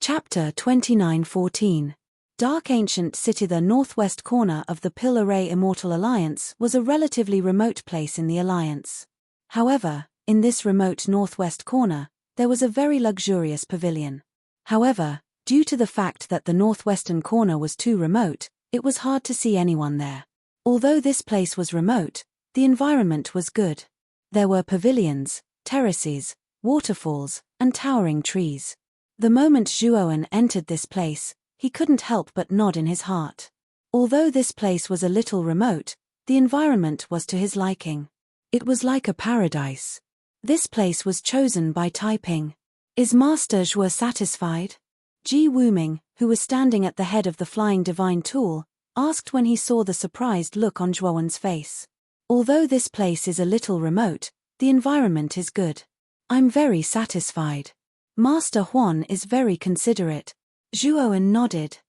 Chapter 29:14. Dark Ancient City. The northwest corner of the Pill Array Immortal Alliance was a relatively remote place in the Alliance. However, in this remote northwest corner, there was a very luxurious pavilion. However, due to the fact that the northwestern corner was too remote, it was hard to see anyone there. Although this place was remote, the environment was good. There were pavilions, terraces, waterfalls, and towering trees. The moment Zhuowen entered this place, he couldn't help but nod in his heart. Although this place was a little remote, the environment was to his liking. It was like a paradise. This place was chosen by Taiping. Is Master Zhuo satisfied? Ji Wuming, who was standing at the head of the flying divine tool, asked when he saw the surprised look on Zhuowen's face. Although this place is a little remote, the environment is good. I'm very satisfied. Master Huan is very considerate. Zhuowen nodded.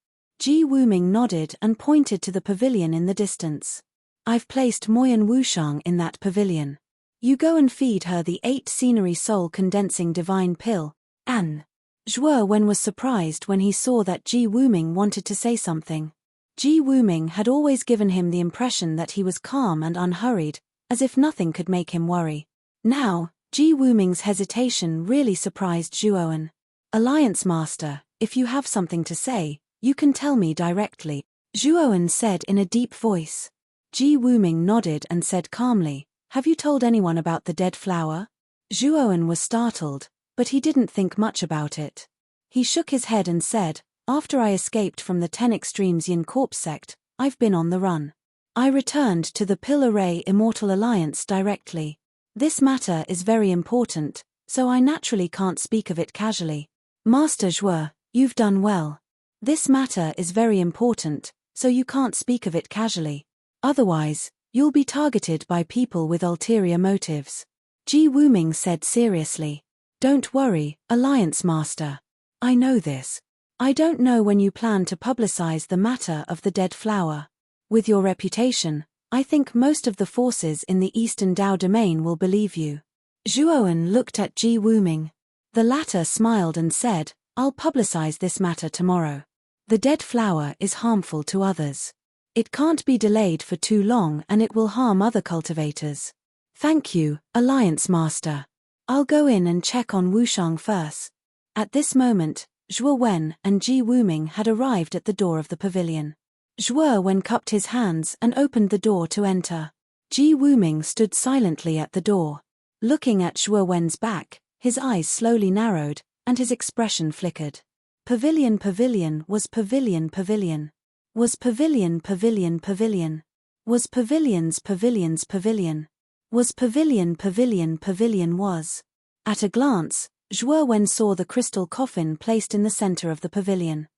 Ji Wuming nodded and pointed to the pavilion in the distance. I've placed Moyan Wushang in that pavilion. You go and feed her the 8 scenery soul condensing divine pill, An. Zhuowen was surprised when he saw that Ji Wuming wanted to say something. Ji Wuming had always given him the impression that he was calm and unhurried, as if nothing could make him worry. Now, Ji Wuming's hesitation really surprised Zhuowen. Alliance Master, if you have something to say, you can tell me directly, Zhuowen said in a deep voice. Ji Wuming nodded and said calmly, have you told anyone about the dead flower? Zhuowen was startled, but he didn't think much about it. He shook his head and said, after I escaped from the 10 Extremes Yin Corpse sect, I've been on the run. I returned to the Pill Array Immortal Alliance directly. This matter is very important, so I naturally can't speak of it casually. Master Zhuo, you've done well. This matter is very important, so you can't speak of it casually. Otherwise, you'll be targeted by people with ulterior motives. Ji Wuming said seriously. Don't worry, Alliance Master. I know this. I don't know when you plan to publicize the matter of the dead flower. With your reputation, I think most of the forces in the Eastern Dao domain will believe you. Zhuowen looked at Ji Wuming. The latter smiled and said, I'll publicize this matter tomorrow. The dead flower is harmful to others. It can't be delayed for too long and it will harm other cultivators. Thank you, Alliance Master. I'll go in and check on Wushang first. At this moment, Zhuowen and Ji Wuming had arrived at the door of the pavilion. Zhuowen cupped his hands and opened the door to enter. Ji Wuming stood silently at the door. Looking at Zhuowen's back, his eyes slowly narrowed, and his expression flickered. Pavilion was pavilion. Was pavilion. Was pavilion. Was pavilion was. At a glance, Zhuowen saw the crystal coffin placed in the center of the pavilion.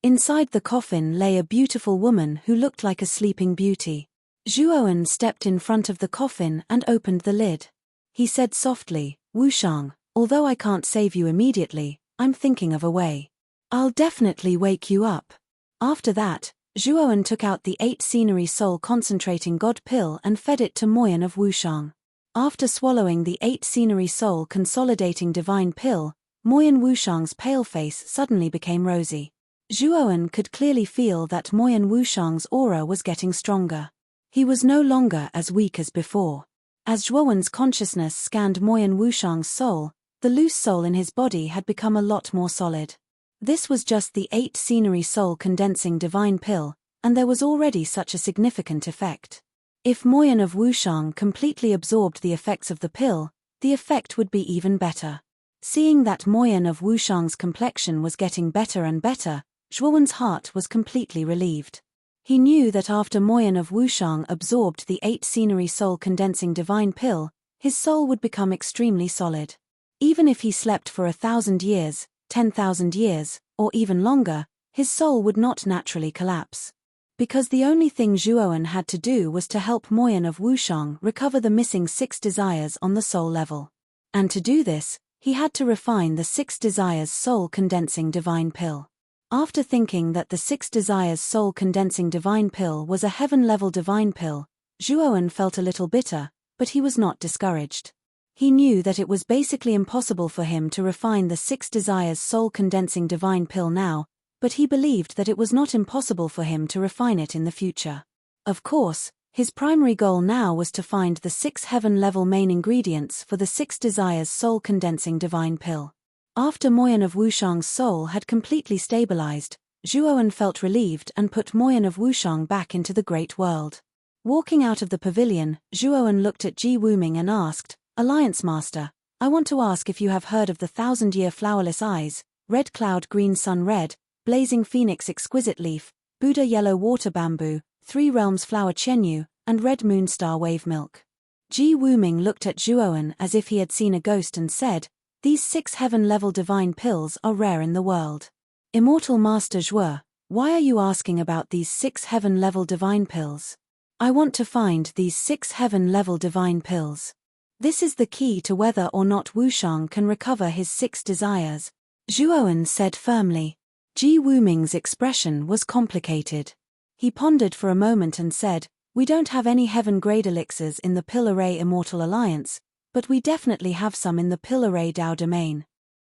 Inside the coffin lay a beautiful woman who looked like a sleeping beauty. Zhuowen stepped in front of the coffin and opened the lid. He said softly, Wushang, although I can't save you immediately, I'm thinking of a way. I'll definitely wake you up. After that, Zhuowen took out the 8 scenery soul concentrating god pill and fed it to Moyan of Wushang. After swallowing the 8 scenery soul consolidating divine pill, Moyan Wushang's pale face suddenly became rosy. Zhuowen could clearly feel that Moyan Wushang's aura was getting stronger. He was no longer as weak as before. As Zhuowen's consciousness scanned Moyan Wushang's soul, the loose soul in his body had become a lot more solid. This was just the 8 scenery soul condensing divine pill, and there was already such a significant effect. If Moyan of Wushang completely absorbed the effects of the pill, the effect would be even better. Seeing that Moyan of Wushang's complexion was getting better and better, Zhuowen's heart was completely relieved. He knew that after Moyan of Wushang absorbed the 8 scenery soul condensing divine pill, his soul would become extremely solid. Even if he slept for 1,000 years, 10,000 years, or even longer, his soul would not naturally collapse. Because the only thing Zhuowen had to do was to help Moyan of Wushang recover the missing 6 desires on the soul level. And to do this, he had to refine the 6 desires soul condensing divine pill. After thinking that the 6 desires soul condensing divine pill was a heaven-level divine pill, Zhuowen felt a little bitter, but he was not discouraged. He knew that it was basically impossible for him to refine the 6 desires soul-condensing divine pill now, but he believed that it was not impossible for him to refine it in the future. Of course, his primary goal now was to find the 6 heaven-level main ingredients for the 6 desires soul-condensing divine pill. After Moyan of Wushang's soul had completely stabilized, Zhuowen felt relieved and put Moyan of Wushang back into the great world. Walking out of the pavilion, Zhuowen looked at Ji Wuming and asked, "Alliance Master, I want to ask if you have heard of the 1,000-year flowerless eyes, red cloud green sun red, blazing phoenix exquisite leaf, Buddha yellow water bamboo, 3 realms flower chenyu, and red moon star wave milk." Ji Wuming looked at Zhuowen as if he had seen a ghost and said, "These 6 heaven-level divine pills are rare in the world. Immortal Master Zhuo, why are you asking about these 6 heaven-level divine pills?" "I want to find these 6 heaven-level divine pills. This is the key to whether or not Wushang can recover his 6 desires," Zhuowen said firmly. Ji Wuming's expression was complicated. He pondered for a moment and said, "We don't have any heaven-grade elixirs in the Pill Array Immortal Alliance, but we definitely have some in the Pill Array Dao domain.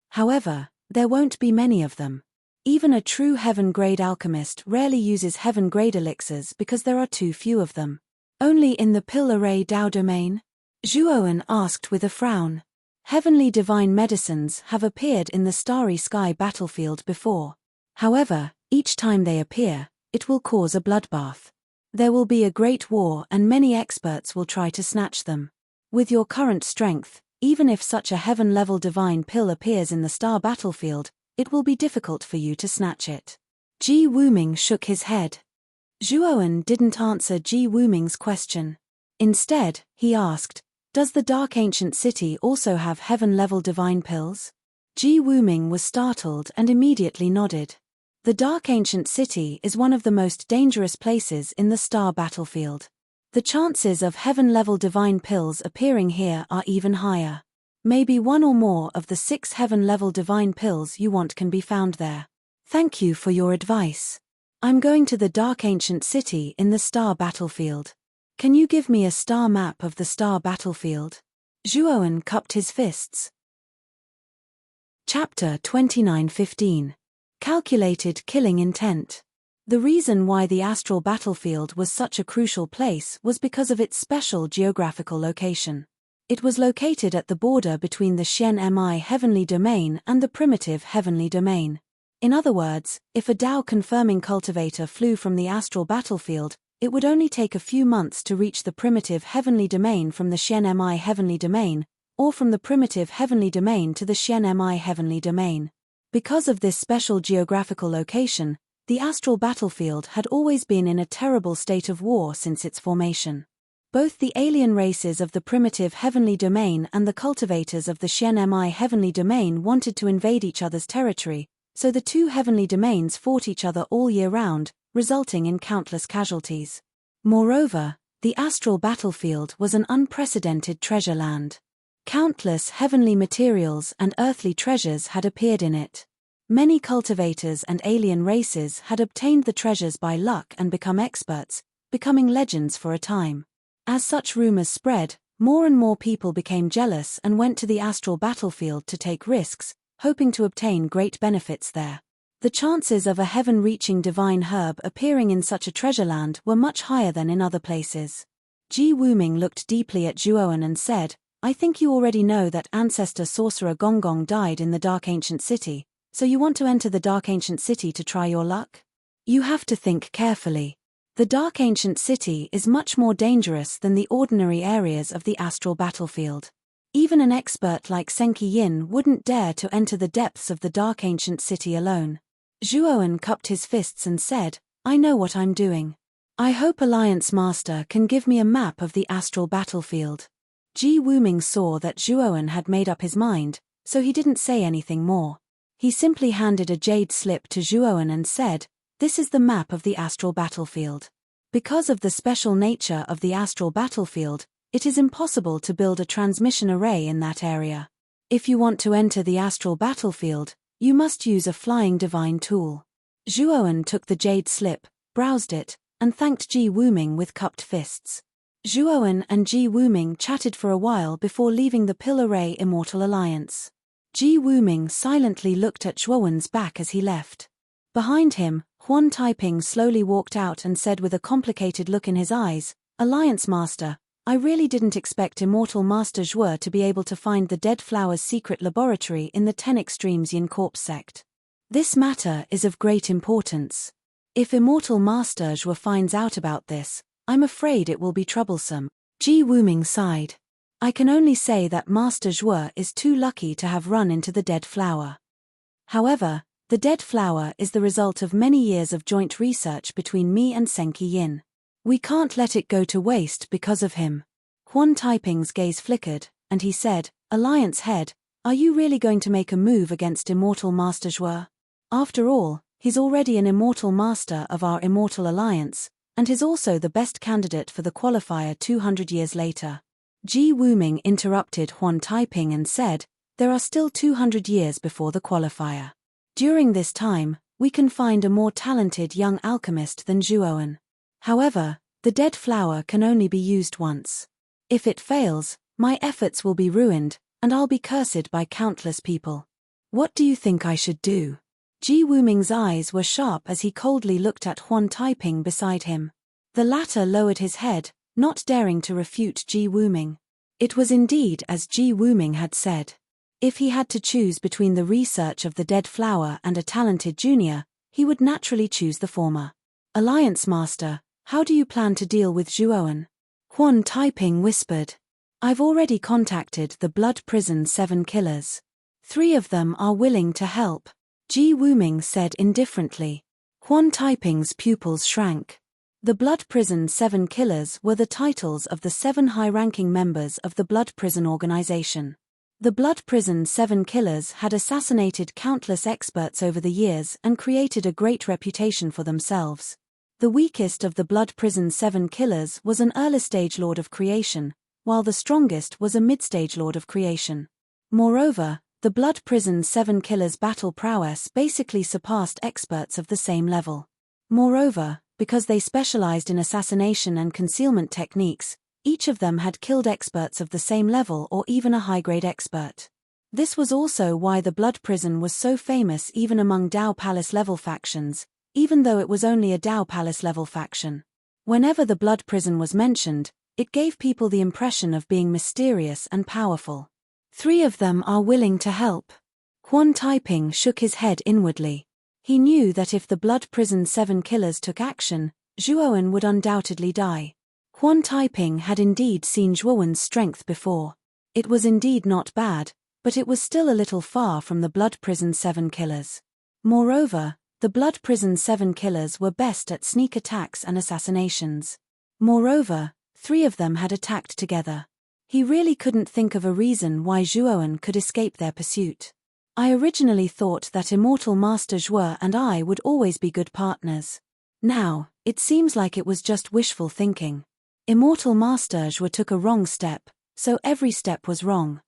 However, there won't be many of them. Even a true heaven-grade alchemist rarely uses heaven-grade elixirs because there are too few of them." "Only in the Pill Array Dao domain?" Zhuowen asked with a frown. "Heavenly divine medicines have appeared in the Starry Sky battlefield before. However, each time they appear, it will cause a bloodbath. There will be a great war and many experts will try to snatch them. With your current strength, even if such a heaven-level divine pill appears in the star battlefield, it will be difficult for you to snatch it." Ji Wuming shook his head. Zhuowen didn't answer Ji Wuming's question. Instead, he asked, "Does the Dark Ancient City also have heaven-level divine pills?" Ji Wuming was startled and immediately nodded. "The Dark Ancient City is one of the most dangerous places in the star battlefield. The chances of heaven-level divine pills appearing here are even higher. Maybe one or more of the 6 heaven-level divine pills you want can be found there. Thank you for your advice. I'm going to the Dark Ancient City in the star battlefield. Can you give me a star map of the star battlefield?" Zhuowen cupped his fists. Chapter 29:15. Calculated killing intent. The reason why the astral battlefield was such a crucial place was because of its special geographical location. It was located at the border between the Xian Mi heavenly domain and the primitive heavenly domain. In other words, if a Dao-confirming cultivator flew from the astral battlefield, it would only take a few months to reach the primitive heavenly domain from the Xian Mi heavenly domain, or from the primitive heavenly domain to the Xian Mi heavenly domain. Because of this special geographical location, the astral battlefield had always been in a terrible state of war since its formation. Both the alien races of the primitive heavenly domain and the cultivators of the Xian Mi heavenly domain wanted to invade each other's territory, so the 2 heavenly domains fought each other all year round, resulting in countless casualties. Moreover, the astral battlefield was an unprecedented treasure land. Countless heavenly materials and earthly treasures had appeared in it. Many cultivators and alien races had obtained the treasures by luck and become experts, becoming legends for a time. As such rumors spread, more and more people became jealous and went to the astral battlefield to take risks, hoping to obtain great benefits there. The chances of a heaven-reaching divine herb appearing in such a treasure land were much higher than in other places. Ji Wuming looked deeply at Zhuowen and said, "I think you already know that ancestor sorcerer Gonggong died in the Dark Ancient City, so you want to enter the Dark Ancient City to try your luck? You have to think carefully. The Dark Ancient City is much more dangerous than the ordinary areas of the astral battlefield. Even an expert like Senki Yin wouldn't dare to enter the depths of the Dark Ancient City alone." Zhuowen cupped his fists and said, "I know what I'm doing. I hope Alliance Master can give me a map of the astral battlefield." Ji Wuming saw that Zhuowen had made up his mind, so he didn't say anything more. He simply handed a jade slip to Zhuowen and said, "This is the map of the astral battlefield. Because of the special nature of the astral battlefield, it is impossible to build a transmission array in that area. If you want to enter the astral battlefield, you must use a flying divine tool." Zhuowen took the jade slip, browsed it, and thanked Ji Wuming with cupped fists. Zhuowen and Ji Wuming chatted for a while before leaving the Pill Array Immortal Alliance. Ji Wuming silently looked at Zhuowen's back as he left. Behind him, Huan Taiping slowly walked out and said with a complicated look in his eyes, "Alliance Master, I really didn't expect Immortal Master Zhuo to be able to find the Dead Flower's secret laboratory in the 10 Extremes Yin Corps sect. This matter is of great importance. If Immortal Master Zhuo finds out about this, I'm afraid it will be troublesome." Ji Wuming sighed. "I can only say that Master Zhuo is too lucky to have run into the Dead Flower. However, the Dead Flower is the result of many years of joint research between me and Senki Yin. We can't let it go to waste because of him." Huan Taiping's gaze flickered, and he said, "Alliance Head, are you really going to make a move against Immortal Master Zhuo? After all, he's already an Immortal Master of our Immortal Alliance, and is also the best candidate for the qualifier 200 years later." Ji Wuming interrupted Huan Taiping and said, "There are still 200 years before the qualifier. During this time, we can find a more talented young alchemist than Zhuowen. However, the Dead Flower can only be used once. If it fails, my efforts will be ruined, and I'll be cursed by countless people. What do you think I should do?" Ji Wuming's eyes were sharp as he coldly looked at Huan Taiping beside him. The latter lowered his head, not daring to refute Ji Wuming. It was indeed as Ji Wuming had said. If he had to choose between the research of the Dead Flower and a talented junior, he would naturally choose the former. "Alliance Master, how do you plan to deal with Zhuowen?" Huan Taiping whispered. "I've already contacted the Blood Prison 7 killers. 3 of them are willing to help," Ji Wuming said indifferently. Huan Taiping's pupils shrank. The Blood Prison 7 killers were the titles of the 7 high-ranking members of the Blood Prison organization. The Blood Prison 7 killers had assassinated countless experts over the years and created a great reputation for themselves. The weakest of the Blood Prison 7 killers was an early-stage Lord of Creation, while the strongest was a mid-stage Lord of Creation. Moreover, the Blood Prison 7 killers' battle prowess basically surpassed experts of the same level. Moreover, because they specialized in assassination and concealment techniques, each of them had killed experts of the same level or even a high-grade expert. This was also why the Blood Prison was so famous even among Dao Palace level factions, even though it was only a Dao Palace level faction. Whenever the Blood Prison was mentioned, it gave people the impression of being mysterious and powerful. 3 of them are willing to help. Huan Taiping shook his head inwardly. He knew that if the Blood Prison 7 killers took action, Zhuowen would undoubtedly die. Huan Taiping had indeed seen Zhuowen's strength before. It was indeed not bad, but it was still a little far from the Blood Prison 7 killers. Moreover, the Blood Prison 7 killers were best at sneak attacks and assassinations. Moreover, 3 of them had attacked together. He really couldn't think of a reason why Zhuowen could escape their pursuit. "I originally thought that Immortal Master Zhuo and I would always be good partners. Now, it seems like it was just wishful thinking. Immortal Master Zhuo took a wrong step, so every step was wrong."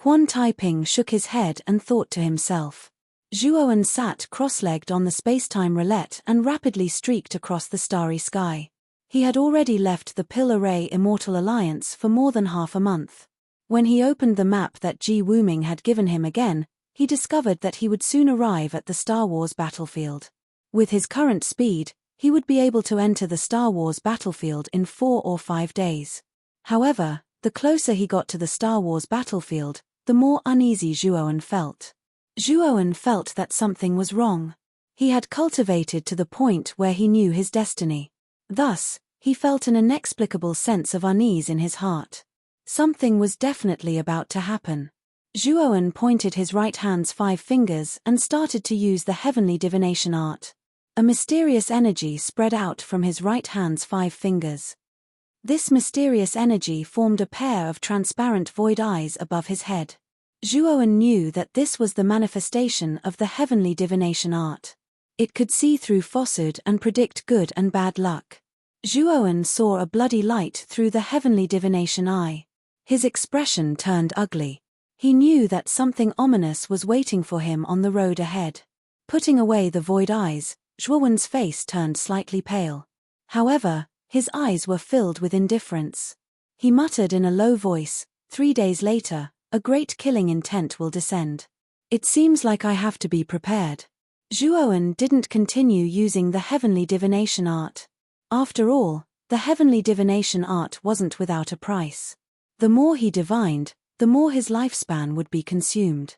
Huan Taiping shook his head and thought to himself. Zhuowen sat cross-legged on the space-time roulette and rapidly streaked across the starry sky. He had already left the Pill Array Immortal Alliance for more than half a month. When he opened the map that Ji Wuming had given him again, he discovered that he would soon arrive at the Star Wars battlefield. With his current speed, he would be able to enter the Star Wars battlefield in 4 or 5 days. However, the closer he got to the Star Wars battlefield, the more uneasy Zhuowen felt. Zhuowen felt that something was wrong. He had cultivated to the point where he knew his destiny. Thus, he felt an inexplicable sense of unease in his heart. Something was definitely about to happen. Zhuowen pointed his right hand's 5 fingers and started to use the heavenly divination art. A mysterious energy spread out from his right hand's 5 fingers. This mysterious energy formed a pair of transparent void eyes above his head. Zhuowen knew that this was the manifestation of the heavenly divination art. It could see through falsehood and predict good and bad luck. Zhuowen saw a bloody light through the heavenly divination eye. His expression turned ugly. He knew that something ominous was waiting for him on the road ahead. Putting away the void eyes, Zhuowen's face turned slightly pale. However, His eyes were filled with indifference. He muttered in a low voice, 3 days later, a great killing intent will descend. It seems like I have to be prepared. Zhuowen didn't continue using the heavenly divination art. After all, the heavenly divination art wasn't without a price. The more he divined, the more his lifespan would be consumed.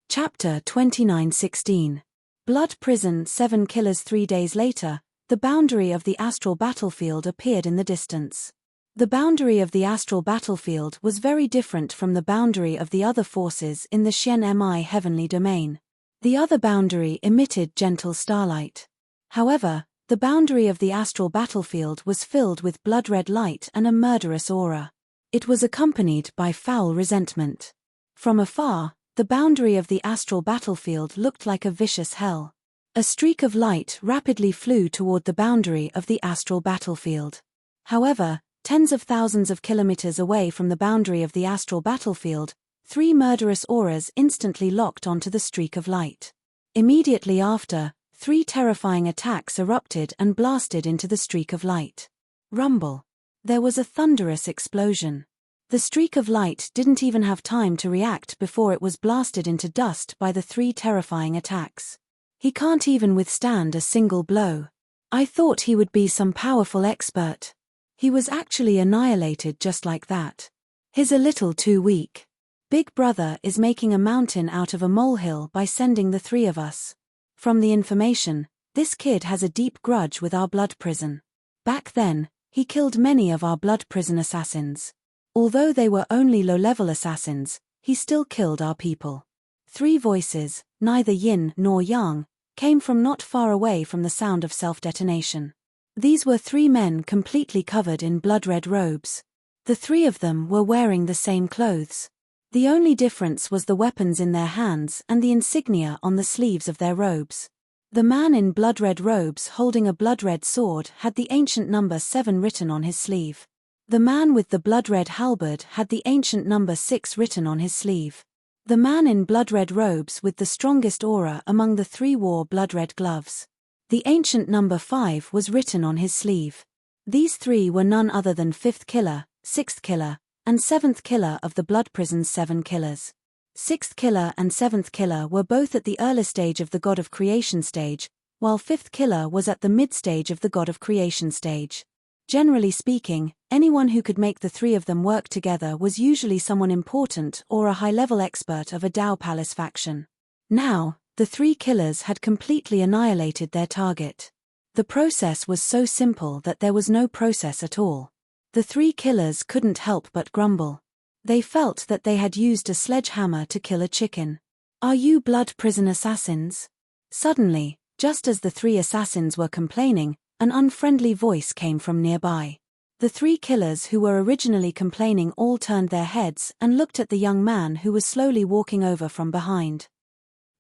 Chapter 29:16. Blood Prison 7 Killers. 3 days later, the boundary of the astral battlefield appeared in the distance. The boundary of the astral battlefield was very different from the boundary of the other forces in the Xian-Mi heavenly domain. The other boundary emitted gentle starlight. However, the boundary of the astral battlefield was filled with blood-red light and a murderous aura. It was accompanied by foul resentment. From afar, the boundary of the astral battlefield looked like a vicious hell. A streak of light rapidly flew toward the boundary of the astral battlefield. However, tens of thousands of kilometers away from the boundary of the astral battlefield, 3 murderous auras instantly locked onto the streak of light. Immediately after, 3 terrifying attacks erupted and blasted into the streak of light. Rumble. There was a thunderous explosion. The streak of light didn't even have time to react before it was blasted into dust by the 3 terrifying attacks. He can't even withstand a single blow. I thought he would be some powerful expert. He was actually annihilated just like that. He's a little too weak. Big Brother is making a mountain out of a molehill by sending the 3 of us. From the information, this kid has a deep grudge with our blood prison. Back then, he killed many of our blood prison assassins. Although they were only low-level assassins, he still killed our people. 3 voices, neither yin nor yang, came from not far away from the sound of self-detonation. These were 3 men completely covered in blood-red robes. The 3 of them were wearing the same clothes. The only difference was the weapons in their hands and the insignia on the sleeves of their robes. The man in blood-red robes holding a blood-red sword had the ancient number 7 written on his sleeve. The man with the blood-red halberd had the ancient number 6 written on his sleeve. The man in blood-red robes with the strongest aura among the 3 wore blood-red gloves. The ancient number 5 was written on his sleeve. These 3 were none other than 5th killer, 6th killer, and 7th killer of the blood prison's 7 killers. 6th killer and 7th killer were both at the early stage of the God of Creation stage, while 5th killer was at the mid-stage of the God of Creation stage. Generally speaking, anyone who could make the 3 of them work together was usually someone important or a high-level expert of a Dao Palace faction. Now, the 3 killers had completely annihilated their target. The process was so simple that there was no process at all. The 3 killers couldn't help but grumble. They felt that they had used a sledgehammer to kill a chicken. Are you blood prison assassins? Suddenly, just as the 3 assassins were complaining, an unfriendly voice came from nearby. The 3 killers who were originally complaining all turned their heads and looked at the young man who was slowly walking over from behind.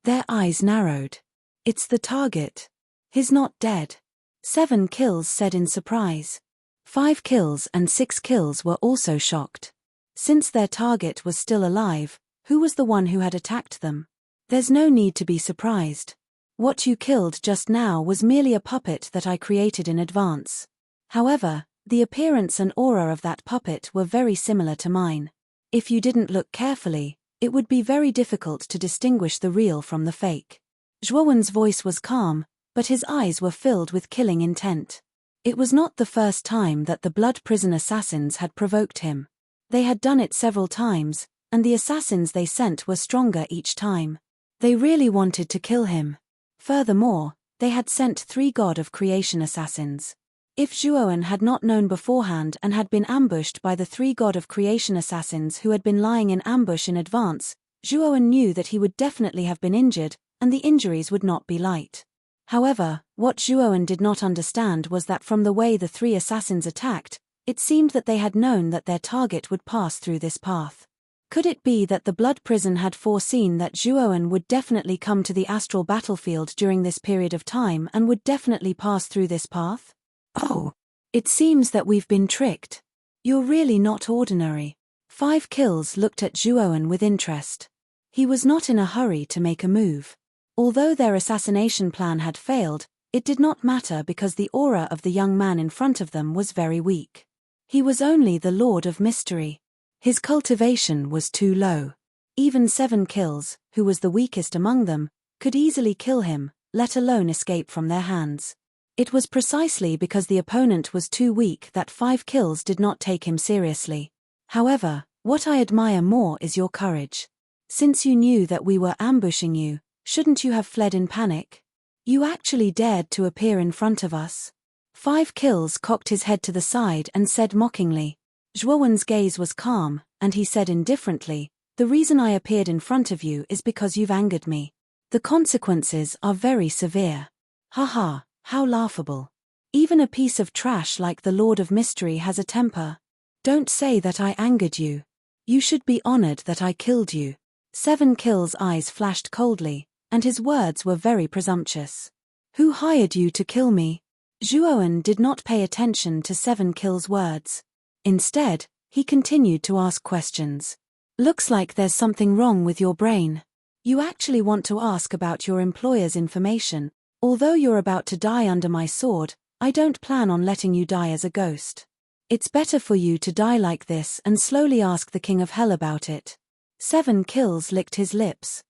Their eyes narrowed. It's the target. He's not dead. 7 kills said in surprise. 5 kills and 6 kills were also shocked. Since their target was still alive, who was the one who had attacked them? There's no need to be surprised. What you killed just now was merely a puppet that I created in advance. However, the appearance and aura of that puppet were very similar to mine. If you didn't look carefully, it would be very difficult to distinguish the real from the fake. Zhuowen's voice was calm, but his eyes were filled with killing intent. It was not the first time that the blood prison assassins had provoked him. They had done it several times, and the assassins they sent were stronger each time. They really wanted to kill him. Furthermore, they had sent 3 God of Creation assassins. If Zhuowen had not known beforehand and had been ambushed by the 3 God of Creation assassins who had been lying in ambush in advance, Zhuowen knew that he would definitely have been injured, and the injuries would not be light. However, what Zhuowen did not understand was that from the way the 3 assassins attacked, it seemed that they had known that their target would pass through this path. Could it be that the blood prison had foreseen that Zhuowen would definitely come to the astral battlefield during this period of time and would definitely pass through this path? Oh, it seems that we've been tricked. You're really not ordinary. 5 kills looked at Zhuowen with interest. He was not in a hurry to make a move. Although their assassination plan had failed, It did not matter because the aura of the young man in front of them was very weak. He was only the Lord of Mystery. His cultivation was too low. Even 7 kills, who was the weakest among them, could easily kill him, let alone escape from their hands. It was precisely because the opponent was too weak that 5 kills did not take him seriously. However, what I admire more is your courage. Since you knew that we were ambushing you, shouldn't you have fled in panic? You actually dared to appear in front of us. 5 kills cocked his head to the side and said mockingly. Zhuowen's gaze was calm, and he said indifferently, "The reason I appeared in front of you is because you've angered me. The consequences are very severe." Haha, how laughable. Even a piece of trash like the Lord of Mystery has a temper. Don't say that I angered you. You should be honored that I killed you. 7 kills' eyes flashed coldly, and his words were very presumptuous. Who hired you to kill me? Zhuowen did not pay attention to 7 kills' words. Instead, he continued to ask questions. Looks like there's something wrong with your brain. You actually want to ask about your employer's information. Although you're about to die under my sword, I don't plan on letting you die as a ghost. It's better for you to die like this and slowly ask the King of Hell about it. 7 kills licked his lips.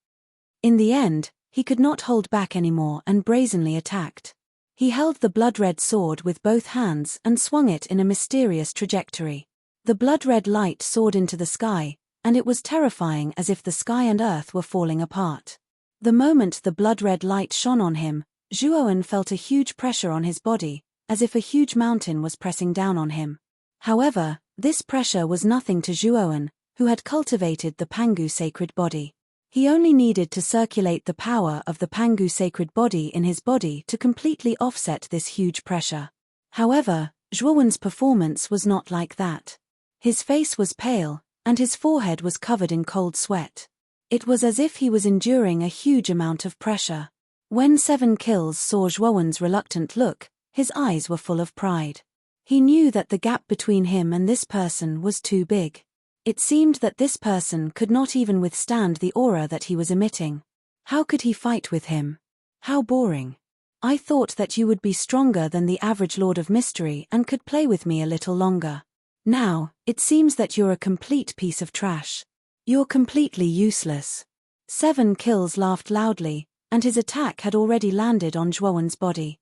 In the end, he could not hold back anymore and brazenly attacked. He held the blood-red sword with both hands and swung it in a mysterious trajectory. The blood-red light soared into the sky, and it was terrifying as if the sky and earth were falling apart. The moment the blood-red light shone on him, Zhuowen felt a huge pressure on his body, as if a huge mountain was pressing down on him. However, this pressure was nothing to Zhuowen, who had cultivated the Pangu sacred body. He only needed to circulate the power of the Pangu sacred body in his body to completely offset this huge pressure. However, Zhuowen's performance was not like that. His face was pale, and his forehead was covered in cold sweat. It was as if he was enduring a huge amount of pressure. When 7 kills saw Zhuowen's reluctant look, his eyes were full of pride. He knew that the gap between him and this person was too big. It seemed that this person could not even withstand the aura that he was emitting. How could he fight with him? How boring. I thought that you would be stronger than the average Lord of Mystery and could play with me a little longer. Now, it seems that you're a complete piece of trash. You're completely useless. 7 kills laughed loudly, and his attack had already landed on Zhuowen's body.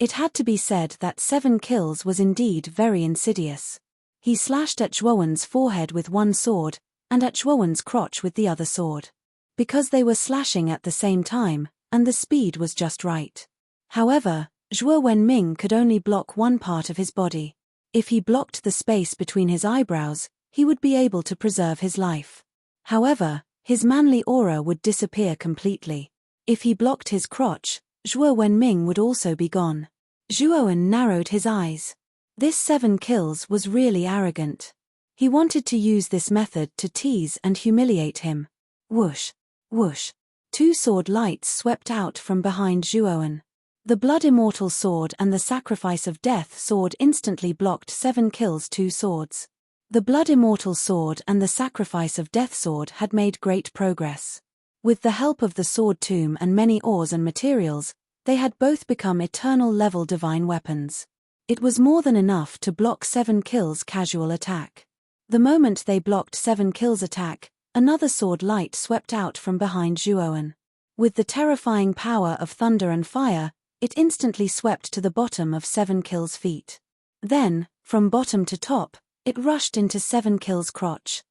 It had to be said that 7 kills was indeed very insidious. He slashed at Zhuowen's forehead with one sword, and at Zhuowen's crotch with the other sword. Because they were slashing at the same time, and the speed was just right. However, Zhuo Wenming could only block one part of his body. If he blocked the space between his eyebrows, he would be able to preserve his life. However, his manly aura would disappear completely. If he blocked his crotch, Zhuo Wenming would also be gone. Zhuowen narrowed his eyes. This 7 kills was really arrogant. He wanted to use this method to tease and humiliate him. Whoosh, whoosh. 2 sword lights swept out from behind Zhuowen. The Blood Immortal Sword and the Sacrifice of Death Sword instantly blocked 7 kills 2 swords. The Blood Immortal Sword and the Sacrifice of Death Sword had made great progress. With the help of the Sword Tomb and many ores and materials, they had both become eternal-level divine weapons. It was more than enough to block 7 kills' casual attack. The moment they blocked 7 kills' attack, another sword light swept out from behind Zhuowen. With the terrifying power of thunder and fire, it instantly swept to the bottom of 7 kills' feet. Then, from bottom to top, it rushed into 7 kills' crotch.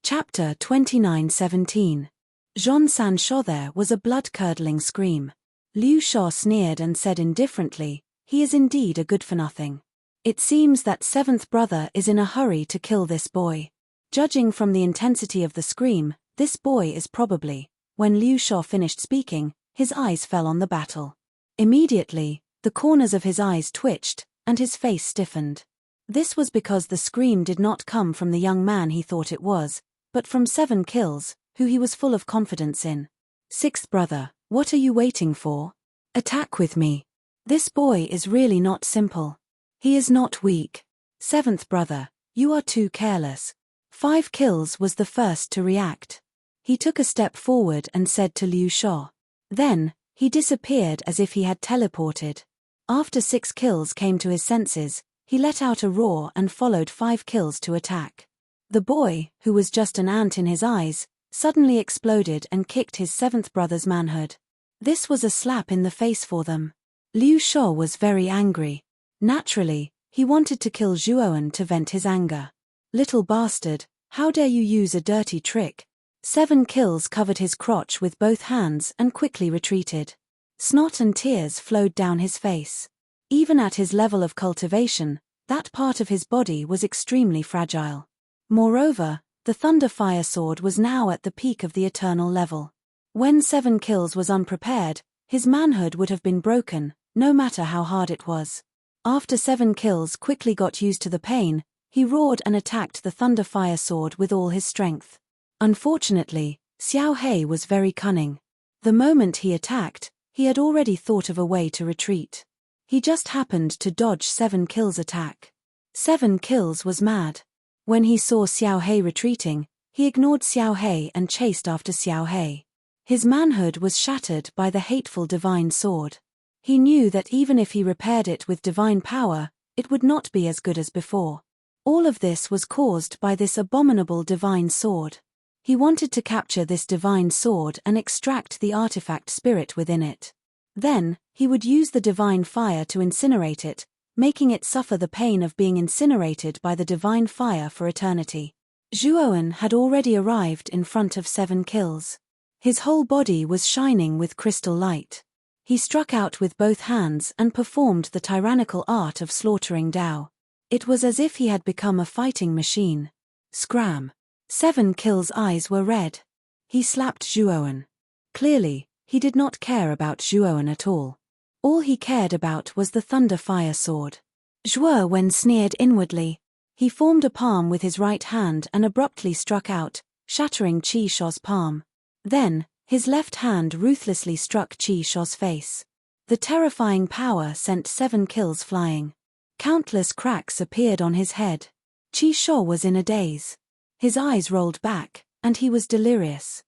Chapter 29:17. Zhon San Shou. There was a blood-curdling scream. Liu Shou sneered and said indifferently, "He is indeed a good-for-nothing. It seems that 7th brother is in a hurry to kill this boy. Judging from the intensity of the scream, this boy is probably..." When Liu Shou finished speaking, his eyes fell on the battle. Immediately, the corners of his eyes twitched, and his face stiffened. This was because the scream did not come from the young man he thought it was, but from 7 kills, who he was full of confidence in. "6th brother, what are you waiting for? Attack with me. This boy is really not simple. He is not weak. 7th brother, you are too careless." 5 kills was the first to react. He took a step forward and said to Liu Shou. Then, He disappeared as if he had teleported. After 6 kills came to his senses, he let out a roar and followed 5 kills to attack. The boy, who was just an ant in his eyes, suddenly exploded and kicked his 7th brother's manhood. This was a slap in the face for them. Liu Shuo was very angry. Naturally, he wanted to kill Zhuowen to vent his anger. "Little bastard, how dare you use a dirty trick?" 7 kills covered his crotch with both hands and quickly retreated. Snot and tears flowed down his face. Even at his level of cultivation, that part of his body was extremely fragile. Moreover, the Thunder Fire Sword was now at the peak of the eternal level. When 7 kills was unprepared, his manhood would have been broken, no matter how hard it was. After 7 kills quickly got used to the pain, he roared and attacked the Thunder Fire Sword with all his strength. Unfortunately, Xiao He was very cunning. The moment he attacked, he had already thought of a way to retreat. He just happened to dodge 7 kills attack. 7 kills was mad. When he saw Xiao He retreating, he ignored Xiao He and chased after Xiao He. His manhood was shattered by the hateful divine sword. He knew that even if he repaired it with divine power, it would not be as good as before. All of this was caused by this abominable divine sword. He wanted to capture this divine sword and extract the artifact spirit within it. Then, he would use the divine fire to incinerate it, making it suffer the pain of being incinerated by the divine fire for eternity. Zhuowen had already arrived in front of 7 kills. His whole body was shining with crystal light. He struck out with both hands and performed the tyrannical art of slaughtering Dao. It was as if he had become a fighting machine. Scram! 7 kills' eyes were red. He slapped Zhuowen. Clearly, he did not care about Zhuowen at all. All he cared about was the Thunder Fire Sword. Zhuowen sneered inwardly. He formed a palm with his right hand and abruptly struck out, shattering Qi Shuo's palm. Then, his left hand ruthlessly struck Qi Shuo's face. The terrifying power sent 7 kills flying. Countless cracks appeared on his head. Qi Shuo was in a daze. His eyes rolled back, and he was delirious.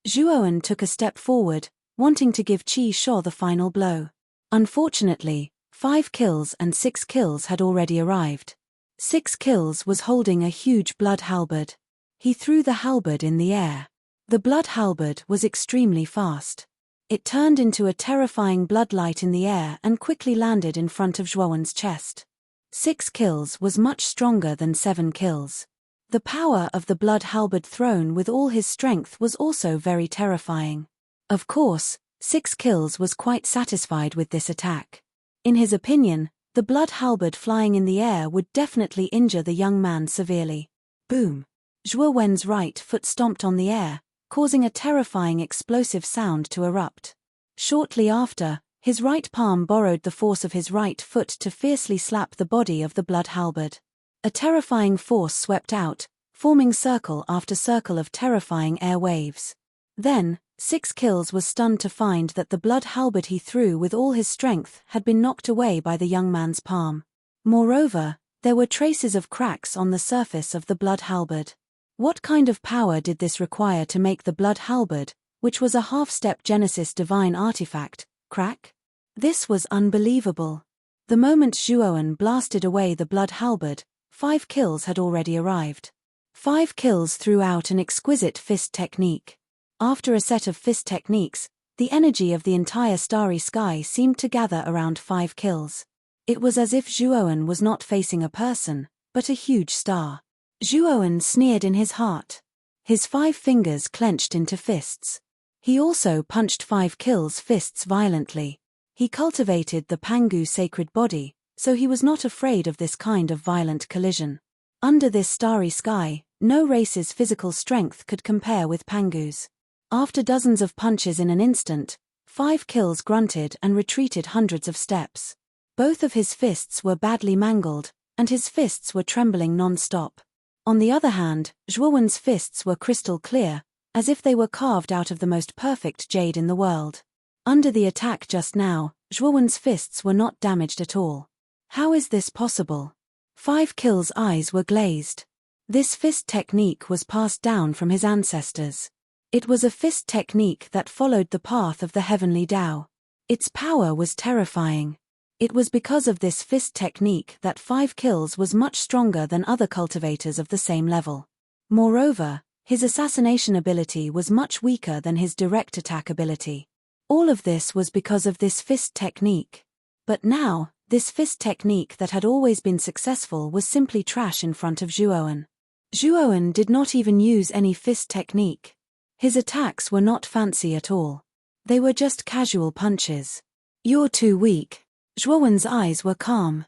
Zhuowen took a step forward, wanting to give Qi Shuo the final blow. Unfortunately, 5 kills and 6 kills had already arrived. 6 kills was holding a huge blood halberd. He threw the halberd in the air. The blood halberd was extremely fast. It turned into a terrifying bloodlight in the air and quickly landed in front of Zhuowen's chest. 6 kills was much stronger than 7 kills. The power of the blood halberd thrown with all his strength was also very terrifying. Of course, 6 kills was quite satisfied with this attack. In his opinion, the blood halberd flying in the air would definitely injure the young man severely. Boom! Zhuowen's right foot stomped on the air, causing a terrifying explosive sound to erupt. Shortly after, his right palm borrowed the force of his right foot to fiercely slap the body of the blood halberd. A terrifying force swept out, forming circle after circle of terrifying air waves. Then, 6 kills was stunned to find that the blood halberd he threw with all his strength had been knocked away by the young man's palm. Moreover, there were traces of cracks on the surface of the blood halberd. What kind of power did this require to make the blood halberd, which was a half-step Genesis divine artifact, crack? This was unbelievable. The moment Zhuowen blasted away the blood halberd, 5 kills had already arrived. 5 kills threw out an exquisite fist technique. After a set of fist techniques, the energy of the entire starry sky seemed to gather around 5 kills. It was as if Zhuowen was not facing a person, but a huge star. Zhuowen sneered in his heart. His 5 fingers clenched into fists. He also punched 5 kills' fists violently. He cultivated the Pangu sacred body, so he was not afraid of this kind of violent collision. Under this starry sky, no race's physical strength could compare with Pangu's. After dozens of punches in an instant, 5 kills grunted and retreated hundreds of steps. Both of his fists were badly mangled, and his fists were trembling non-stop. On the other hand, Zhuowen's fists were crystal clear, as if they were carved out of the most perfect jade in the world. Under the attack just now, Zhuowen's fists were not damaged at all. How is this possible? 5 kills' eyes were glazed. This fist technique was passed down from his ancestors. It was a fist technique that followed the path of the heavenly Tao. Its power was terrifying. It was because of this fist technique that 5 kills was much stronger than other cultivators of the same level. Moreover, his assassination ability was much weaker than his direct attack ability. All of this was because of this fist technique. But now, this fist technique that had always been successful was simply trash in front of Zhuowen. Zhuowen did not even use any fist technique. His attacks were not fancy at all. They were just casual punches. "You're too weak." Zhuowen's eyes were calm.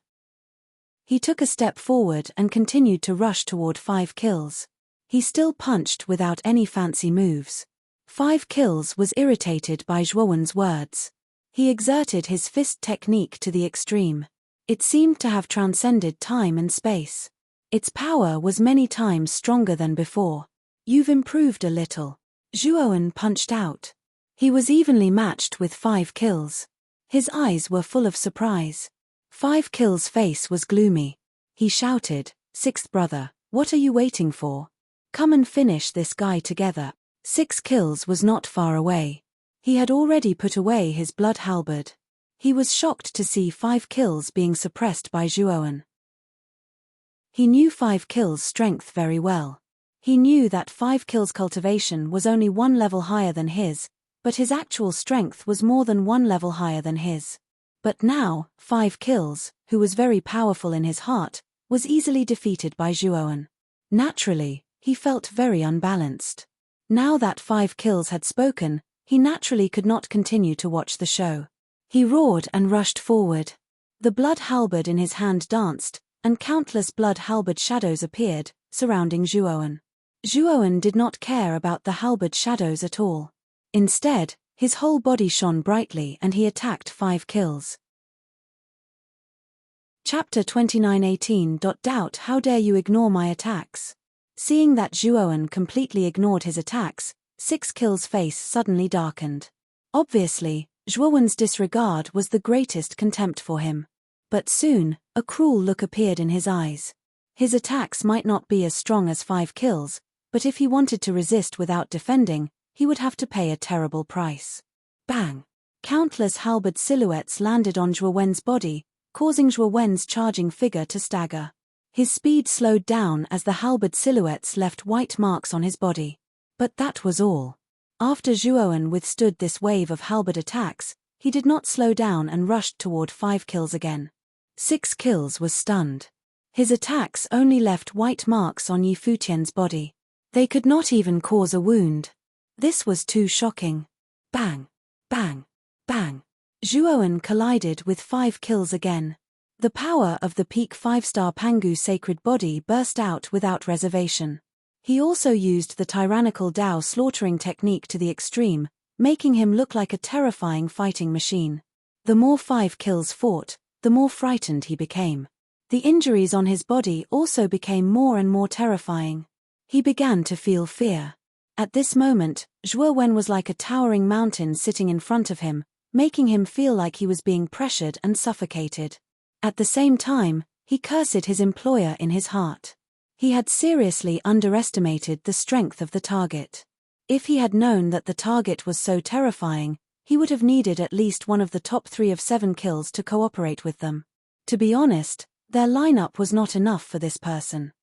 He took a step forward and continued to rush toward 5 kills. He still punched without any fancy moves. 5 kills was irritated by Zhuowen's words. He exerted his fist technique to the extreme. It seemed to have transcended time and space. Its power was many times stronger than before. "You've improved a little." Zhuowen punched out. He was evenly matched with 5 kills. His eyes were full of surprise. 5 kills' face was gloomy. He shouted, "Sixth brother, what are you waiting for? Come and finish this guy together." 6 kills was not far away. He had already put away his blood halberd. He was shocked to see 5 kills being suppressed by Zhuowen. He knew 5 kills' strength very well. He knew that 5 kills cultivation was only 1 level higher than his, but his actual strength was more than 1 level higher than his. But now, 5 kills, who was very powerful in his heart, was easily defeated by Zhuowen. Naturally, he felt very unbalanced. Now that 5 kills had spoken, he naturally could not continue to watch the show. He roared and rushed forward. The blood halberd in his hand danced, and countless blood halberd shadows appeared, surrounding Zhuowen. Zhuowen did not care about the halberd shadows at all. Instead, his whole body shone brightly and he attacked 5 kills. Chapter 29:18. Doubt, how dare you ignore my attacks? Seeing that Zhuowen completely ignored his attacks, 6 kills' face suddenly darkened. Obviously, Zhuowen's disregard was the greatest contempt for him. But soon, a cruel look appeared in his eyes. His attacks might not be as strong as 5 kills, but if he wanted to resist without defending, he would have to pay a terrible price. Bang! Countless halberd silhouettes landed on Zhuowen's body, causing Zhuowen's charging figure to stagger. His speed slowed down as the halberd silhouettes left white marks on his body. But that was all. After Zhuowen withstood this wave of halberd attacks, he did not slow down and rushed toward 5 kills again. 6 kills was stunned. His attacks only left white marks on Yi Futian's body. They could not even cause a wound. This was too shocking. Bang! Bang! Bang! Zhuowen collided with 5 kills again. The power of the peak 5-star Pangu sacred body burst out without reservation. He also used the tyrannical Dao slaughtering technique to the extreme, making him look like a terrifying fighting machine. The more 5 kills fought, the more frightened he became. The injuries on his body also became more and more terrifying. He began to feel fear. At this moment, Zhuowen was like a towering mountain sitting in front of him, making him feel like he was being pressured and suffocated. At the same time, he cursed his employer in his heart. He had seriously underestimated the strength of the target. If he had known that the target was so terrifying, he would have needed at least one of the top 3 of 7 kills to cooperate with them. To be honest, their lineup was not enough for this person.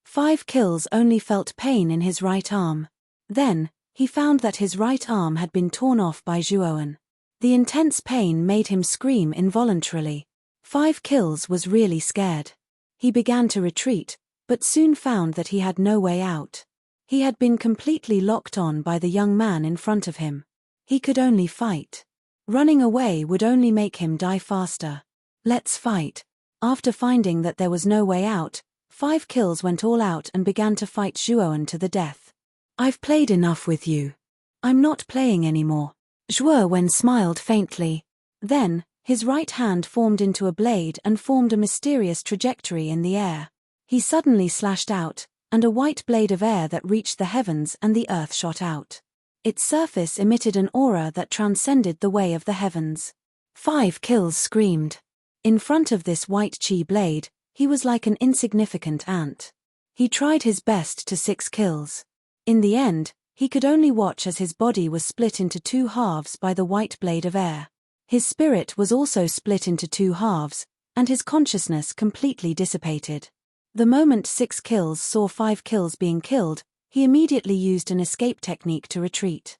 5 kills only felt pain in his right arm. Then, he found that his right arm had been torn off by Zhuowen. The intense pain made him scream involuntarily. 5 kills was really scared. He began to retreat, but soon found that he had no way out. He had been completely locked on by the young man in front of him. He could only fight. Running away would only make him die faster. Let's fight. After finding that there was no way out, 5 kills went all out and began to fight Zhuowen to the death. I've played enough with you. I'm not playing anymore. Zhuowen smiled faintly. Then, his right hand formed into a blade and formed a mysterious trajectory in the air. He suddenly slashed out, and a white blade of air that reached the heavens and the earth shot out. Its surface emitted an aura that transcended the way of the heavens. 5 kills screamed. In front of this white chi blade, he was like an insignificant ant. He tried his best to 6 kills. In the end, He could only watch as his body was split into two halves by the white blade of air. His spirit was also split into two halves, and his consciousness completely dissipated. The moment 6 kills saw 5 kills being killed, he immediately used an escape technique to retreat.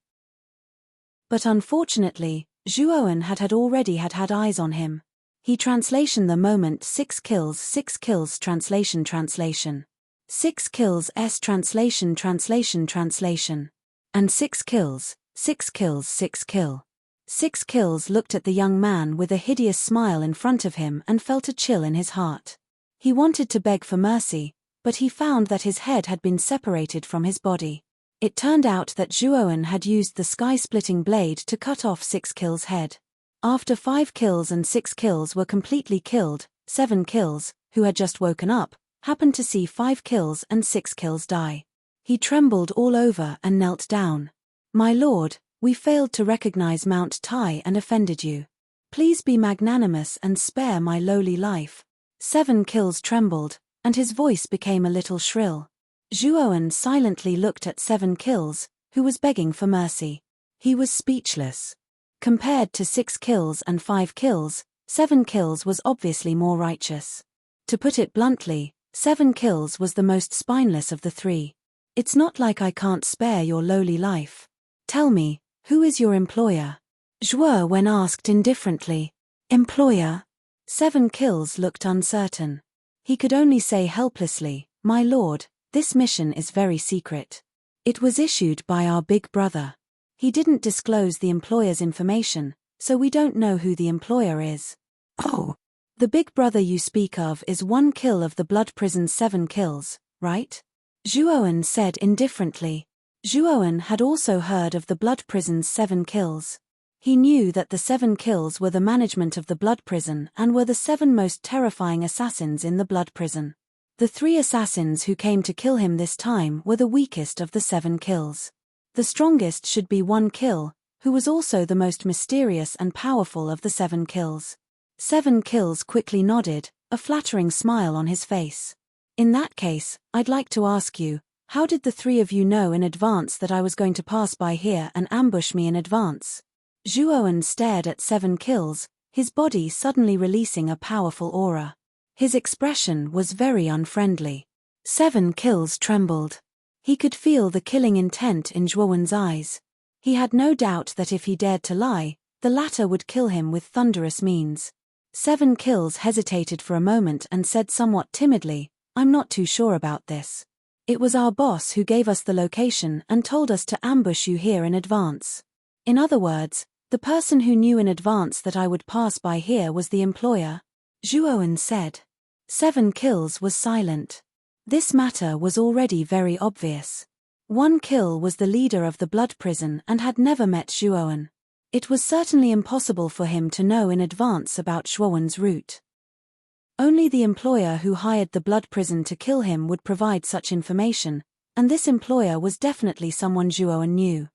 But unfortunately, Zhuowen had already had eyes on him. He translation the moment 6 kills 6 kills translation 6 kills s translation and 6 kills 6 kills 6 kill. 6 kills looked at the young man with a hideous smile in front of him and felt a chill in his heart. He wanted to beg for mercy, but he found that his head had been separated from his body. It turned out that Zhuowen had used the sky-splitting blade to cut off 6 kills' head. After 5 kills and 6 kills were completely killed, 7 kills, who had just woken up, happened to see 5 kills and 6 kills die. He trembled all over and knelt down. "My lord, we failed to recognize Mount Tai and offended you. Please be magnanimous and spare my lowly life." 7 kills trembled, and his voice became a little shrill. Zhuowen silently looked at 7 kills, who was begging for mercy. He was speechless. Compared to 6 kills and 5 kills, 7 kills was obviously more righteous. To put it bluntly, 7 kills was the most spineless of the 3. "It's not like I can't spare your lowly life. Tell me, who is your employer?" Zhuowen asked indifferently. "Employer?" 7 kills looked uncertain. He could only say helplessly, "My lord, this mission is very secret. It was issued by our big brother. He didn't disclose the employer's information, so we don't know who the employer is." "Oh, the big brother you speak of is 1 kill of the blood prison's 7 kills, right?" Zhuowen said indifferently. Zhuowen had also heard of the blood prison's 7 kills. He knew that the 7 kills were the management of the blood prison and were the 7 most terrifying assassins in the blood prison. The 3 assassins who came to kill him this time were the weakest of the 7 kills. The strongest should be 1 kill, who was also the most mysterious and powerful of the 7 kills. 7 kills quickly nodded, a flattering smile on his face. "In that case, I'd like to ask you, how did the 3 of you know in advance that I was going to pass by here and ambush me in advance?" Zhuowen stared at 7 kills, his body suddenly releasing a powerful aura. His expression was very unfriendly. 7 kills trembled. He could feel the killing intent in Zhuowen's eyes. He had no doubt that if he dared to lie, the latter would kill him with thunderous means. 7 kills hesitated for a moment and said somewhat timidly, "I'm not too sure about this. It was our boss who gave us the location and told us to ambush you here in advance. In other words, the person who knew in advance that I would pass by here was the employer," Zhuowen said. 7 kills was silent. This matter was already very obvious. 1 kill was the leader of the blood prison and had never met Zhuowen. It was certainly impossible for him to know in advance about Zhuowen's route. Only the employer who hired the blood prison to kill him would provide such information, and this employer was definitely someone Zhuowen knew.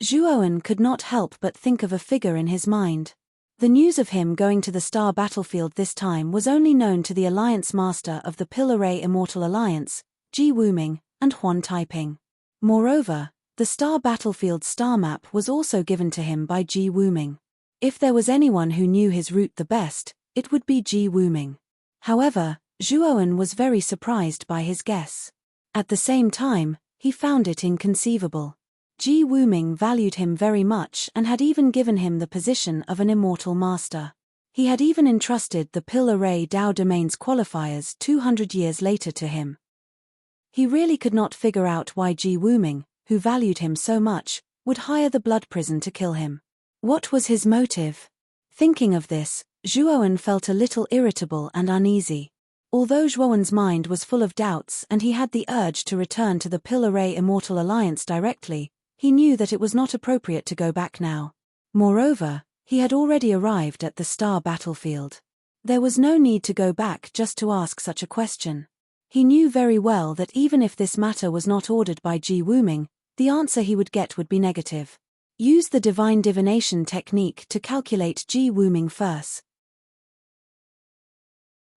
Zhuowen could not help but think of a figure in his mind. The news of him going to the Star Battlefield this time was only known to the Alliance Master of the Pill Array Immortal Alliance, Ji Wuming, and Huan Taiping. Moreover, the Star Battlefield star map was also given to him by Ji Wuming. If there was anyone who knew his route the best, it would be Ji Wuming. However, Zhuowen was very surprised by his guess. At the same time, he found it inconceivable. Ji Wuming valued him very much and had even given him the position of an immortal master. He had even entrusted the Pill Array Dao Domains qualifiers 200 years later to him. He really could not figure out why Ji Wuming, who valued him so much, would hire the blood prison to kill him. What was his motive? Thinking of this, Zhuowen felt a little irritable and uneasy. Although Zhuowen's mind was full of doubts and he had the urge to return to the Pill Array Immortal Alliance directly, he knew that it was not appropriate to go back now. Moreover, he had already arrived at the Star Battlefield. There was no need to go back just to ask such a question. He knew very well that even if this matter was not ordered by Ji Wuming, the answer he would get would be negative. Use the divine divination technique to calculate Ji Wuming first.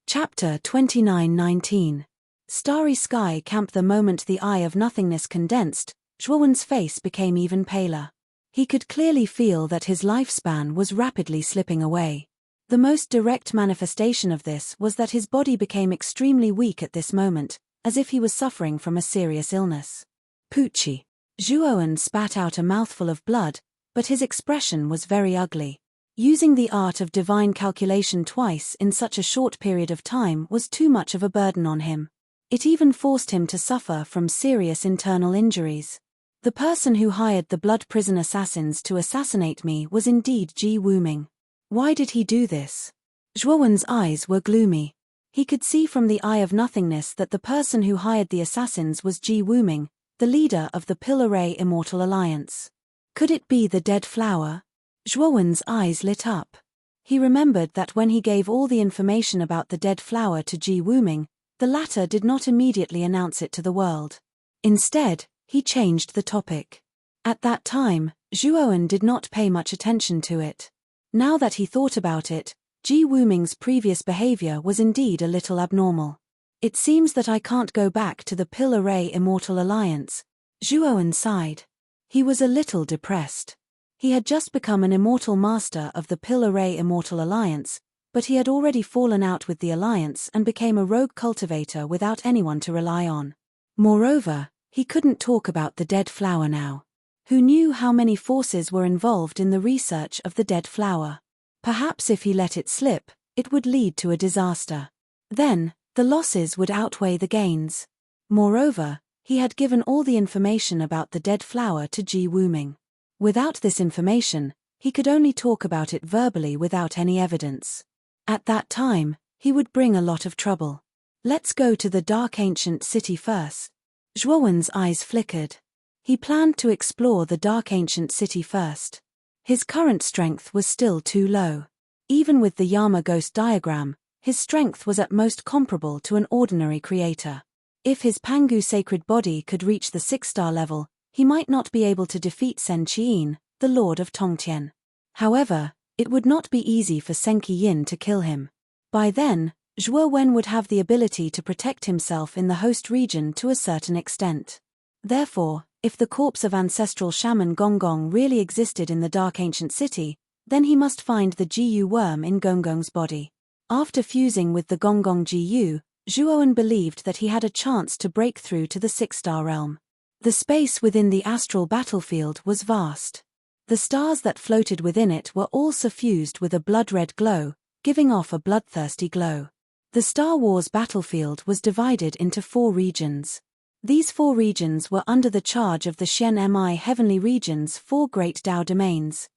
Chapter 29-19. Starry Sky Camp. The moment the Eye of Nothingness condensed, Zhuowen's face became even paler. He could clearly feel that his lifespan was rapidly slipping away. The most direct manifestation of this was that his body became extremely weak at this moment, as if he was suffering from a serious illness. Poochie. Zhuowen spat out a mouthful of blood, but his expression was very ugly. Using the art of divine calculation twice in such a short period of time was too much of a burden on him. It even forced him to suffer from serious internal injuries. The person who hired the blood prison assassins to assassinate me was indeed Ji Wuming. Why did he do this? Zhuowen's eyes were gloomy. He could see from the eye of nothingness that the person who hired the assassins was Ji Wuming, the leader of the Pill Array Immortal Alliance. Could it be the dead flower? Zhuowen's eyes lit up. He remembered that when he gave all the information about the dead flower to Ji Wuming, the latter did not immediately announce it to the world. Instead, he changed the topic. At that time, Zhuowen did not pay much attention to it. Now that he thought about it, Ji Wuming's previous behavior was indeed a little abnormal. It seems that I can't go back to the Pill Array Immortal Alliance. Zhuowen sighed. He was a little depressed. He had just become an immortal master of the Pill Array Immortal Alliance, but he had already fallen out with the alliance and became a rogue cultivator without anyone to rely on. Moreover, he couldn't talk about the dead flower now. Who knew how many forces were involved in the research of the dead flower? Perhaps if he let it slip, it would lead to a disaster. Then, the losses would outweigh the gains. Moreover, he had given all the information about the dead flower to Ji Wuming. Without this information, he could only talk about it verbally without any evidence. At that time, he would bring a lot of trouble. Let's go to the dark ancient city first. Zhuowen's eyes flickered. He planned to explore the dark ancient city first. His current strength was still too low. Even with the Yama ghost diagram, his strength was at most comparable to an ordinary creator. If his Pangu sacred body could reach the 6-star level, he might not be able to defeat Sen Qiyin, the lord of Tongtian. However, it would not be easy for Sen Qiyin to kill him. By then, Zhuowen would have the ability to protect himself in the host region to a certain extent. Therefore, if the corpse of ancestral shaman Gonggong really existed in the dark ancient city, then he must find the Jiyu worm in Gonggong's body. After fusing with the Gonggong Jiyu, Zhuowen believed that he had a chance to break through to the 6-star realm. The space within the astral battlefield was vast. The stars that floated within it were all suffused with a blood-red glow, giving off a bloodthirsty glow. The Star Wars battlefield was divided into 4 regions. These 4 regions were under the charge of the Shen Mi Heavenly Region's 4 great Dao domains.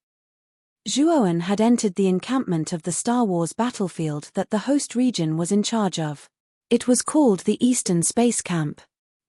Zhuowen had entered the encampment of the Star Wars battlefield that the host region was in charge of. It was called the Eastern Space Camp.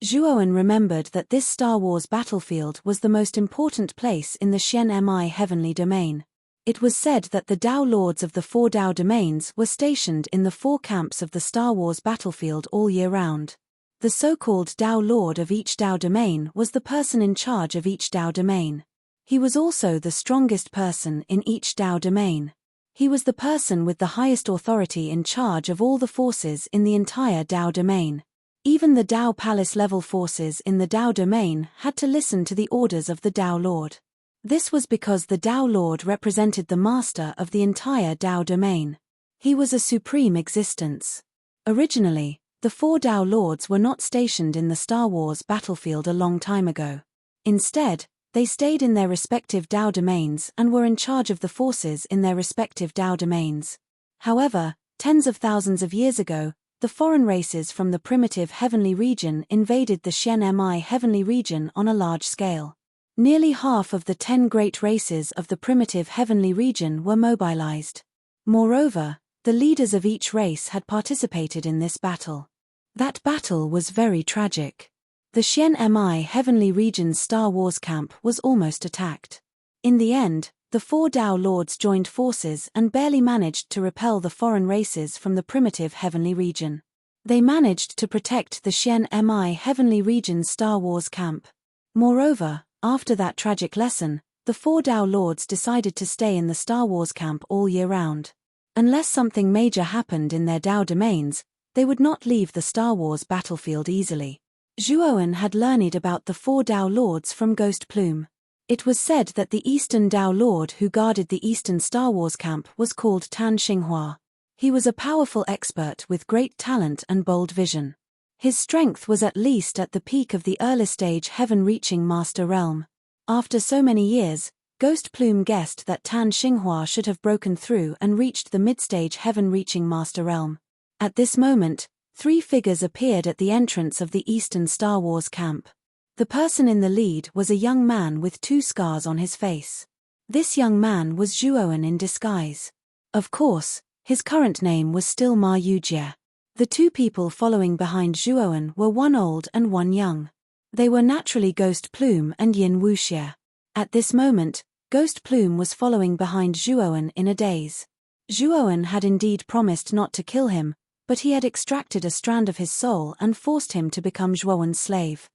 Zhuowen remembered that this Star Wars battlefield was the most important place in the Shen Mi Heavenly Domain. It was said that the Dao Lords of the 4 Dao domains were stationed in the 4 camps of the Star Wars battlefield all year round. The so-called Dao Lord of each Dao domain was the person in charge of each Dao domain. He was also the strongest person in each Dao domain. He was the person with the highest authority in charge of all the forces in the entire Dao domain. Even the Dao Palace level forces in the Dao domain had to listen to the orders of the Dao Lord. This was because the Dao Lord represented the master of the entire Dao domain. He was a supreme existence. Originally, the 4 Dao Lords were not stationed in the Star Wars battlefield a long time ago. Instead, they stayed in their respective Dao domains and were in charge of the forces in their respective Dao domains. However, tens of thousands of years ago, the foreign races from the primitive heavenly region invaded the Shen Mi heavenly region on a large scale. Nearly half of the 10 great races of the primitive heavenly region were mobilized. Moreover, the leaders of each race had participated in this battle. That battle was very tragic. The Shen Mi heavenly region's Star Wars camp was almost attacked. In the end, the 4 Dao Lords joined forces and barely managed to repel the foreign races from the primitive heavenly region. They managed to protect the Shen Mi heavenly region's Star Wars camp. Moreover, after that tragic lesson, the 4 Dao Lords decided to stay in the Star Wars camp all year round. Unless something major happened in their Dao domains, they would not leave the Star Wars battlefield easily. Zhuowen had learned about the 4 Dao Lords from Ghost Plume. It was said that the Eastern Dao Lord who guarded the Eastern Star Wars camp was called Tan Xinghua. He was a powerful expert with great talent and bold vision. His strength was at least at the peak of the early stage heaven-reaching Master Realm. After so many years, Ghost Plume guessed that Tan Xinghua should have broken through and reached the mid-stage heaven-reaching Master Realm. At this moment, 3 figures appeared at the entrance of the Eastern Star Wars camp. The person in the lead was a young man with 2 scars on his face. This young man was Zhuowen in disguise. Of course, his current name was still Ma Yujie. The 2 people following behind Zhuowen were one old and one young. They were naturally Ghost Plume and Yin Wuxie. At this moment, Ghost Plume was following behind Zhuowen in a daze. Zhuowen had indeed promised not to kill him, but he had extracted a strand of his soul and forced him to become Zhuowen's slave.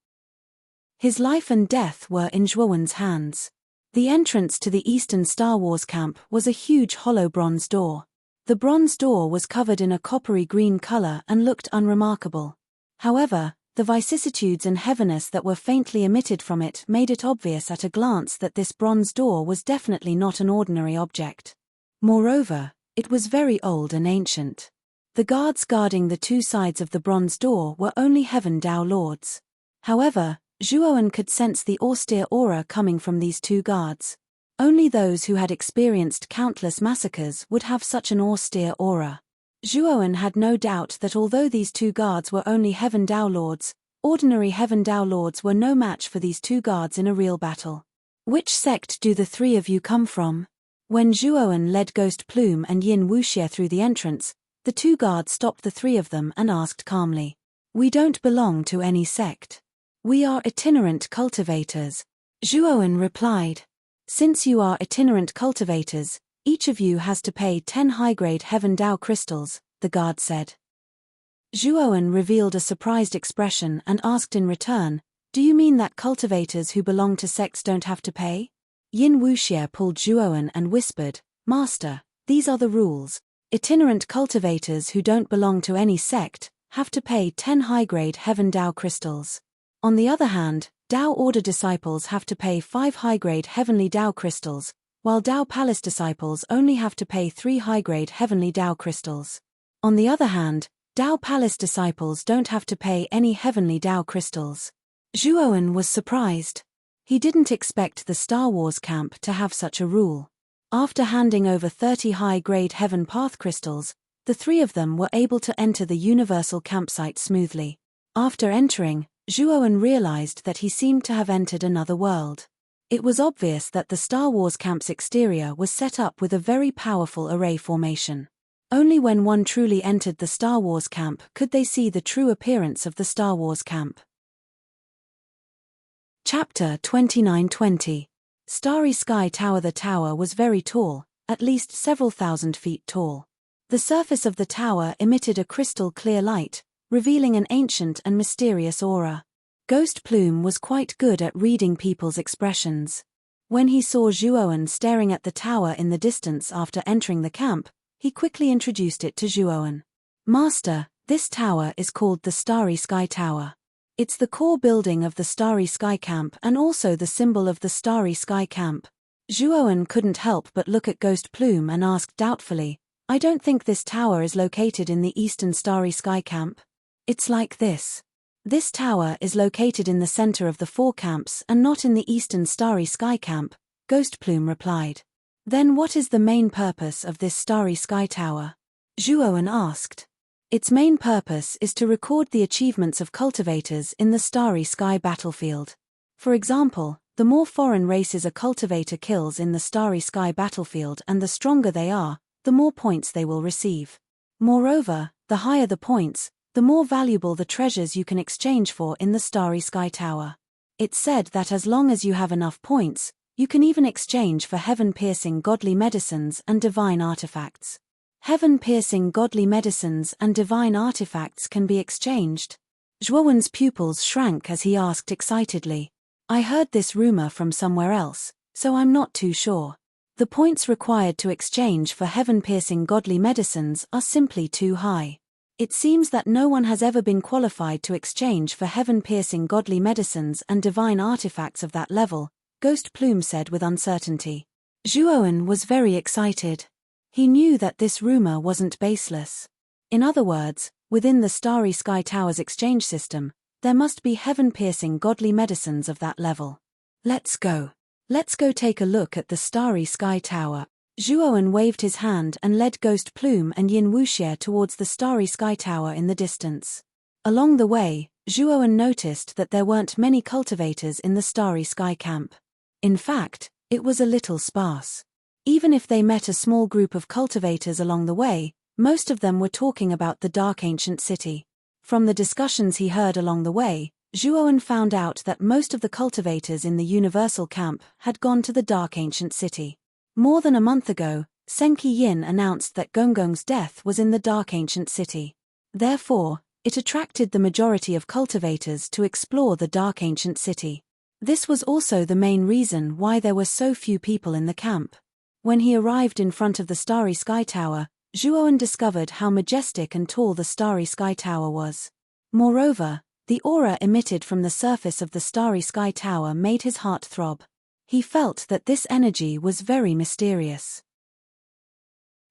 His life and death were in Zhuowen's hands. The entrance to the Eastern Star Wars camp was a huge hollow bronze door. The bronze door was covered in a coppery green color and looked unremarkable. However, the vicissitudes and heaviness that were faintly emitted from it made it obvious at a glance that this bronze door was definitely not an ordinary object. Moreover, it was very old and ancient. The guards guarding the 2 sides of the bronze door were only Heaven Dao Lords. However, Zhuowen could sense the austere aura coming from these 2 guards. Only those who had experienced countless massacres would have such an austere aura. Zhuowen had no doubt that although these 2 guards were only Heaven Dao Lords, ordinary Heaven Dao Lords were no match for these 2 guards in a real battle. "Which sect do the 3 of you come from?" When Zhuowen led Ghost Plume and Yin Wuxie through the entrance, the 2 guards stopped the 3 of them and asked calmly, "We don't belong to any sect. We are itinerant cultivators," Zhuowen replied. "Since you are itinerant cultivators, each of you has to pay 10 high-grade Heaven Dao crystals," the guard said. Zhuowen revealed a surprised expression and asked in return, "Do you mean that cultivators who belong to sects don't have to pay?" Yin Wuxie pulled Zhuowen and whispered, "Master, these are the rules. Itinerant cultivators who don't belong to any sect have to pay 10 high-grade Heaven Dao crystals. On the other hand, Dao Order disciples have to pay 5 high-grade Heavenly Dao crystals, while Dao Palace disciples only have to pay 3 high-grade Heavenly Dao crystals. On the other hand, Dao Palace disciples don't have to pay any Heavenly Dao crystals." Zhuowen was surprised. He didn't expect the Star Wars camp to have such a rule. After handing over 30 high-grade Heaven Path crystals, the 3 of them were able to enter the universal campsite smoothly. After entering, Zhuowen realized that he seemed to have entered another world. It was obvious that the Star Wars camp's exterior was set up with a very powerful array formation. Only when one truly entered the Star Wars camp could they see the true appearance of the Star Wars camp. Chapter 2920. Starry Sky Tower. The tower was very tall, at least several thousand feet tall. The surface of the tower emitted a crystal-clear light, revealing an ancient and mysterious aura. Ghost Plume was quite good at reading people's expressions. When he saw Zhuowen staring at the tower in the distance after entering the camp, he quickly introduced it to Zhuowen. "Master, this tower is called the Starry Sky Tower. It's the core building of the Starry Sky Camp and also the symbol of the Starry Sky Camp." Zhuowen couldn't help but look at Ghost Plume and asked doubtfully, "I don't think this tower is located in the Eastern Starry Sky Camp." "It's like this. This tower is located in the center of the 4 camps and not in the Eastern Starry Sky Camp," Ghost Plume replied. "Then what is the main purpose of this Starry Sky Tower?" Zhuowen asked. "Its main purpose is to record the achievements of cultivators in the Starry Sky battlefield. For example, the more foreign races a cultivator kills in the Starry Sky battlefield and the stronger they are, the more points they will receive. Moreover, the higher the points, the more valuable the treasures you can exchange for in the Starry Sky Tower. It's said that as long as you have enough points, you can even exchange for heaven-piercing godly medicines and divine artifacts. Heaven-piercing godly medicines and divine artifacts can be exchanged." Zhuowen's pupils shrank as he asked excitedly, "I heard this rumor from somewhere else, so I'm not too sure. The points required to exchange for heaven-piercing godly medicines are simply too high. It seems that no one has ever been qualified to exchange for heaven-piercing godly medicines and divine artifacts of that level, Ghost Plume said with uncertainty. Zhuowen was very excited. He knew that this rumor wasn't baseless. In other words, within the Starry Sky Tower's exchange system, there must be heaven-piercing godly medicines of that level. Let's go. Let's go take a look at the Starry Sky Tower. Zhuowen waved his hand and led Ghost Plume and Yin Wuxie towards the Starry Sky Tower in the distance. Along the way, Zhuowen noticed that there weren't many cultivators in the Starry Sky camp. In fact, it was a little sparse. Even if they met a small group of cultivators along the way, most of them were talking about the Dark Ancient City. From the discussions he heard along the way, Zhuowen found out that most of the cultivators in the Universal Camp had gone to the Dark Ancient City. More than a month ago, Senki Yin announced that Gonggong's death was in the Dark Ancient City. Therefore, it attracted the majority of cultivators to explore the Dark Ancient City. This was also the main reason why there were so few people in the camp. When he arrived in front of the Starry Sky Tower, Zhuowen discovered how majestic and tall the Starry Sky Tower was. Moreover, the aura emitted from the surface of the Starry Sky Tower made his heart throb. He felt that this energy was very mysterious.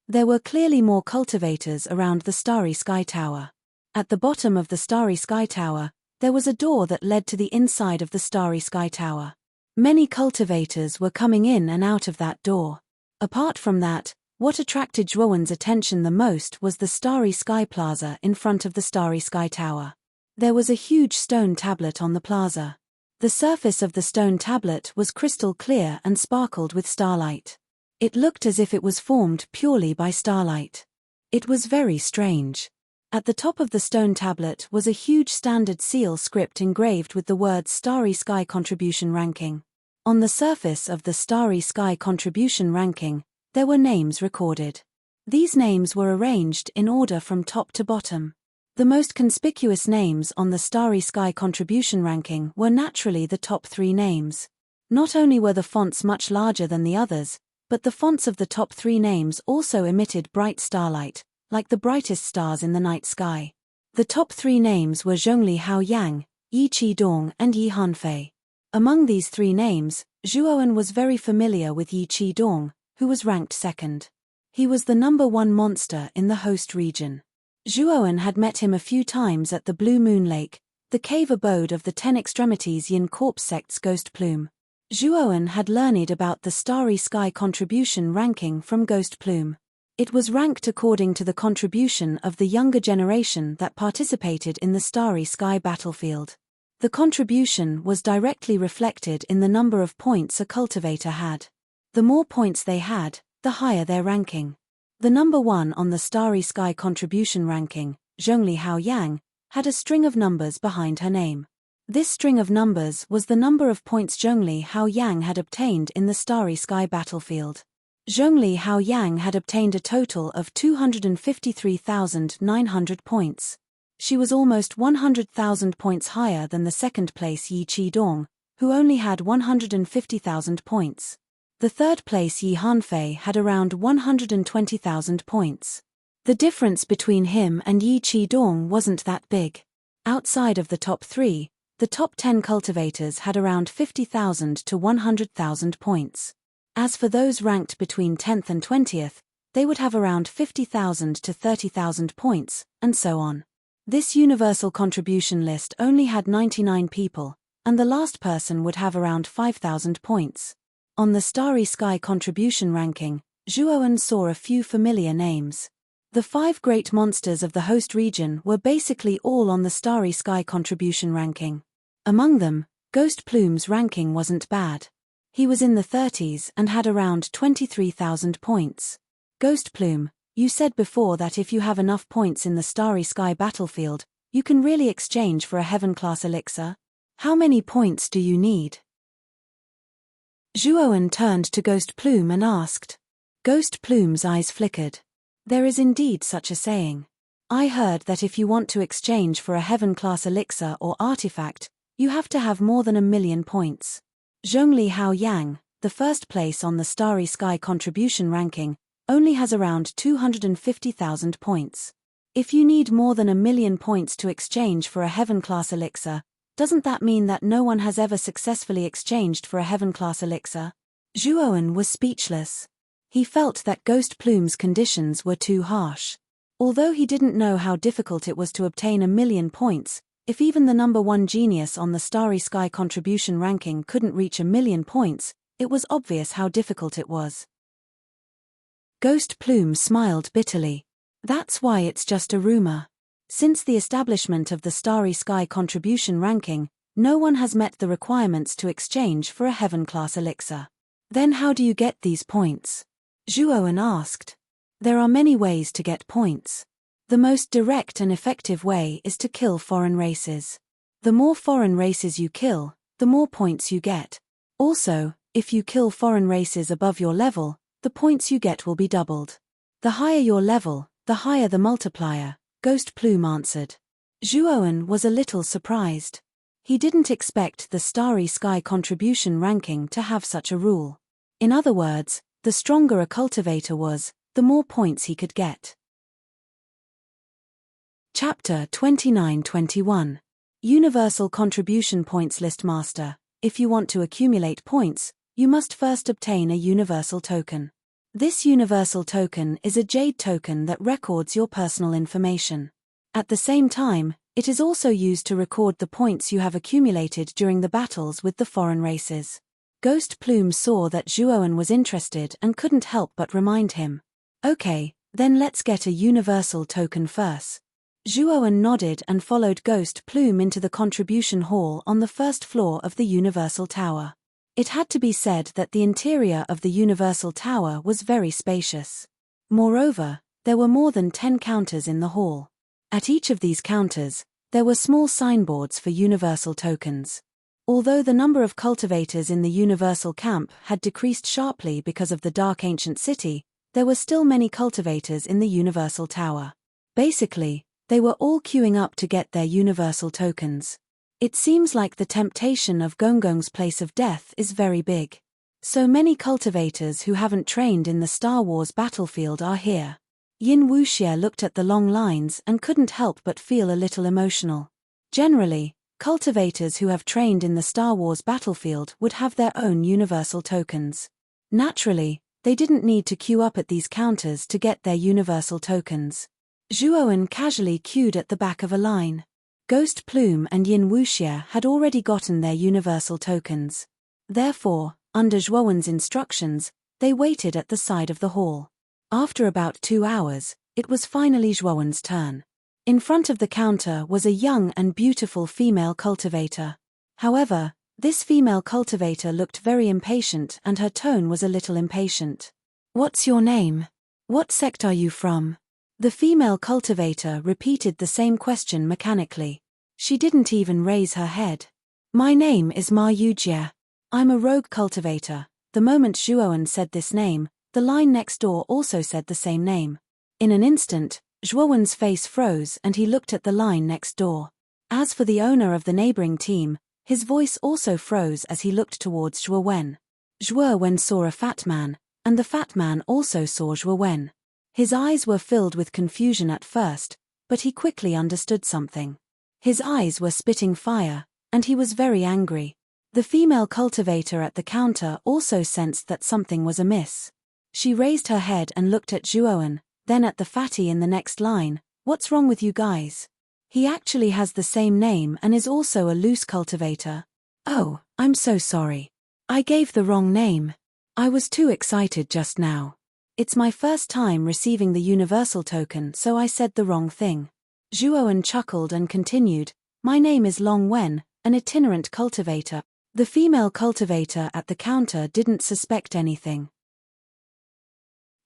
There were clearly more cultivators around the Starry Sky Tower. At the bottom of the Starry Sky Tower, there was a door that led to the inside of the Starry Sky Tower. Many cultivators were coming in and out of that door. Apart from that, what attracted Zhuowen's attention the most was the Starry Sky Plaza in front of the Starry Sky Tower. There was a huge stone tablet on the plaza. The surface of the stone tablet was crystal clear and sparkled with starlight. It looked as if it was formed purely by starlight. It was very strange. At the top of the stone tablet was a huge standard seal script engraved with the words Starry Sky Contribution Ranking. On the surface of the Starry Sky Contribution Ranking, there were names recorded. These names were arranged in order from top to bottom. The most conspicuous names on the Starry Sky Contribution Ranking were naturally the top 3 names. Not only were the fonts much larger than the others, but the fonts of the top 3 names also emitted bright starlight, like the brightest stars in the night sky. The top 3 names were Zhongli Haoyang, Yi Qidong and Yi Hanfei. Among these 3 names, Zhuowen was very familiar with Yi Qidong, who was ranked second. He was the number 1 monster in the host region. Zhuowen had met him a few times at the Blue Moon Lake, the cave abode of the 10 Extremities Yin Corpse sect's Ghost Plume. Zhuowen had learned about the Starry Sky Contribution Ranking from Ghost Plume. It was ranked according to the contribution of the younger generation that participated in the Starry Sky battlefield. The contribution was directly reflected in the number of points a cultivator had. The more points they had, the higher their ranking. The number 1 on the Starry Sky Contribution Ranking, Zhongli Haoyang, had a string of numbers behind her name. This string of numbers was the number of points Zhongli Haoyang had obtained in the Starry Sky battlefield. Zhongli Haoyang had obtained a total of 253,900 points. She was almost 100,000 points higher than the second place Yi Qidong, who only had 150,000 points. The third place Yi Hanfei had around 120,000 points. The difference between him and Yi Qidong wasn't that big. Outside of the top 3, the top 10 cultivators had around 50,000 to 100,000 points. As for those ranked between 10th and 20th, they would have around 50,000 to 30,000 points, and so on. This universal contribution list only had 99 people, and the last person would have around 5,000 points. On the Starry Sky Contribution Ranking, Zhuowen saw a few familiar names. The 5 great monsters of the host region were basically all on the Starry Sky Contribution Ranking. Among them, Ghost Plume's ranking wasn't bad. He was in the 30s and had around 23,000 points. Ghost Plume, you said before that if you have enough points in the Starry Sky battlefield, you can really exchange for a heaven-class elixir? How many points do you need? Zhuowen turned to Ghost Plume and asked. Ghost Plume's eyes flickered. There is indeed such a saying. I heard that if you want to exchange for a heaven-class elixir or artifact, you have to have more than 1,000,000 points. Zhongli Haoyang, the first place on the Starry Sky Contribution Ranking, only has around 250,000 points. If you need more than 1,000,000 points to exchange for a heaven-class elixir, doesn't that mean that no one has ever successfully exchanged for a heaven-class elixir? Zhuowen was speechless. He felt that Ghost Plume's conditions were too harsh. Although he didn't know how difficult it was to obtain 1,000,000 points, if even the number 1 genius on the Starry Sky contribution ranking couldn't reach 1,000,000 points, it was obvious how difficult it was. Ghost Plume smiled bitterly. That's why it's just a rumor. Since the establishment of the Starry Sky contribution ranking, no one has met the requirements to exchange for a heaven-class elixir. Then how do you get these points? Zhuowen asked. There are many ways to get points. The most direct and effective way is to kill foreign races. The more foreign races you kill, the more points you get. Also, if you kill foreign races above your level, the points you get will be doubled. The higher your level, the higher the multiplier, Ghost Plume answered. Zhuowen was a little surprised. He didn't expect the Starry Sky contribution ranking to have such a rule. In other words, the stronger a cultivator was, the more points he could get. Chapter 29-21. Universal Contribution Points List Master. If you want to accumulate points, you must first obtain a universal token. This universal token is a jade token that records your personal information. At the same time, it is also used to record the points you have accumulated during the battles with the foreign races. Ghost Plume saw that Zhuowen was interested and couldn't help but remind him. Okay, then let's get a universal token first. Zhuowen nodded and followed Ghost Plume into the contribution hall on the first floor of the Universal Tower. It had to be said that the interior of the Universal Tower was very spacious. Moreover, there were more than 10 counters in the hall. At each of these counters, there were small signboards for universal tokens. Although the number of cultivators in the Universal Camp had decreased sharply because of the Dark Ancient City, there were still many cultivators in the Universal Tower. Basically, they were all queuing up to get their universal tokens. It seems like the temptation of Gongong's Place of Death is very big. So many cultivators who haven't trained in the Star Wars battlefield are here. Yin Wuxie looked at the long lines and couldn't help but feel a little emotional. Generally, cultivators who have trained in the Star Wars battlefield would have their own universal tokens. Naturally, they didn't need to queue up at these counters to get their universal tokens. Zhuowen casually queued at the back of a line. Ghost Plume and Yin Wuxie had already gotten their universal tokens. Therefore, under Zhuowen's instructions, they waited at the side of the hall. After about 2 hours, it was finally Zhuowen's turn. In front of the counter was a young and beautiful female cultivator. However, this female cultivator looked very impatient and her tone was a little impatient. "What's your name? What sect are you from?" The female cultivator repeated the same question mechanically. She didn't even raise her head. "My name is Ma Yujie. I'm a rogue cultivator." The moment Zhuowen said this name, the line next door also said the same name. In an instant, Zhuowen's face froze and he looked at the line next door. As for the owner of the neighboring team, his voice also froze as he looked towards Zhuowen. Zhuowen saw a fat man, and the fat man also saw Zhuowen. His eyes were filled with confusion at first, but he quickly understood something. His eyes were spitting fire, and he was very angry. The female cultivator at the counter also sensed that something was amiss. She raised her head and looked at Zhuowen, then at the fatty in the next line. "What's wrong with you guys? He actually has the same name and is also a loose cultivator." "Oh, I'm so sorry. I gave the wrong name. I was too excited just now. It's my first time receiving the universal token, so I said the wrong thing." Zhuowen chuckled and continued, "My name is Long Wen, an itinerant cultivator." The female cultivator at the counter didn't suspect anything.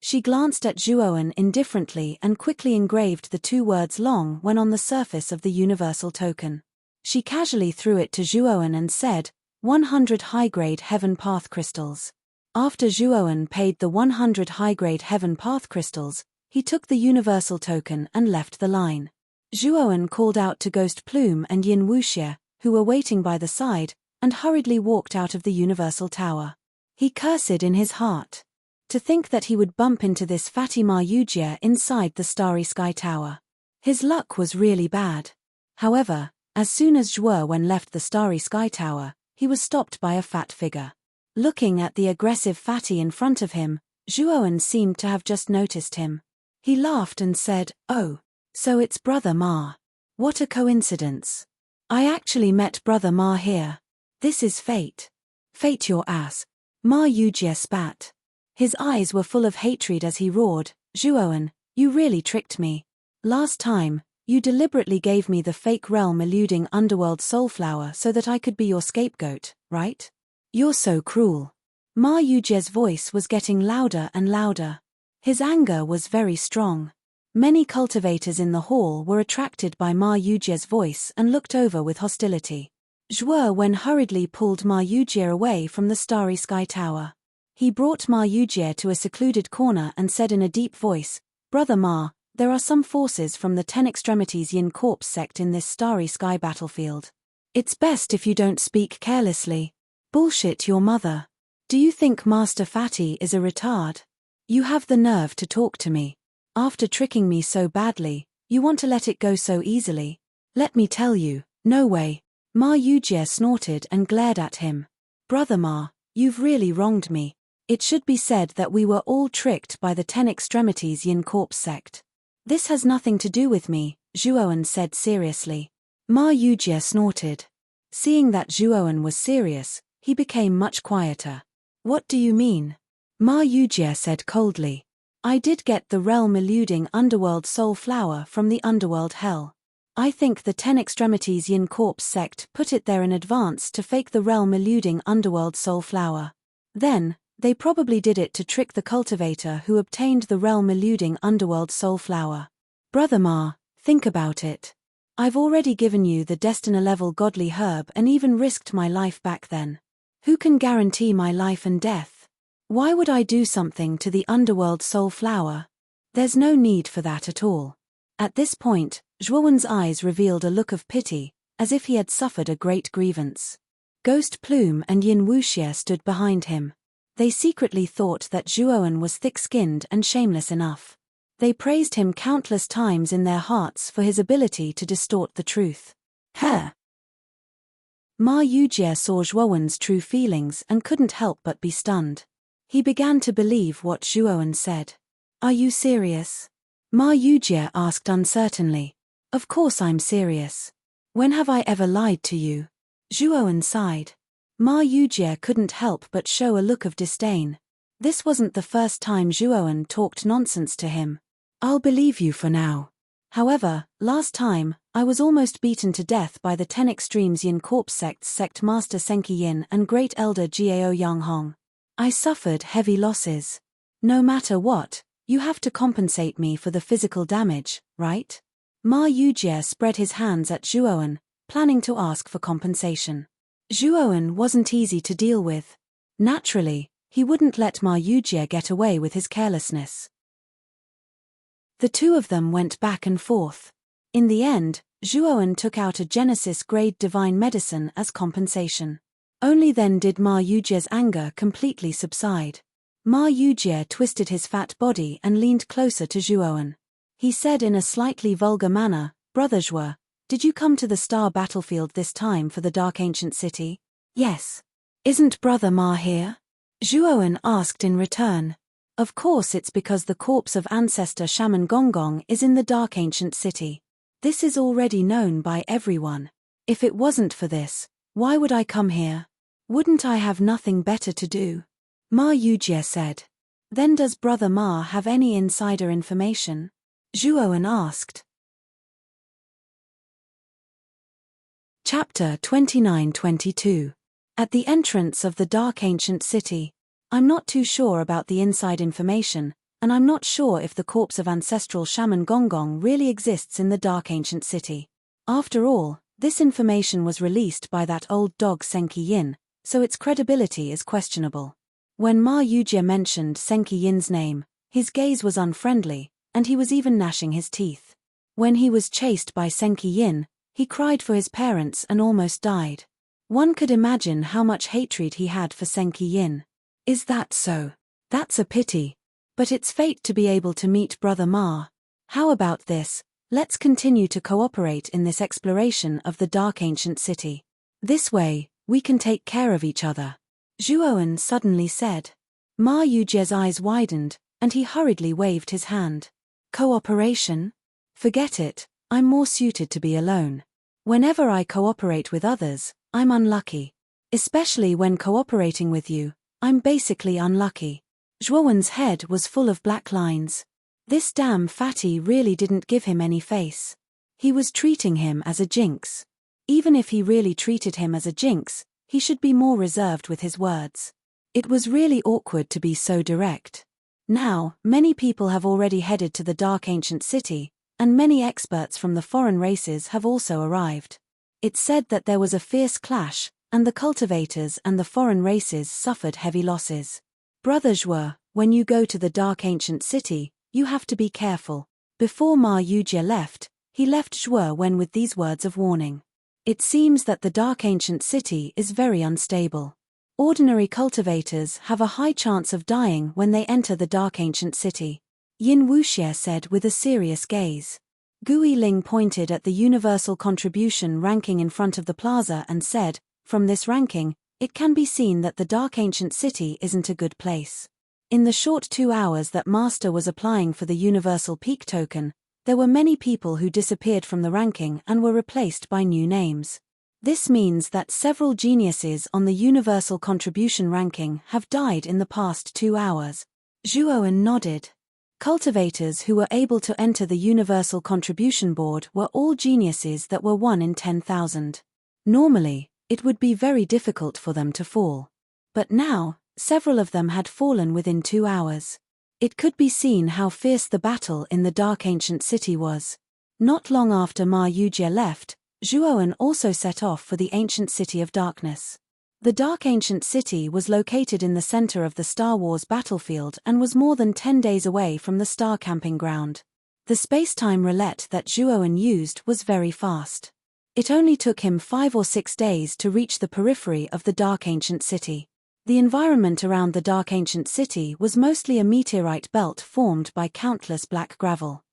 She glanced at Zhuowen indifferently and quickly engraved the 2 words Long Wen on the surface of the universal token. She casually threw it to Zhuowen and said, 100 high-grade Heaven Path crystals. After Zhuowen paid the 100 high-grade Heaven Path crystals, he took the universal token and left the line. Zhuowen called out to Ghost Plume and Yin Wuxie, who were waiting by the side, and hurriedly walked out of the Universal Tower. He cursed in his heart. To think that he would bump into this fatty Ma Yujie inside the Starry Sky Tower. His luck was really bad. However, as soon as Zhuo Wen left the starry sky tower, he was stopped by a fat figure. Looking at the aggressive fatty in front of him, Zhuo Wen seemed to have just noticed him. He laughed and said, "Oh, so it's Brother Ma. What a coincidence. I actually met Brother Ma here. This is fate." "Fate your ass." Ma Yujie spat. His eyes were full of hatred as he roared, "Zhuo Wen, you really tricked me. Last time, you deliberately gave me the fake realm-eluding underworld soulflower so that I could be your scapegoat, right? You're so cruel." Ma Yujie's voice was getting louder and louder. His anger was very strong. Many cultivators in the hall were attracted by Ma Yujie's voice and looked over with hostility. Zhuo Wen hurriedly pulled Ma Yujie away from the starry sky tower. He brought Ma Yujie to a secluded corner and said in a deep voice, "Brother Ma, there are some forces from the Ten Extremities Yin Corpse sect in this starry sky battlefield. It's best if you don't speak carelessly." "Bullshit your mother. Do you think Master Fatty is a retard? You have the nerve to talk to me. After tricking me so badly, you want to let it go so easily? Let me tell you, no way." Ma Yujie snorted and glared at him. "Brother Ma, you've really wronged me. It should be said that we were all tricked by the Ten Extremities Yin Corpse sect. This has nothing to do with me," Zhuo Wen said seriously. Ma Yujie snorted. Seeing that Zhuo Wen was serious, he became much quieter. "What do you mean?" Ma Yujie said coldly. "I did get the realm-eluding underworld soul flower from the underworld hell. I think the Ten Extremities Yin Corpse sect put it there in advance to fake the realm-eluding underworld soul flower. Then, they probably did it to trick the cultivator who obtained the realm-eluding underworld soul flower. Brother Ma, think about it. I've already given you the Destina-level godly herb and even risked my life back then. Who can guarantee my life and death? Why would I do something to the underworld soul flower? There's no need for that at all." At this point, Zhuo Wen's eyes revealed a look of pity, as if he had suffered a great grievance. Ghost Plume and Yin Wuxie stood behind him. They secretly thought that Zhuo Wen was thick-skinned and shameless enough. They praised him countless times in their hearts for his ability to distort the truth. "Huh." Ma Yujie saw Zhuo Wen's true feelings and couldn't help but be stunned. He began to believe what Zhuo Wen said. "Are you serious?" Ma Yujie asked uncertainly. "Of course I'm serious. When have I ever lied to you?" Zhuo Wen sighed. Ma Yujie couldn't help but show a look of disdain. This wasn't the first time Zhuo Wen talked nonsense to him. "I'll believe you for now. However, last time, I was almost beaten to death by the Ten Extremes Yin Corpse sect's sect master Senki Yin and Great Elder Jiao Yang Hong. I suffered heavy losses. No matter what, you have to compensate me for the physical damage, right?" Ma Yujie spread his hands at Zhuo Wen, planning to ask for compensation. Zhuo Wen wasn't easy to deal with. Naturally, he wouldn't let Ma Yujie get away with his carelessness. The two of them went back and forth. In the end, Zhuo Wen took out a Genesis-grade divine medicine as compensation. Only then did Ma Yujie's anger completely subside. Ma Yujie twisted his fat body and leaned closer to Zhuo Wen. He said in a slightly vulgar manner, "Brother Zhuo, did you come to the star battlefield this time for the Dark Ancient City?" "Yes." "Isn't Brother Ma here?" Zhuo Wen asked in return. "Of course it's because the corpse of ancestor Shaman Gonggong is in the Dark Ancient City. This is already known by everyone. If it wasn't for this, why would I come here? Wouldn't I have nothing better to do?" Ma Yujie said. "Then does Brother Ma have any insider information?" Zhuo Wen asked. Chapter 29-22. At the entrance of the Dark Ancient City. "I'm not too sure about the inside information, and I'm not sure if the corpse of ancestral Shaman Gonggong really exists in the Dark Ancient City. After all, this information was released by that old dog Senki Yin, so its credibility is questionable." When Ma Yujie mentioned Senki Yin's name, his gaze was unfriendly, and he was even gnashing his teeth. When he was chased by Senki Yin, he cried for his parents and almost died. One could imagine how much hatred he had for Senki Yin. "Is that so? That's a pity. But it's fate to be able to meet Brother Ma. How about this? Let's continue to cooperate in this exploration of the dark ancient city. This way, we can take care of each other. Zhuowen suddenly said. Ma Yujie's eyes widened, and he hurriedly waved his hand. Cooperation? Forget it, I'm more suited to be alone. Whenever I cooperate with others, I'm unlucky. Especially when cooperating with you, I'm basically unlucky. Zhuowen's head was full of black lines. This damn fatty really didn't give him any face. He was treating him as a jinx. Even if he really treated him as a jinx, he should be more reserved with his words. It was really awkward to be so direct. Now, many people have already headed to the dark ancient city, and many experts from the foreign races have also arrived. It's said that there was a fierce clash, and the cultivators and the foreign races suffered heavy losses. Brother Zhuo, when you go to the dark ancient city, you have to be careful. Before Ma Yujie left, he left Zhuowen with these words of warning. It seems that the dark ancient city is very unstable. Ordinary cultivators have a high chance of dying when they enter the dark ancient city. Yin Wuxie said with a serious gaze. Gui Ling pointed at the universal contribution ranking in front of the plaza and said, from this ranking, it can be seen that the dark ancient city isn't a good place. In the short 2 hours that Master was applying for the universal peak token, there were many people who disappeared from the ranking and were replaced by new names. This means that several geniuses on the universal contribution ranking have died in the past 2 hours. Zhuowen nodded. Cultivators who were able to enter the universal contribution board were all geniuses that were 1 in 10,000. Normally, it would be very difficult for them to fall. But now, several of them had fallen within 2 hours. It could be seen how fierce the battle in the dark ancient city was. Not long after Ma Yujie left, Zhuowen also set off for the ancient city of darkness. The dark ancient city was located in the center of the Star Wars battlefield and was more than 10 days away from the star camping ground. The space-time roulette that Zhuowen used was very fast. It only took him 5 or 6 days to reach the periphery of the dark ancient city. The environment around the dark ancient city was mostly a meteorite belt formed by countless black gravel.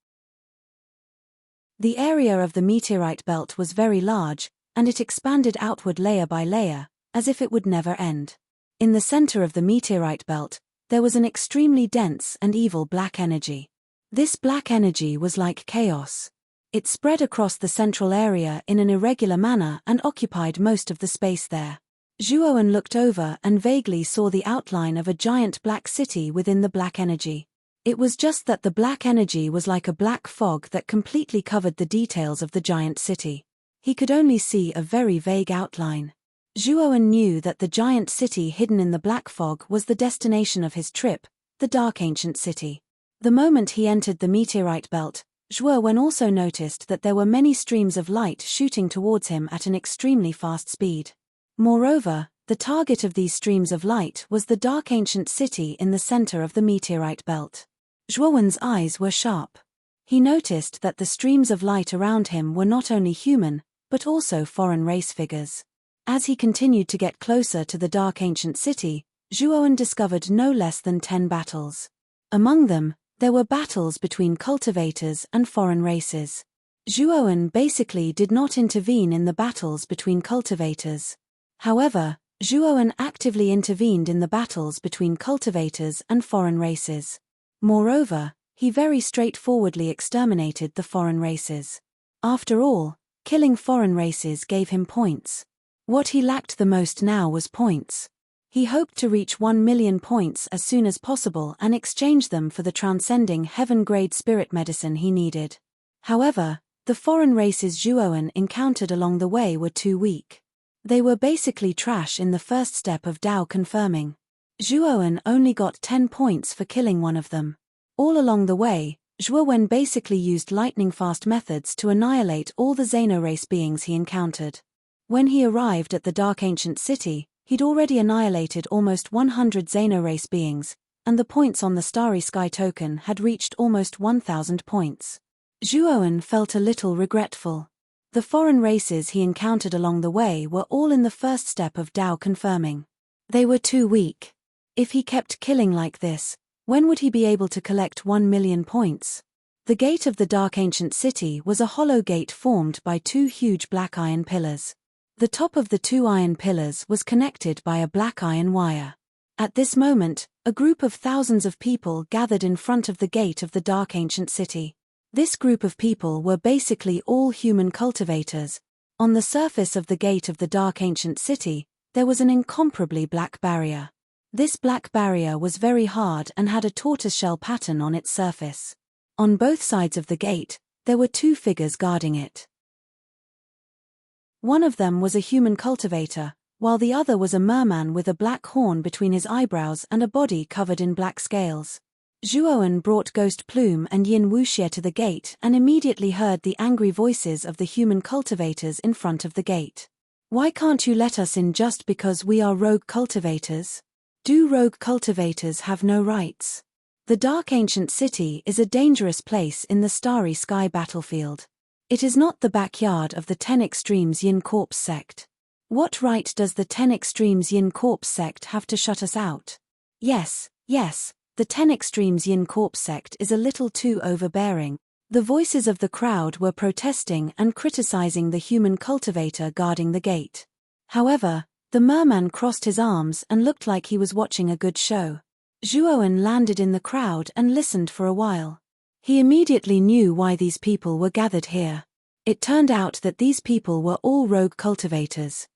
The area of the meteorite belt was very large, and it expanded outward layer by layer, as if it would never end. In the center of the meteorite belt, there was an extremely dense and evil black energy. This black energy was like chaos. It spread across the central area in an irregular manner and occupied most of the space there. Zhuowen looked over and vaguely saw the outline of a giant black city within the black energy. It was just that the black energy was like a black fog that completely covered the details of the giant city. He could only see a very vague outline. Zhuowen knew that the giant city hidden in the black fog was the destination of his trip, the dark ancient city. The moment he entered the meteorite belt, Zhuowen also noticed that there were many streams of light shooting towards him at an extremely fast speed. Moreover, the target of these streams of light was the dark ancient city in the center of the meteorite belt. Zhuowen's eyes were sharp. He noticed that the streams of light around him were not only human, but also foreign race figures. As he continued to get closer to the dark ancient city, Zhuowen discovered no less than 10 battles. Among them, there were battles between cultivators and foreign races. Zhuowen basically did not intervene in the battles between cultivators. However, Zhuowen actively intervened in the battles between cultivators and foreign races. Moreover, he very straightforwardly exterminated the foreign races. After all, killing foreign races gave him points. What he lacked the most now was points. He hoped to reach 1 million points as soon as possible and exchange them for the transcending heaven-grade spirit medicine he needed. However, the foreign races Zhuowen encountered along the way were too weak. They were basically trash in the first step of Dao confirming. Zhuowen only got 10 points for killing one of them. All along the way, Zhuowen basically used lightning-fast methods to annihilate all the Xeno-race beings he encountered. When he arrived at the Dark Ancient City, he'd already annihilated almost 100 Xeno-race beings, and the points on the Starry Sky token had reached almost 1,000 points. Zhuowen felt a little regretful. The foreign races he encountered along the way were all in the first step of Dao confirming. They were too weak. If he kept killing like this, when would he be able to collect 1 million points? The gate of the dark ancient city was a hollow gate formed by two huge black iron pillars. The top of the two iron pillars was connected by a black iron wire. At this moment, a group of thousands of people gathered in front of the gate of the dark ancient city. This group of people were basically all human cultivators. On the surface of the gate of the dark ancient city, there was an incomparably black barrier. This black barrier was very hard and had a tortoiseshell pattern on its surface. On both sides of the gate, there were two figures guarding it. One of them was a human cultivator, while the other was a merman with a black horn between his eyebrows and a body covered in black scales. Zhuoan brought Ghost Plume and Yin Wuxie to the gate and immediately heard the angry voices of the human cultivators in front of the gate. "Why can't you let us in just because we are rogue cultivators? Do rogue cultivators have no rights? The dark ancient city is a dangerous place in the starry sky battlefield. It is not the backyard of the 10 Extremes Yin Corps sect. What right does the 10 Extremes Yin Corps sect have to shut us out? Yes, the 10 Extremes Yin Corps sect is a little too overbearing." The voices of the crowd were protesting and criticizing the human cultivator guarding the gate. However, the merman crossed his arms and looked like he was watching a good show. Zhuoan landed in the crowd and listened for a while. He immediately knew why these people were gathered here. It turned out that these people were all rogue cultivators.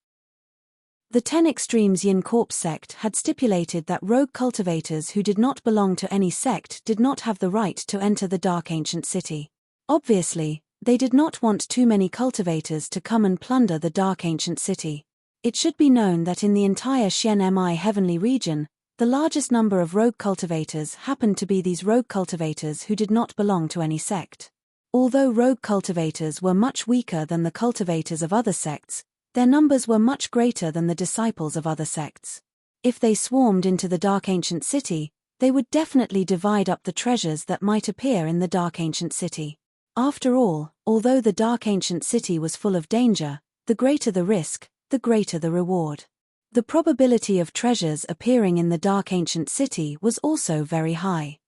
The 10 Extremes Yin Corps sect had stipulated that rogue cultivators who did not belong to any sect did not have the right to enter the dark ancient city. Obviously, they did not want too many cultivators to come and plunder the dark ancient city. It should be known that in the entire Xianmi heavenly region, the largest number of rogue cultivators happened to be these rogue cultivators who did not belong to any sect. Although rogue cultivators were much weaker than the cultivators of other sects, their numbers were much greater than the disciples of other sects. If they swarmed into the dark ancient city, they would definitely divide up the treasures that might appear in the dark ancient city. After all, although the dark ancient city was full of danger, the greater the risk, the greater the reward. The probability of treasures appearing in the dark ancient city was also very high.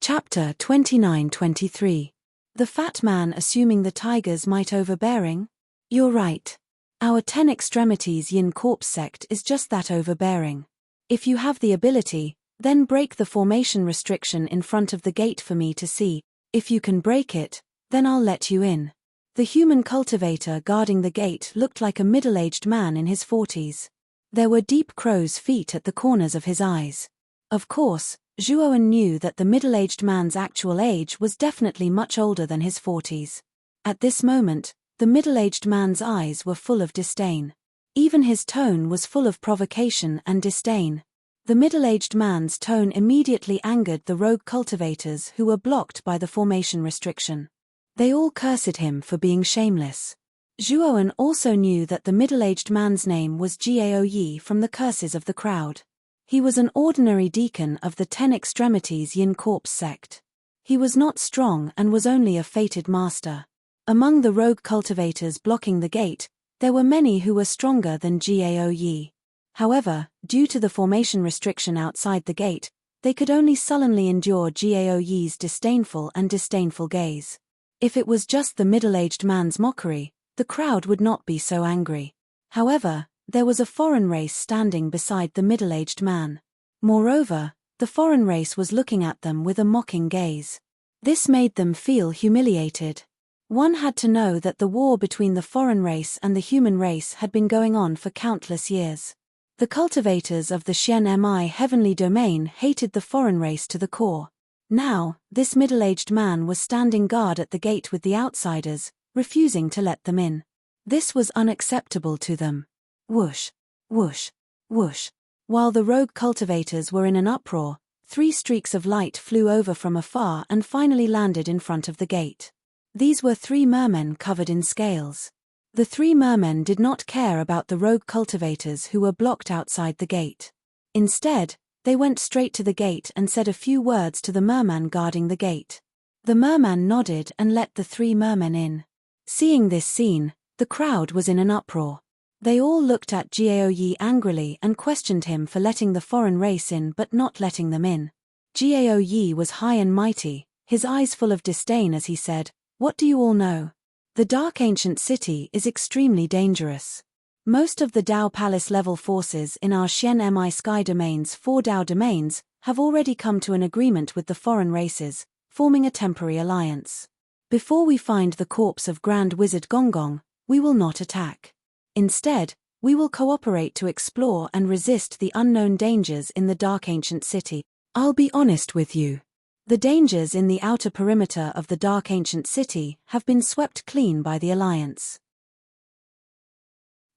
Chapter 29-23. The fat man assuming the tigers might overbearing? You're right. Our 10 Extremities Yin Corps sect is just that overbearing. If you have the ability, then break the formation restriction in front of the gate for me to see. If you can break it, then I'll let you in. The human cultivator guarding the gate looked like a middle-aged man in his 40s. There were deep crow's feet at the corners of his eyes. Of course, Zhuoan knew that the middle-aged man's actual age was definitely much older than his 40s. At this moment, the middle-aged man's eyes were full of disdain. Even his tone was full of provocation and disdain. The middle-aged man's tone immediately angered the rogue cultivators who were blocked by the formation restriction. They all cursed him for being shameless. Zhuoan also knew that the middle-aged man's name was Gao Yi from the curses of the crowd. He was an ordinary deacon of the 10 Extremities Yin Corps sect. He was not strong and was only a fated master. Among the rogue cultivators blocking the gate, there were many who were stronger than Gao Yi. However, due to the formation restriction outside the gate, they could only sullenly endure Gao Yi's disdainful gaze. If it was just the middle-aged man's mockery, the crowd would not be so angry. However, there was a foreign race standing beside the middle-aged man. Moreover, the foreign race was looking at them with a mocking gaze. This made them feel humiliated. One had to know that the war between the foreign race and the human race had been going on for countless years. The cultivators of the Xianmi heavenly domain hated the foreign race to the core. Now, this middle-aged man was standing guard at the gate with the outsiders, refusing to let them in. This was unacceptable to them. Whoosh, whoosh, whoosh. While the rogue cultivators were in an uproar, 3 streaks of light flew over from afar and finally landed in front of the gate. These were 3 mermen covered in scales. The 3 mermen did not care about the rogue cultivators who were blocked outside the gate. Instead, they went straight to the gate and said a few words to the merman guarding the gate. The merman nodded and let the 3 mermen in. Seeing this scene, the crowd was in an uproar. They all looked at Gao Yi angrily and questioned him for letting the foreign race in but not letting them in. Gao Yi was high and mighty, his eyes full of disdain as he said, "What do you all know? The Dark Ancient City is extremely dangerous. Most of the Dao Palace level forces in our Xian Mi Sky Domain's 4 Dao domains have already come to an agreement with the foreign races, forming a temporary alliance. Before we find the corpse of Grand Wizard Gonggong, we will not attack. Instead, we will cooperate to explore and resist the unknown dangers in the Dark Ancient City. I'll be honest with you. The dangers in the outer perimeter of the Dark Ancient City have been swept clean by the Alliance.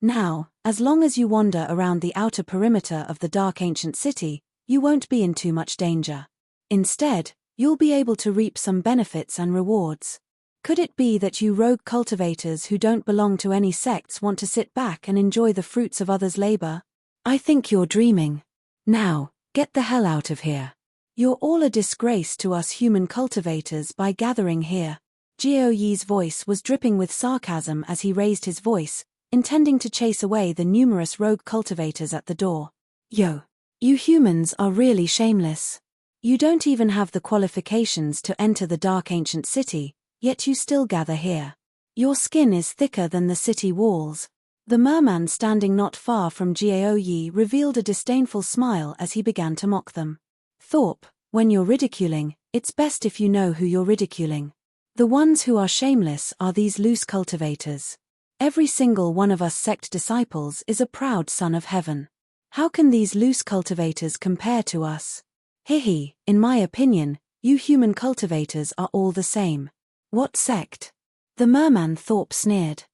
Now, as long as you wander around the outer perimeter of the Dark Ancient City, you won't be in too much danger. Instead, you'll be able to reap some benefits and rewards. Could it be that you rogue cultivators who don't belong to any sects want to sit back and enjoy the fruits of others' labor? I think you're dreaming. Now, get the hell out of here. You're all a disgrace to us human cultivators by gathering here." Gao Yi's voice was dripping with sarcasm as he raised his voice, intending to chase away the numerous rogue cultivators at the door. "Yo, you humans are really shameless. You don't even have the qualifications to enter the Dark Ancient City, yet you still gather here. Your skin is thicker than the city walls." The merman standing not far from Gao Yi revealed a disdainful smile as he began to mock them. "Thorpe, when you're ridiculing, it's best if you know who you're ridiculing. The ones who are shameless are these loose cultivators. Every single one of us sect disciples is a proud son of heaven. How can these loose cultivators compare to us? Hihi, in my opinion, you human cultivators are all the same." "What sect?" the merman Thorpe sneered.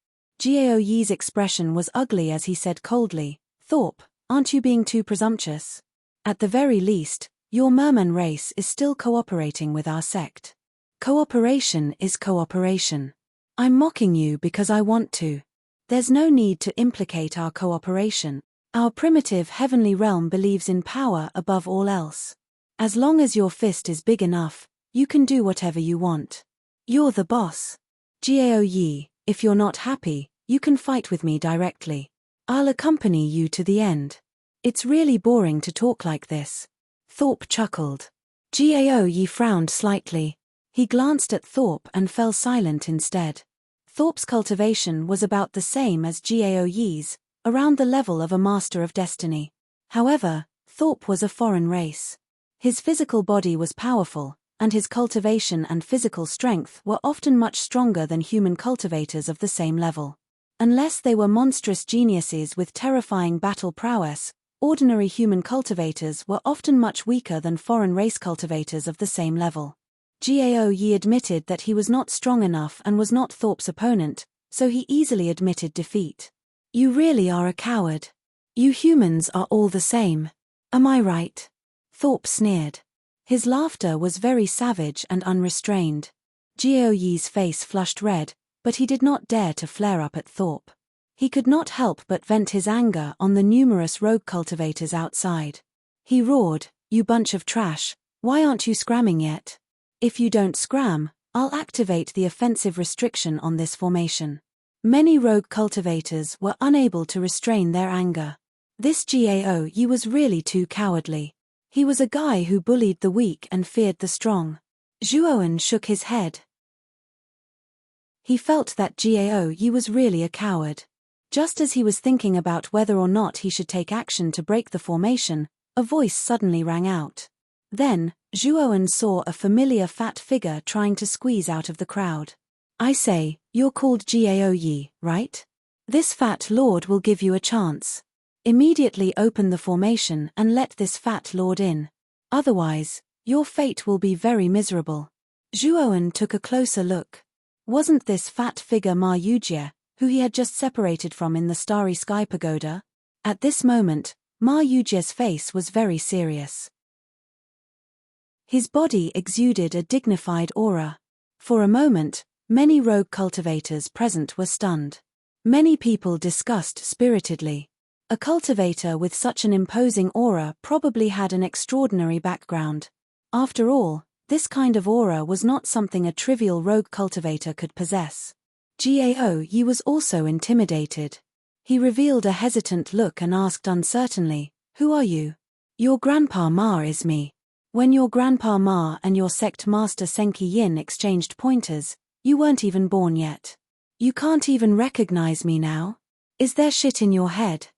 Gao Yi's expression was ugly as he said coldly, "Thorpe, aren't you being too presumptuous? At the very least, your merman race is still cooperating with our sect. Cooperation is cooperation. I'm mocking you because I want to. There's no need to implicate our cooperation. Our primitive heavenly realm believes in power above all else. As long as your fist is big enough, you can do whatever you want. You're the boss. Gao Yi, if you're not happy, you can fight with me directly. I'll accompany you to the end. It's really boring to talk like this." Thorpe chuckled. Gao Yi frowned slightly. He glanced at Thorpe and fell silent instead. Thorpe's cultivation was about the same as Gao Yi's, around the level of a Master of Destiny. However, Thorpe was a foreign race. His physical body was powerful, and his cultivation and physical strength were often much stronger than human cultivators of the same level. Unless they were monstrous geniuses with terrifying battle prowess, ordinary human cultivators were often much weaker than foreign race cultivators of the same level. Gao Yi admitted that he was not strong enough and was not Thorpe's opponent, so he easily admitted defeat. "You really are a coward. You humans are all the same. Am I right?" Thorpe sneered. His laughter was very savage and unrestrained. Gao Yi's face flushed red, but he did not dare to flare up at Thorpe. He could not help but vent his anger on the numerous rogue cultivators outside. He roared, "You bunch of trash, why aren't you scramming yet? If you don't scram, I'll activate the offensive restriction on this formation." Many rogue cultivators were unable to restrain their anger. This Gao Yi was really too cowardly. He was a guy who bullied the weak and feared the strong. Zhuoan shook his head. He felt that Gao Yi was really a coward. Just as he was thinking about whether or not he should take action to break the formation, a voice suddenly rang out. Then, Zhuoan saw a familiar fat figure trying to squeeze out of the crowd. "I say, you're called Gao Yi, right? This fat lord will give you a chance. Immediately open the formation and let this fat lord in. Otherwise, your fate will be very miserable." Zhuoan took a closer look. Wasn't this fat figure Ma Yujie, who he had just separated from in the Starry Sky Pagoda? At this moment, Ma Yujie's face was very serious. His body exuded a dignified aura. For a moment, many rogue cultivators present were stunned. Many people discussed spiritedly. A cultivator with such an imposing aura probably had an extraordinary background. After all, this kind of aura was not something a trivial rogue cultivator could possess. Gao Yi was also intimidated. He revealed a hesitant look and asked uncertainly, "Who are you?" "Your grandpa Ma is me. When your Grandpa Ma and your sect master Senki Yin exchanged pointers, you weren't even born yet. You can't even recognize me now? Is there shit in your head?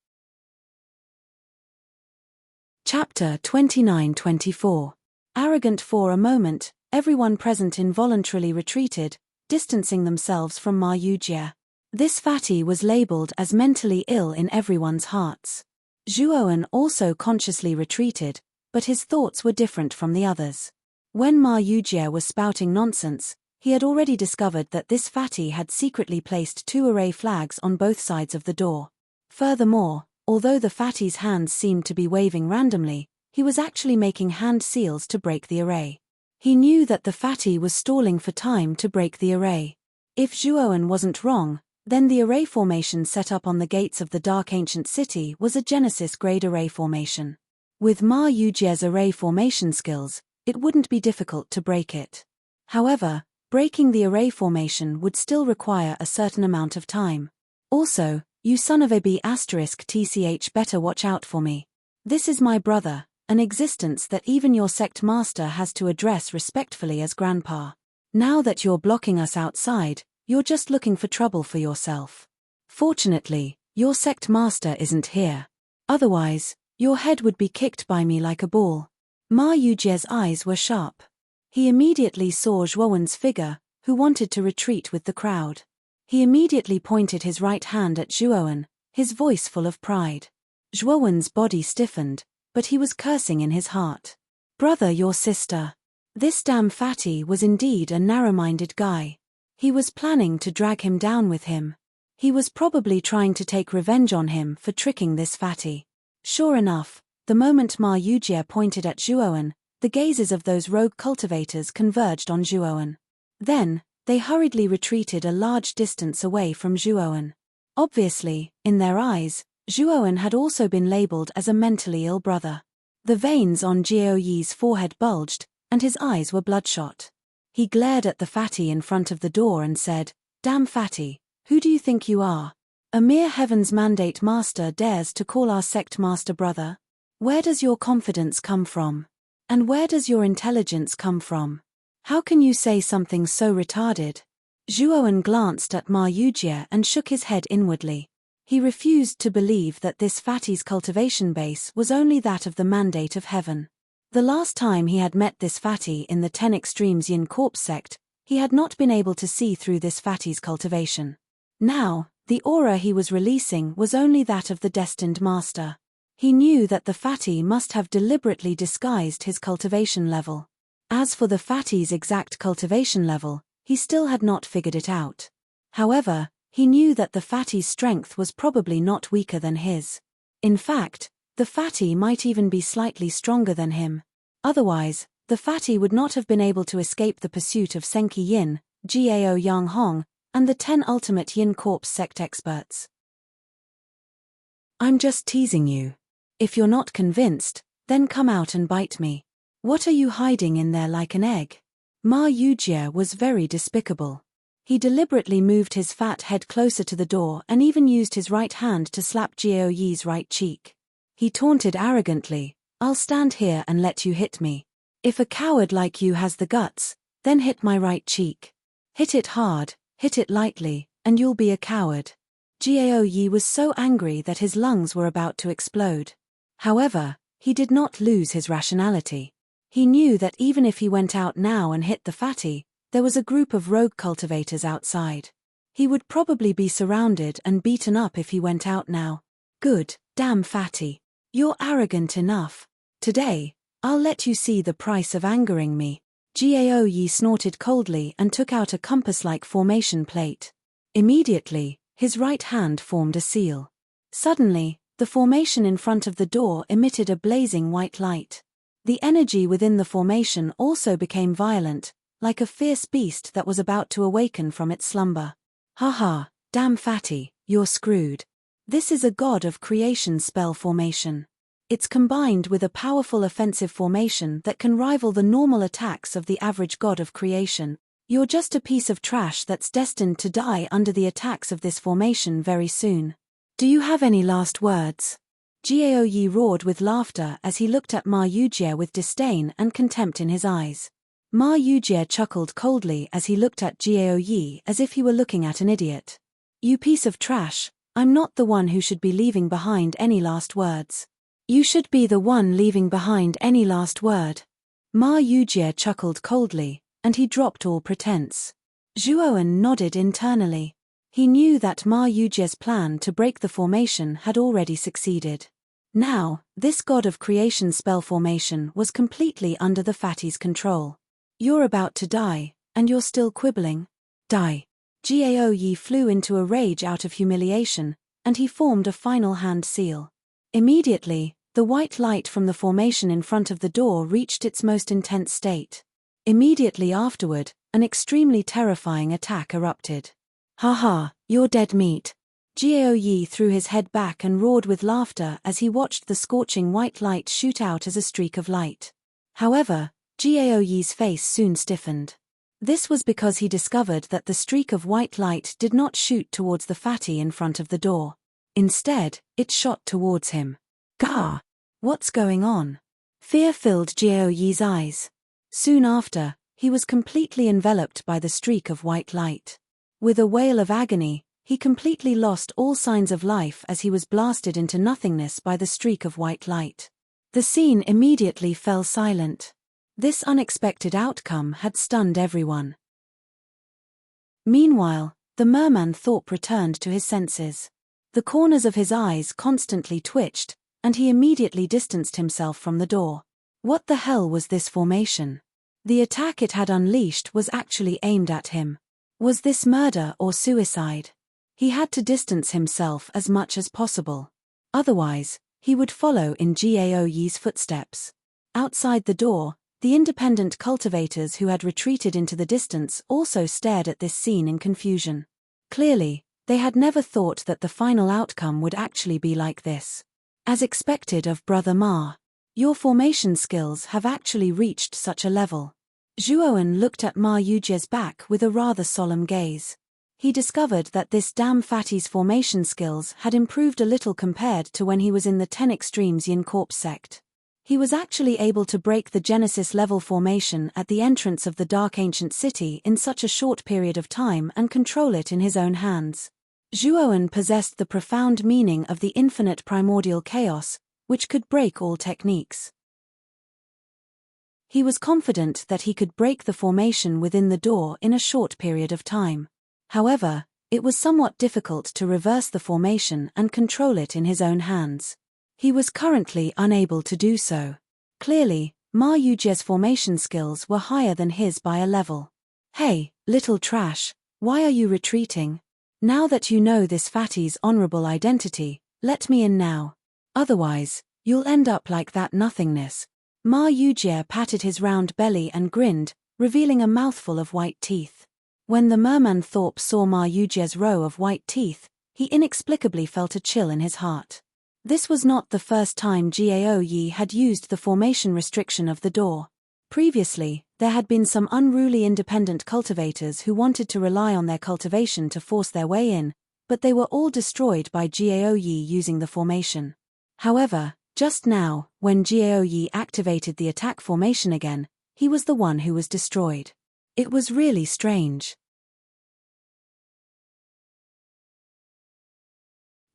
Chapter 29-24. Arrogant. For a moment, everyone present involuntarily retreated, distancing themselves from Ma Yujie. This fatty was labeled as mentally ill in everyone's hearts. Zhuowen also consciously retreated, but his thoughts were different from the others. When Ma Yujie was spouting nonsense, he had already discovered that this fatty had secretly placed 2 array flags on both sides of the door. Furthermore, although the fatty's hands seemed to be waving randomly, he was actually making hand seals to break the array. He knew that the fatty was stalling for time to break the array. If Zhuowen wasn't wrong, then the array formation set up on the gates of the Dark Ancient City was a Genesis-grade array formation. With Ma Yujie's array formation skills, it wouldn't be difficult to break it. However, breaking the array formation would still require a certain amount of time. Also, you son of a b****, better watch out for me. This is my brother, an existence that even your sect master has to address respectfully as Grandpa. Now that you're blocking us outside, you're just looking for trouble for yourself. Fortunately, your sect master isn't here. Otherwise, your head would be kicked by me like a ball. Ma Yujie's eyes were sharp. He immediately saw Zhuowen's figure, who wanted to retreat with the crowd. He immediately pointed his right hand at Zhuowen, his voice full of pride. Zhuowen's body stiffened, but he was cursing in his heart. Brother, your sister. This damn fatty was indeed a narrow-minded guy. He was planning to drag him down with him. He was probably trying to take revenge on him for tricking this fatty. Sure enough, the moment Ma Yujie pointed at Zhuowen, the gazes of those rogue cultivators converged on Zhuowen. Then, they hurriedly retreated a large distance away from Zhuowen. Obviously, in their eyes, Zhuowen had also been labeled as a mentally ill brother. The veins on Jiao Yi's forehead bulged, and his eyes were bloodshot. He glared at the fatty in front of the door and said, "Damn fatty, who do you think you are? A mere Heaven's Mandate master dares to call our sect master brother? Where does your confidence come from? And where does your intelligence come from? How can you say something so retarded?" Zhuowen glanced at Ma Yujie and shook his head inwardly. He refused to believe that this fatty's cultivation base was only that of the Mandate of Heaven. The last time he had met this fatty in the 10 Extremes Yin Corpse sect, he had not been able to see through this fatty's cultivation. Now, the aura he was releasing was only that of the destined master. He knew that the fatty must have deliberately disguised his cultivation level. As for the fatty's exact cultivation level, he still had not figured it out. However, he knew that the fatty's strength was probably not weaker than his. In fact, the fatty might even be slightly stronger than him. Otherwise, the fatty would not have been able to escape the pursuit of Senki Yin, Gao Yang Hong, and the 10 ultimate Yin Corpse sect experts. I'm just teasing you. If you're not convinced, then come out and bite me. What are you hiding in there like an egg? Ma Yujie was very despicable. He deliberately moved his fat head closer to the door and even used his right hand to slap Jiao Yi's right cheek. He taunted arrogantly, "I'll stand here and let you hit me. If a coward like you has the guts, then hit my right cheek. Hit it hard, hit it lightly, and you'll be a coward." Jiao Yi was so angry that his lungs were about to explode. However, he did not lose his rationality. He knew that even if he went out now and hit the fatty, there was a group of rogue cultivators outside. He would probably be surrounded and beaten up if he went out now. Good, damn fatty. You're arrogant enough. Today, I'll let you see the price of angering me. Jiao Yi snorted coldly and took out a compass-like formation plate. Immediately, his right hand formed a seal. Suddenly, the formation in front of the door emitted a blazing white light. The energy within the formation also became violent, like a fierce beast that was about to awaken from its slumber. Haha, damn fatty, you're screwed. This is a God of Creation spell formation. It's combined with a powerful offensive formation that can rival the normal attacks of the average God of Creation. You're just a piece of trash that's destined to die under the attacks of this formation very soon. Do you have any last words? Gao Yi roared with laughter as he looked at Ma Yujie with disdain and contempt in his eyes. Ma Yujie chuckled coldly as he looked at Gao Yi as if he were looking at an idiot. You piece of trash, I'm not the one who should be leaving behind any last words. You should be the one leaving behind any last word. Ma Yujie chuckled coldly, and he dropped all pretense. Zhuowen nodded internally. He knew that Ma Yujie's plan to break the formation had already succeeded. Now, this god of creation spell formation was completely under the fatty's control. You're about to die, and you're still quibbling? Die. Gao Yi flew into a rage out of humiliation, and he formed a final hand seal. Immediately, the white light from the formation in front of the door reached its most intense state. Immediately afterward, an extremely terrifying attack erupted. Ha, you're dead meat. Gao Yi threw his head back and roared with laughter as he watched the scorching white light shoot out as a streak of light. However, Gao Yi's face soon stiffened. This was because he discovered that the streak of white light did not shoot towards the fatty in front of the door. Instead, it shot towards him. Gah! What's going on? Fear filled Gao Yi's eyes. Soon after, he was completely enveloped by the streak of white light. With a wail of agony, he completely lost all signs of life as he was blasted into nothingness by the streak of white light. The scene immediately fell silent. This unexpected outcome had stunned everyone. Meanwhile, the merman Thorpe returned to his senses. The corners of his eyes constantly twitched, and he immediately distanced himself from the door. What the hell was this formation? The attack it had unleashed was actually aimed at him. Was this murder or suicide? He had to distance himself as much as possible. Otherwise, he would follow in Gao Yi's footsteps. Outside the door, the independent cultivators who had retreated into the distance also stared at this scene in confusion. Clearly, they had never thought that the final outcome would actually be like this. As expected of Brother Ma, your formation skills have actually reached such a level. Zhuowen looked at Ma Yujie's back with a rather solemn gaze. He discovered that this damn fatty's formation skills had improved a little compared to when he was in the 10 Extremes Yin Corps sect. He was actually able to break the Genesis level formation at the entrance of the Dark Ancient City in such a short period of time and control it in his own hands. Zhuowen possessed the profound meaning of the infinite primordial chaos, which could break all techniques. He was confident that he could break the formation within the door in a short period of time. However, it was somewhat difficult to reverse the formation and control it in his own hands. He was currently unable to do so. Clearly, Ma Yujie's formation skills were higher than his by a level. Hey, little trash, why are you retreating? Now that you know this fatty's honorable identity, let me in now. Otherwise, you'll end up like that nothingness. Ma Yujie patted his round belly and grinned, revealing a mouthful of white teeth. When the merman Thorpe saw Ma Yujie's row of white teeth, he inexplicably felt a chill in his heart. This was not the first time Gao Yi had used the formation restriction of the door. Previously, there had been some unruly independent cultivators who wanted to rely on their cultivation to force their way in, but they were all destroyed by Gao Yi using the formation. However, just now, when Gao Yi activated the attack formation again, he was the one who was destroyed. It was really strange.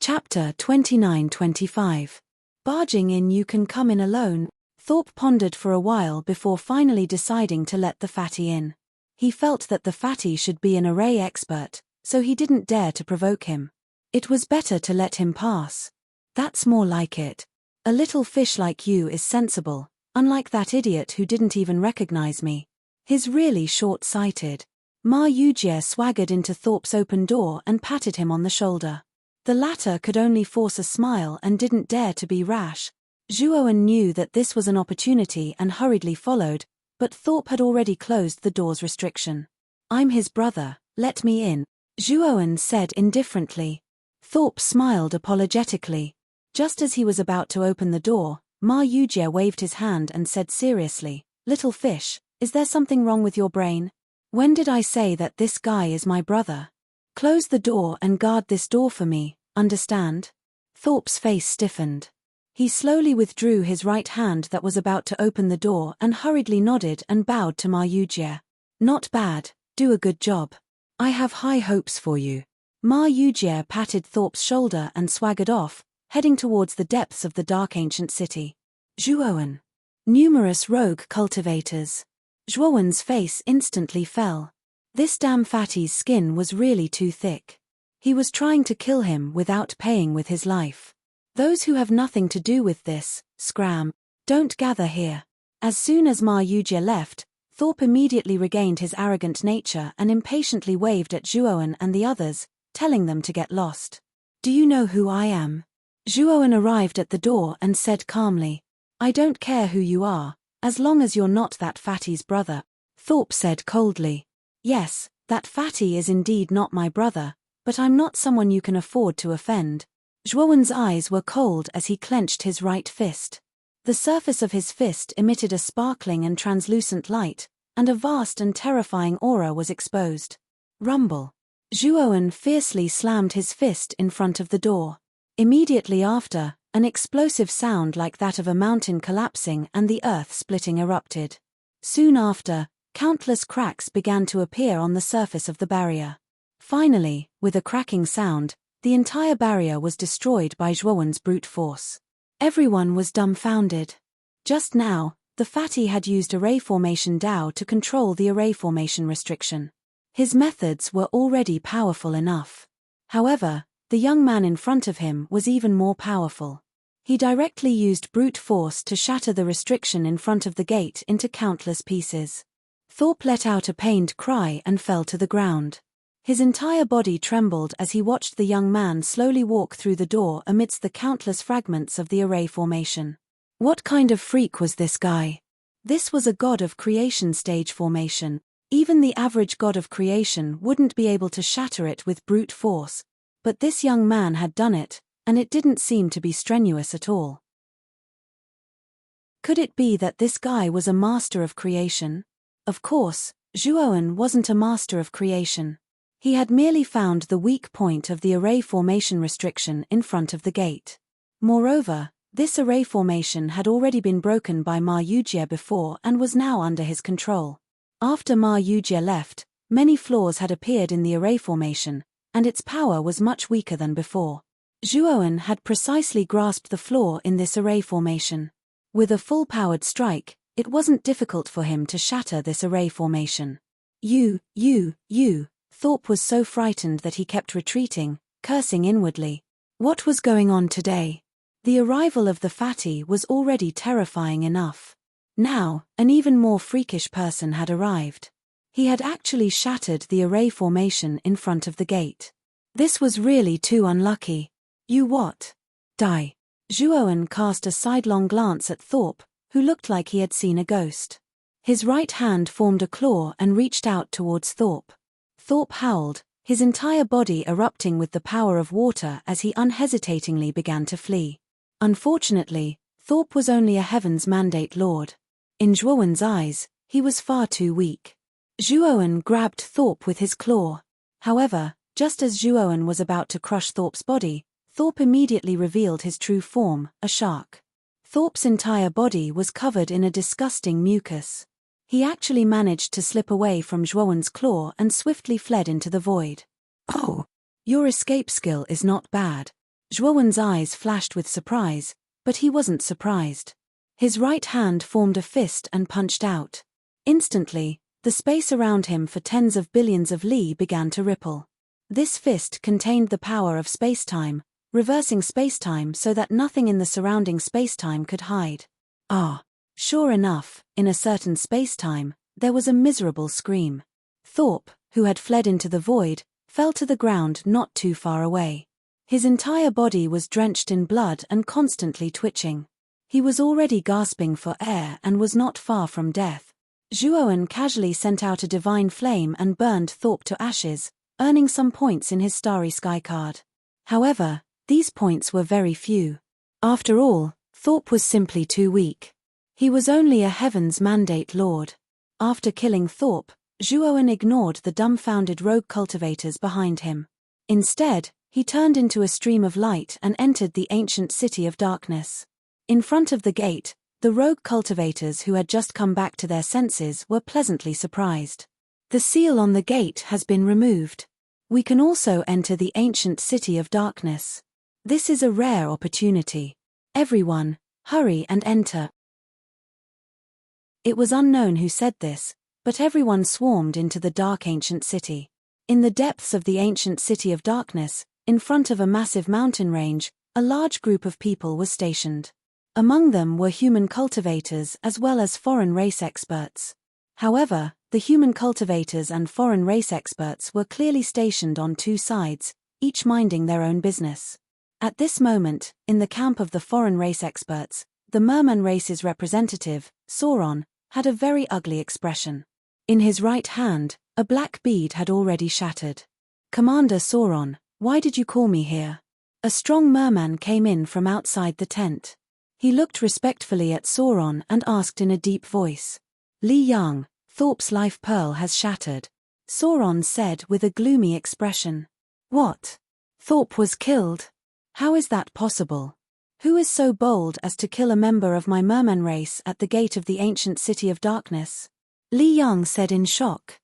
Chapter 29-25. Barging in. You can come in alone. Thorpe pondered for a while before finally deciding to let the fatty in. He felt that the fatty should be an array expert, so he didn't dare to provoke him. It was better to let him pass. That's more like it. A little fish like you is sensible, unlike that idiot who didn't even recognize me. He's really short-sighted. Ma Yujie swaggered into Thorpe's open door and patted him on the shoulder. The latter could only force a smile and didn't dare to be rash. Zhuowen knew that this was an opportunity and hurriedly followed, but Thorpe had already closed the door's restriction. I'm his brother, let me in, Zhuowen said indifferently. Thorpe smiled apologetically. Just as he was about to open the door, Ma Yujie waved his hand and said seriously, "Little fish, is there something wrong with your brain? When did I say that this guy is my brother? Close the door and guard this door for me, understand?" Thorpe's face stiffened. He slowly withdrew his right hand that was about to open the door and hurriedly nodded and bowed to Ma Yujie. Not bad, do a good job. I have high hopes for you. Ma Yujie patted Thorpe's shoulder and swaggered off, heading towards the depths of the dark ancient city. Zhuowen. Numerous rogue cultivators. Zhuowen's face instantly fell. This damn fatty's skin was really too thick. He was trying to kill him without paying with his life. Those who have nothing to do with this, scram, don't gather here. As soon as Ma Yujie left, Thorpe immediately regained his arrogant nature and impatiently waved at Zhuowen and the others, telling them to get lost. Do you know who I am? Zhuowen arrived at the door and said calmly. I don't care who you are, as long as you're not that fatty's brother. Thorpe said coldly. Yes, that fatty is indeed not my brother, but I'm not someone you can afford to offend. Zhuowen's eyes were cold as he clenched his right fist. The surface of his fist emitted a sparkling and translucent light, and a vast and terrifying aura was exposed. Rumble. Zhuowen fiercely slammed his fist in front of the door. Immediately after, an explosive sound like that of a mountain collapsing and the earth splitting erupted. Soon after, countless cracks began to appear on the surface of the barrier. Finally, with a cracking sound, the entire barrier was destroyed by Zhuowen's brute force. Everyone was dumbfounded. Just now, the fatty had used array formation Dao to control the array formation restriction. His methods were already powerful enough. However, the young man in front of him was even more powerful. He directly used brute force to shatter the restriction in front of the gate into countless pieces. Thorpe let out a pained cry and fell to the ground. His entire body trembled as he watched the young man slowly walk through the door amidst the countless fragments of the array formation. What kind of freak was this guy? This was a god of creation stage formation. Even the average god of creation wouldn't be able to shatter it with brute force. But this young man had done it, and it didn't seem to be strenuous at all. Could it be that this guy was a master of creation? Of course, Zhuowen wasn't a master of creation. He had merely found the weak point of the array formation restriction in front of the gate. Moreover, this array formation had already been broken by Ma Yujie before and was now under his control. After Ma Yujie left, many flaws had appeared in the array formation, and its power was much weaker than before. Zhuowen had precisely grasped the flaw in this array formation. With a full-powered strike, it wasn't difficult for him to shatter this array formation. You. Thorpe was so frightened that he kept retreating, cursing inwardly. What was going on today? The arrival of the fatty was already terrifying enough. Now, an even more freakish person had arrived. He had actually shattered the array formation in front of the gate. This was really too unlucky. You what? Die. Zhuowen cast a sidelong glance at Thorpe, who looked like he had seen a ghost. His right hand formed a claw and reached out towards Thorpe. Thorpe howled, his entire body erupting with the power of water as he unhesitatingly began to flee. Unfortunately, Thorpe was only a Heaven's Mandate Lord. In Zhuowen's eyes, he was far too weak. Zhuowen grabbed Thorpe with his claw. However, just as Zhuowen was about to crush Thorpe's body, Thorpe immediately revealed his true form, a shark. Thorpe's entire body was covered in a disgusting mucus. He actually managed to slip away from Zhuowen's claw and swiftly fled into the void. Oh, your escape skill is not bad. Zhuowen's eyes flashed with surprise, but he wasn't surprised. His right hand formed a fist and punched out. Instantly, the space around him for tens of billions of li began to ripple. This fist contained the power of spacetime, reversing spacetime so that nothing in the surrounding spacetime could hide. Ah! Sure enough, in a certain spacetime, there was a miserable scream. Thorpe, who had fled into the void, fell to the ground not too far away. His entire body was drenched in blood and constantly twitching. He was already gasping for air and was not far from death. Zhuowen casually sent out a divine flame and burned Thorpe to ashes, earning some points in his Starry Sky card. However, these points were very few. After all, Thorpe was simply too weak. He was only a Heaven's Mandate Lord. After killing Thorpe, Zhuowen ignored the dumbfounded rogue cultivators behind him. Instead, he turned into a stream of light and entered the ancient city of darkness. In front of the gate, the rogue cultivators who had just come back to their senses were pleasantly surprised. The seal on the gate has been removed. We can also enter the ancient city of darkness. This is a rare opportunity. Everyone, hurry and enter. It was unknown who said this, but everyone swarmed into the dark ancient city. In the depths of the ancient city of darkness, in front of a massive mountain range, a large group of people was stationed. Among them were human cultivators as well as foreign race experts. However, the human cultivators and foreign race experts were clearly stationed on two sides, each minding their own business. At this moment, in the camp of the foreign race experts, the merman race's representative, Sauron, had a very ugly expression. In his right hand, a black bead had already shattered. "Commander Sauron, why did you call me here?" A strong merman came in from outside the tent. He looked respectfully at Sauron and asked in a deep voice. "Li Yang, Thorpe's life pearl has shattered," Sauron said with a gloomy expression. "What? Thorpe was killed? How is that possible? Who is so bold as to kill a member of my merman race at the gate of the ancient city of darkness?" Li Yang said in shock.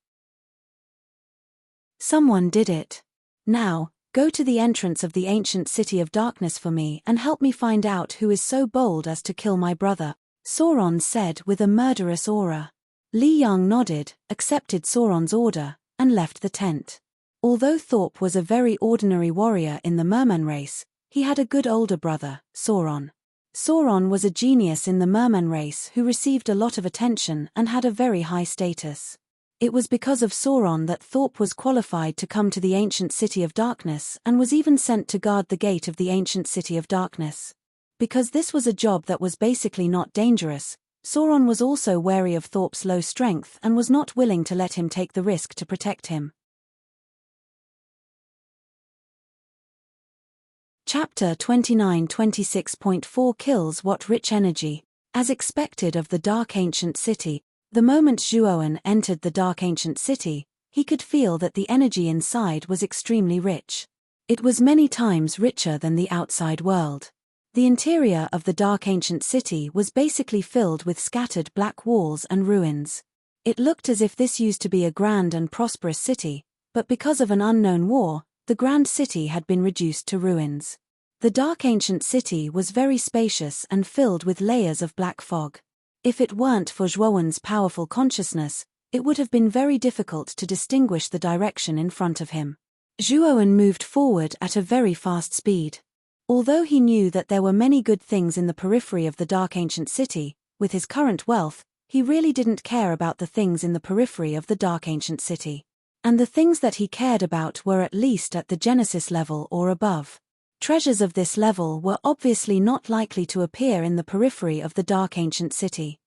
"Someone did it. Now, go to the entrance of the ancient city of darkness for me and help me find out who is so bold as to kill my brother," Sauron said with a murderous aura. Li Yang nodded, accepted Sauron's order, and left the tent. Although Thorpe was a very ordinary warrior in the merman race, he had a good older brother, Sauron. Sauron was a genius in the merman race who received a lot of attention and had a very high status. It was because of Sauron that Thorpe was qualified to come to the ancient city of darkness and was even sent to guard the gate of the ancient city of darkness. Because this was a job that was basically not dangerous, Sauron was also wary of Thorpe's low strength and was not willing to let him take the risk to protect him. Chapter 29:26.4 Kills What Rich Energy. As expected of the Dark Ancient City, the moment Zhuowen entered the Dark Ancient City, he could feel that the energy inside was extremely rich. It was many times richer than the outside world. The interior of the Dark Ancient City was basically filled with scattered black walls and ruins. It looked as if this used to be a grand and prosperous city, but because of an unknown war, the grand city had been reduced to ruins. The Dark Ancient City was very spacious and filled with layers of black fog. If it weren't for Zhuowen's powerful consciousness, it would have been very difficult to distinguish the direction in front of him. Zhuowen moved forward at a very fast speed. Although he knew that there were many good things in the periphery of the Dark Ancient City, with his current wealth, he really didn't care about the things in the periphery of the Dark Ancient City. And the things that he cared about were at least at the Genesis level or above. Treasures of this level were obviously not likely to appear in the periphery of the Dark Ancient City.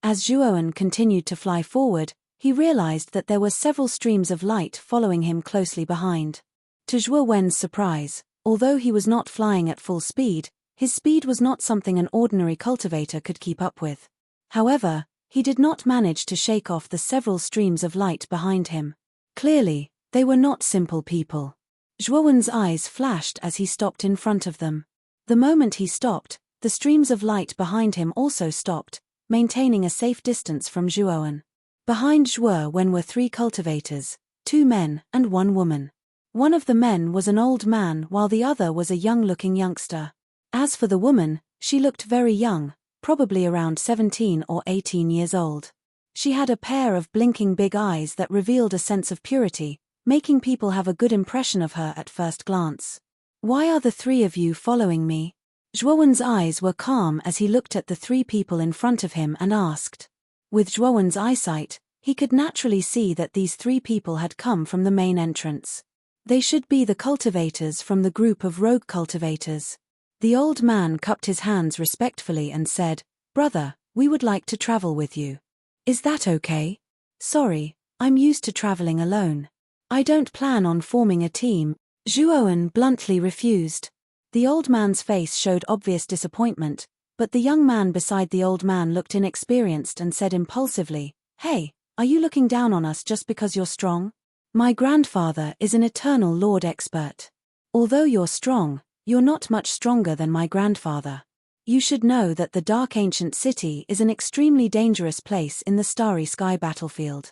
As Zhuowen continued to fly forward, he realized that there were several streams of light following him closely behind. To Zhuowen's surprise, although he was not flying at full speed, his speed was not something an ordinary cultivator could keep up with. However, he did not manage to shake off the several streams of light behind him. Clearly, they were not simple people. Zhuowen's eyes flashed as he stopped in front of them. The moment he stopped, the streams of light behind him also stopped, maintaining a safe distance from Zhuowen. Behind Zhuowen were 3 cultivators, 2 men and 1 woman. One of the men was an old man while the other was a young-looking youngster. As for the woman, she looked very young, probably around 17 or 18 years old. She had a pair of blinking big eyes that revealed a sense of purity, making people have a good impression of her at first glance. "Why are the 3 of you following me?" Zhuowen's eyes were calm as he looked at the 3 people in front of him and asked. With Zhuowen's eyesight, he could naturally see that these 3 people had come from the main entrance. They should be the cultivators from the group of rogue cultivators. The old man cupped his hands respectfully and said, "Brother, we would like to travel with you. Is that okay?" "Sorry, I'm used to traveling alone. I don't plan on forming a team," Zhuowen bluntly refused. The old man's face showed obvious disappointment, but the young man beside the old man looked inexperienced and said impulsively, "Hey, are you looking down on us just because you're strong? My grandfather is an eternal lord expert. Although you're strong, you're not much stronger than my grandfather. You should know that the Dark Ancient City is an extremely dangerous place in the Starry Sky battlefield.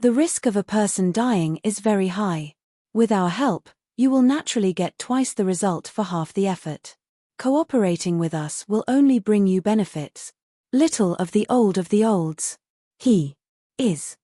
The risk of a person dying is very high. With our help, you will naturally get twice the result for half the effort. Cooperating with us will only bring you benefits. Little of the olds. He is.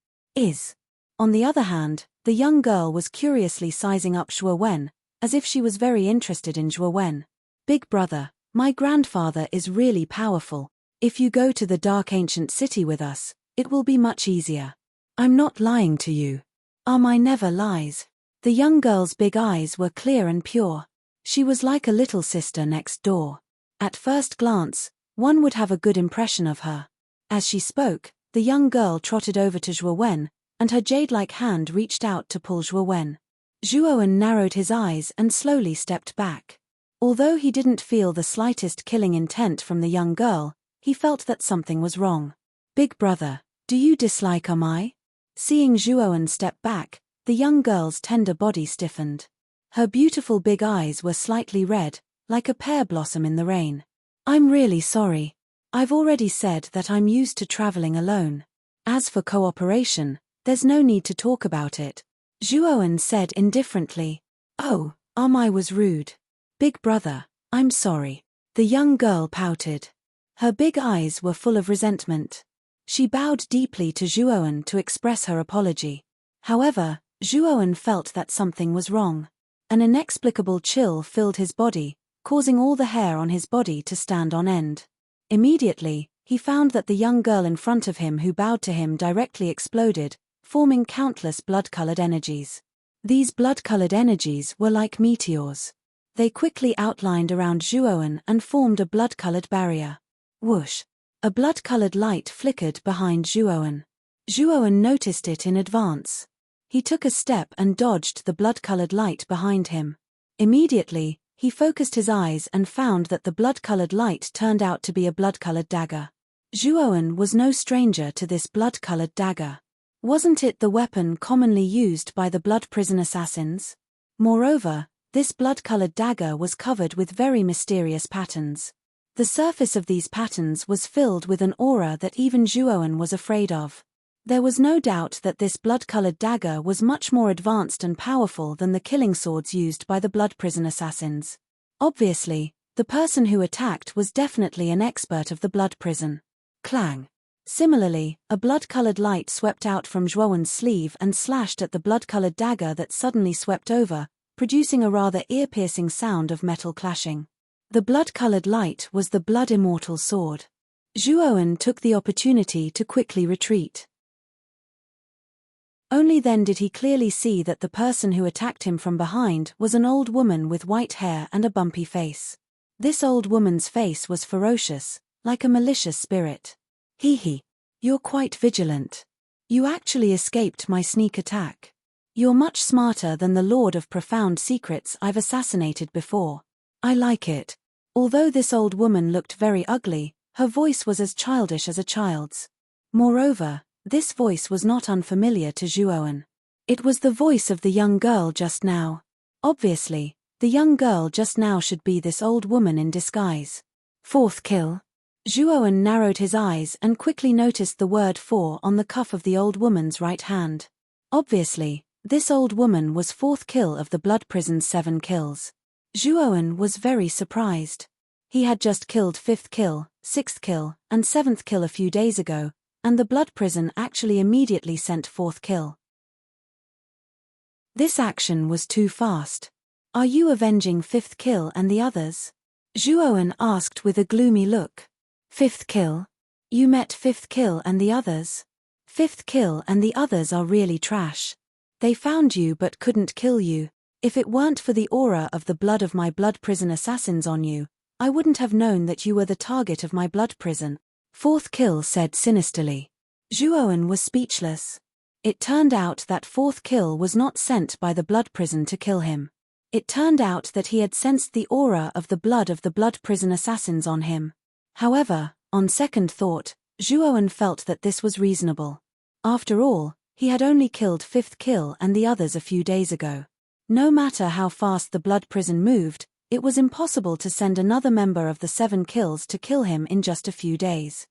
On the other hand, the young girl was curiously sizing up Zhuo Wen, as if she was very interested in Zhuo Wen. Big brother, my grandfather is really powerful. If you go to the Dark Ancient City with us, it will be much easier. I'm not lying to you. My never lies. The young girl's big eyes were clear and pure. She was like a little sister next door. At first glance, one would have a good impression of her. As she spoke, the young girl trotted over to Zhuo Wen, and her jade-like hand reached out to pull Zhuo Wen. Zhuo Wen narrowed his eyes and slowly stepped back. Although he didn't feel the slightest killing intent from the young girl, he felt that something was wrong. Big brother, do you dislike Amai? Seeing Zhuo Wen step back, the young girl's tender body stiffened. Her beautiful big eyes were slightly red, like a pear blossom in the rain. I'm really sorry. I've already said that I'm used to traveling alone. As for cooperation, there's no need to talk about it. Zhuo Wen said indifferently. Oh, Amai was rude. Big brother, I'm sorry. The young girl pouted. Her big eyes were full of resentment. She bowed deeply to Zhuo Wen to express her apology. However, Zhuo Wen felt that something was wrong. An inexplicable chill filled his body, causing all the hair on his body to stand on end. Immediately, he found that the young girl in front of him who bowed to him directly exploded, forming countless blood-colored energies. These blood-colored energies were like meteors. They quickly outlined around Zhuo Wen and formed a blood-colored barrier. Whoosh! A blood-colored light flickered behind Zhuo Wen. Zhuo Wen noticed it in advance. He took a step and dodged the blood-colored light behind him. Immediately, he focused his eyes and found that the blood-colored light turned out to be a blood-colored dagger. Zhuo Wen was no stranger to this blood-colored dagger. Wasn't it the weapon commonly used by the blood prison assassins? Moreover, this blood-colored dagger was covered with very mysterious patterns. The surface of these patterns was filled with an aura that even Zhuo Wen was afraid of. There was no doubt that this blood-colored dagger was much more advanced and powerful than the killing swords used by the blood prison assassins. Obviously, the person who attacked was definitely an expert of the blood prison. Clang! Similarly, a blood-colored light swept out from Zhuo Wen's sleeve and slashed at the blood-colored dagger that suddenly swept over, producing a rather ear-piercing sound of metal clashing. The blood-colored light was the Blood Immortal Sword. Zhuo Wen took the opportunity to quickly retreat. Only then did he clearly see that the person who attacked him from behind was an old woman with white hair and a bumpy face. This old woman's face was ferocious, like a malicious spirit. Hee, you're quite vigilant. You actually escaped my sneak attack. You're much smarter than the Lord of Profound Secrets I've assassinated before. I like it. Although this old woman looked very ugly, her voice was as childish as a child's. Moreover, this voice was not unfamiliar to Zhuo Wen. It was the voice of the young girl just now. Obviously, the young girl just now should be this old woman in disguise. Fourth kill. Zhuo Wen narrowed his eyes and quickly noticed the word 4 on the cuff of the old woman's right hand. Obviously, this old woman was fourth kill of the blood prison's 7 kills. Zhuo Wen was very surprised. He had just killed 5th kill, 6th kill, and 7th kill a few days ago, and the blood prison actually immediately sent 4th kill. This action was too fast. Are you avenging 5th kill and the others? Zhuo Wen asked with a gloomy look. 5th kill? You met 5th kill and the others? 5th kill and the others are really trash. They found you but couldn't kill you. If it weren't for the aura of the blood of my blood prison assassins on you, I wouldn't have known that you were the target of my blood prison. 4th kill said sinisterly. Zhuo Wen was speechless. It turned out that 4th kill was not sent by the blood prison to kill him. It turned out that he had sensed the aura of the blood prison assassins on him. However, on second thought, Zhuo Wen felt that this was reasonable. After all, he had only killed 5th kill and the others a few days ago. No matter how fast the blood prison moved, It was impossible to send another member of the 7 kills to kill him in just a few days.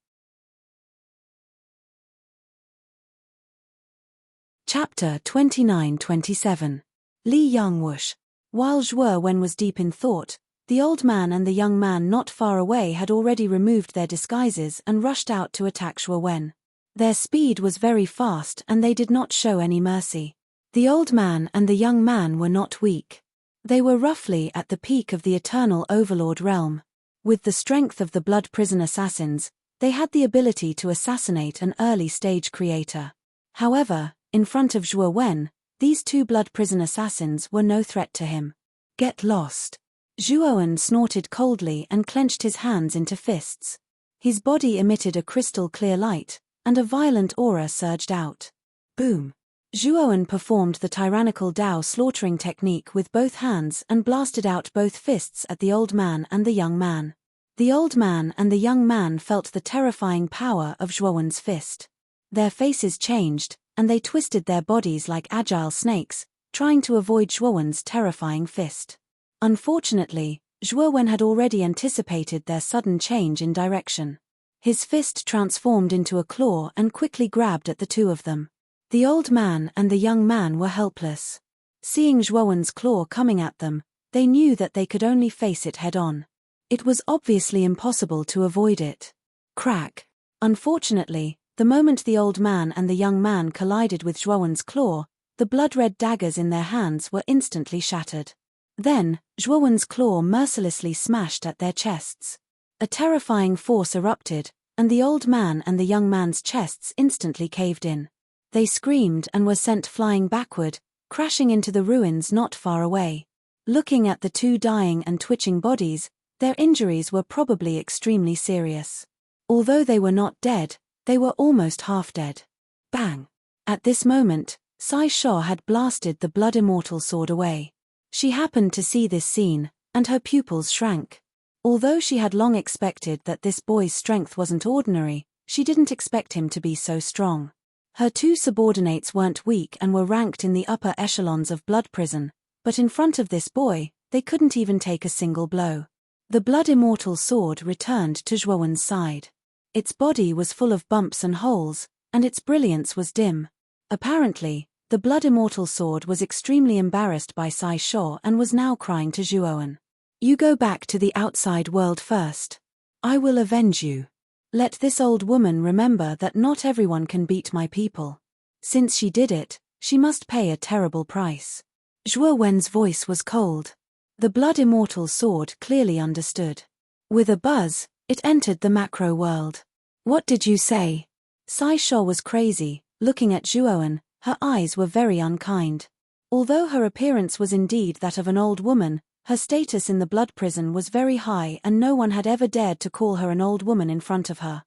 Chapter 29-27. Li Yangwush. While Zhuo Wen was deep in thought, the old man and the young man not far away had already removed their disguises and rushed out to attack Zhuo Wen. Their speed was very fast and they did not show any mercy. The old man and the young man were not weak. They were roughly at the peak of the Eternal Overlord realm. With the strength of the Blood Prison Assassins, they had the ability to assassinate an early-stage creator. However, in front of Zhuo Wen, these 2 Blood Prison Assassins were no threat to him. Get lost. Zhuo Wen snorted coldly and clenched his hands into fists. His body emitted a crystal-clear light, and a violent aura surged out. Boom! Zhuo Wen performed the tyrannical Dao slaughtering technique with both hands and blasted out both fists at the old man and the young man. The old man and the young man felt the terrifying power of Zhuo Wen's fist. Their faces changed, and they twisted their bodies like agile snakes, trying to avoid Zhuo Wen's terrifying fist. Unfortunately, Zhuo Wen had already anticipated their sudden change in direction. His fist transformed into a claw and quickly grabbed at the 2 of them. The old man and the young man were helpless. Seeing Zhuo Wen's claw coming at them, they knew that they could only face it head-on. It was obviously impossible to avoid it. Crack! Unfortunately, the moment the old man and the young man collided with Zhuo Wen's claw, the blood-red daggers in their hands were instantly shattered. Then, Zhuo Wen's claw mercilessly smashed at their chests. A terrifying force erupted, and the old man and the young man's chests instantly caved in. They screamed and were sent flying backward, crashing into the ruins not far away. Looking at the 2 dying and twitching bodies, their injuries were probably extremely serious. Although they were not dead, they were almost half dead. Bang! At this moment, Sai Sha had blasted the Blood Immortal sword away. She happened to see this scene, and her pupils shrank. Although she had long expected that this boy's strength wasn't ordinary, she didn't expect him to be so strong. Her 2 subordinates weren't weak and were ranked in the upper echelons of Blood Prison, but in front of this boy, they couldn't even take a single blow. The Blood Immortal sword returned to Zhuo Wen's side. Its body was full of bumps and holes, and its brilliance was dim. Apparently, the Blood Immortal sword was extremely embarrassed by Sai Sha and was now crying to Zhuo Wen. You go back to the outside world first. I will avenge you. Let this old woman remember that not everyone can beat my people. Since she did it, she must pay a terrible price. Zhuo Wen's voice was cold. The Blood Immortal sword clearly understood. With a buzz, it entered the macro world. What did you say? Sai Sha was crazy, looking at Zhuo Wen, her eyes were very unkind. Although her appearance was indeed that of an old woman, her status in the blood prison was very high and no one had ever dared to call her an old woman in front of her.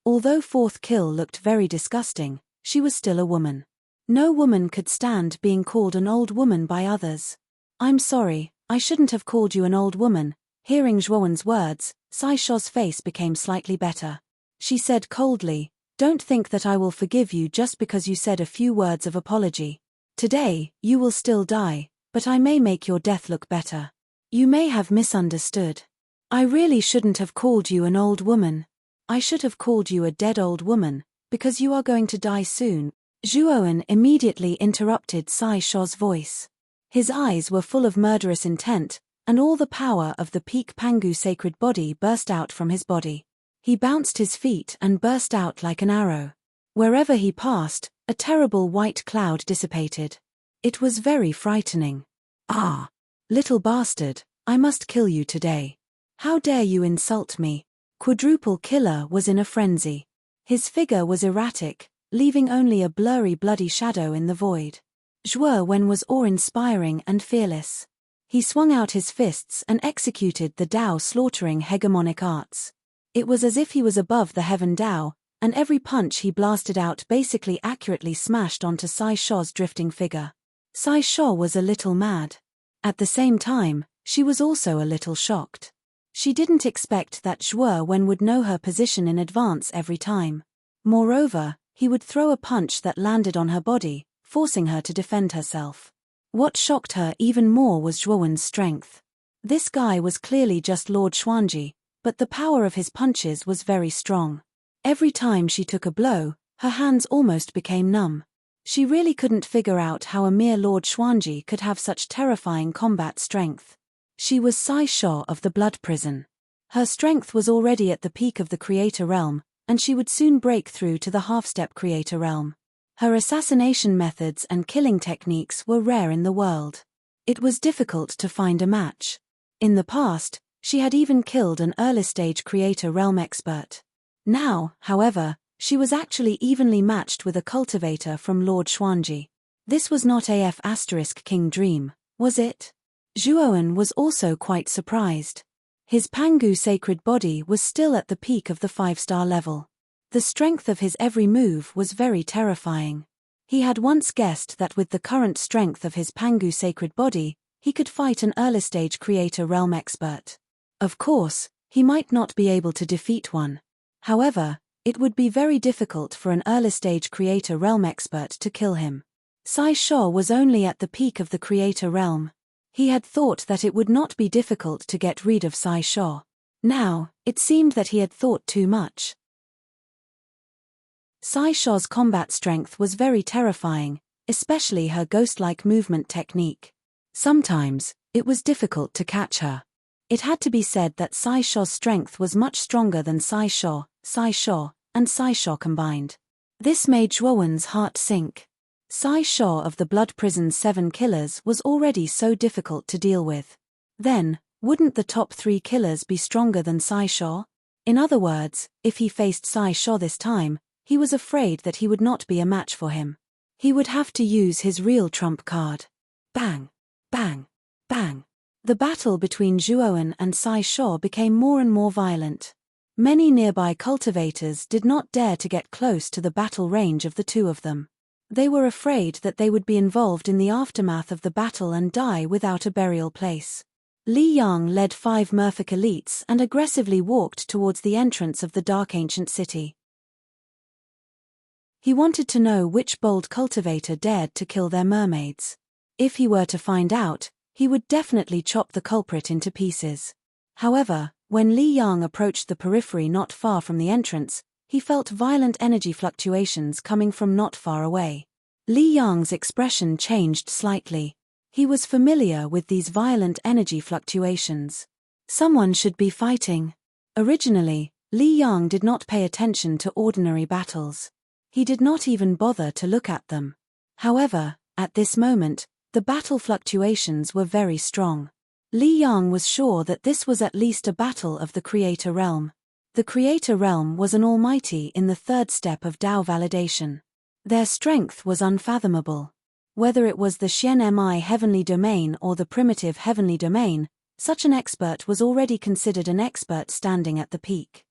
Although 4th kill looked very disgusting, she was still a woman. No woman could stand being called an old woman by others. I'm sorry, I shouldn't have called you an old woman. Hearing Zhuo Wen's words, Sai Sha's face became slightly better. She said coldly, don't think that I will forgive you just because you said a few words of apology. Today, you will still die, but I may make your death look better. You may have misunderstood. I really shouldn't have called you an old woman. I should have called you a dead old woman, because you are going to die soon. Zhuo Wen immediately interrupted Sai Sha's voice. His eyes were full of murderous intent, and all the power of the Peak Pangu sacred body burst out from his body. He bounced his feet and burst out like an arrow. Wherever he passed, a terrible white cloud dissipated. It was very frightening. Ah! Little bastard, I must kill you today. How dare you insult me? Quadruple Killer was in a frenzy. His figure was erratic, leaving only a blurry bloody shadow in the void. Zhuo Wen was awe-inspiring and fearless. He swung out his fists and executed the Dao slaughtering hegemonic arts. It was as if he was above the heaven Dao, and every punch he blasted out basically accurately smashed onto Sai Sha's drifting figure. Sai Sha was a little mad. At the same time, she was also a little shocked. She didn't expect that Zhuo Wen would know her position in advance every time. Moreover, he would throw a punch that landed on her body, forcing her to defend herself. What shocked her even more was Zhuowen's strength. This guy was clearly just Lord Xuanji, but the power of his punches was very strong. Every time she took a blow, her hands almost became numb. She really couldn't figure out how a mere Lord Xuanji could have such terrifying combat strength. She was Sai Sha of the Blood Prison. Her strength was already at the peak of the Creator Realm, and she would soon break through to the half-step Creator Realm. Her assassination methods and killing techniques were rare in the world. It was difficult to find a match. In the past, she had even killed an early-stage Creator Realm expert. Now, however, she was actually evenly matched with a cultivator from Lord Xuanji. This was not AF King Dream, was it? Zhuowen was also quite surprised. His Pangu sacred body was still at the peak of the 5-star level. The strength of his every move was very terrifying. He had once guessed that with the current strength of his Pangu sacred body, he could fight an early-stage Creator Realm expert. Of course, he might not be able to defeat one. However, it would be very difficult for an early-stage Creator Realm expert to kill him. Sai Sha was only at the peak of the Creator Realm. He had thought that it would not be difficult to get rid of Sai Sha. Now, it seemed that he had thought too much. Sai Sha's combat strength was very terrifying, especially her ghost-like movement technique. Sometimes, it was difficult to catch her. It had to be said that Sai Sha's strength was much stronger than Sai Sha, and Sai Sha combined. This made Zhuowen's heart sink. Sai Sha of the Blood Prison's 7 killers was already so difficult to deal with. Then, wouldn't the top 3 killers be stronger than Sai Sha? In other words, if he faced Sai Sha this time, he was afraid that he would not be a match for him. He would have to use his real trump card. Bang! Bang! Bang! The battle between Zhuowen and Sai Sha became more and more violent. Many nearby cultivators did not dare to get close to the battle range of the two of them. They were afraid that they would be involved in the aftermath of the battle and die without a burial place. Li Yang led 5 merfolk elites and aggressively walked towards the entrance of the Dark Ancient City. He wanted to know which bold cultivator dared to kill their mermaids. If he were to find out, he would definitely chop the culprit into pieces. However, when Li Yang approached the periphery not far from the entrance, he felt violent energy fluctuations coming from not far away. Li Yang's expression changed slightly. He was familiar with these violent energy fluctuations. Someone should be fighting. Originally, Li Yang did not pay attention to ordinary battles. He did not even bother to look at them. However, at this moment, the battle fluctuations were very strong. Li Yang was sure that this was at least a battle of the Creator Realm. The Creator Realm was an almighty in the 3rd step of Dao validation. Their strength was unfathomable. Whether it was the Xian Mi heavenly domain or the primitive heavenly domain, such an expert was already considered an expert standing at the peak.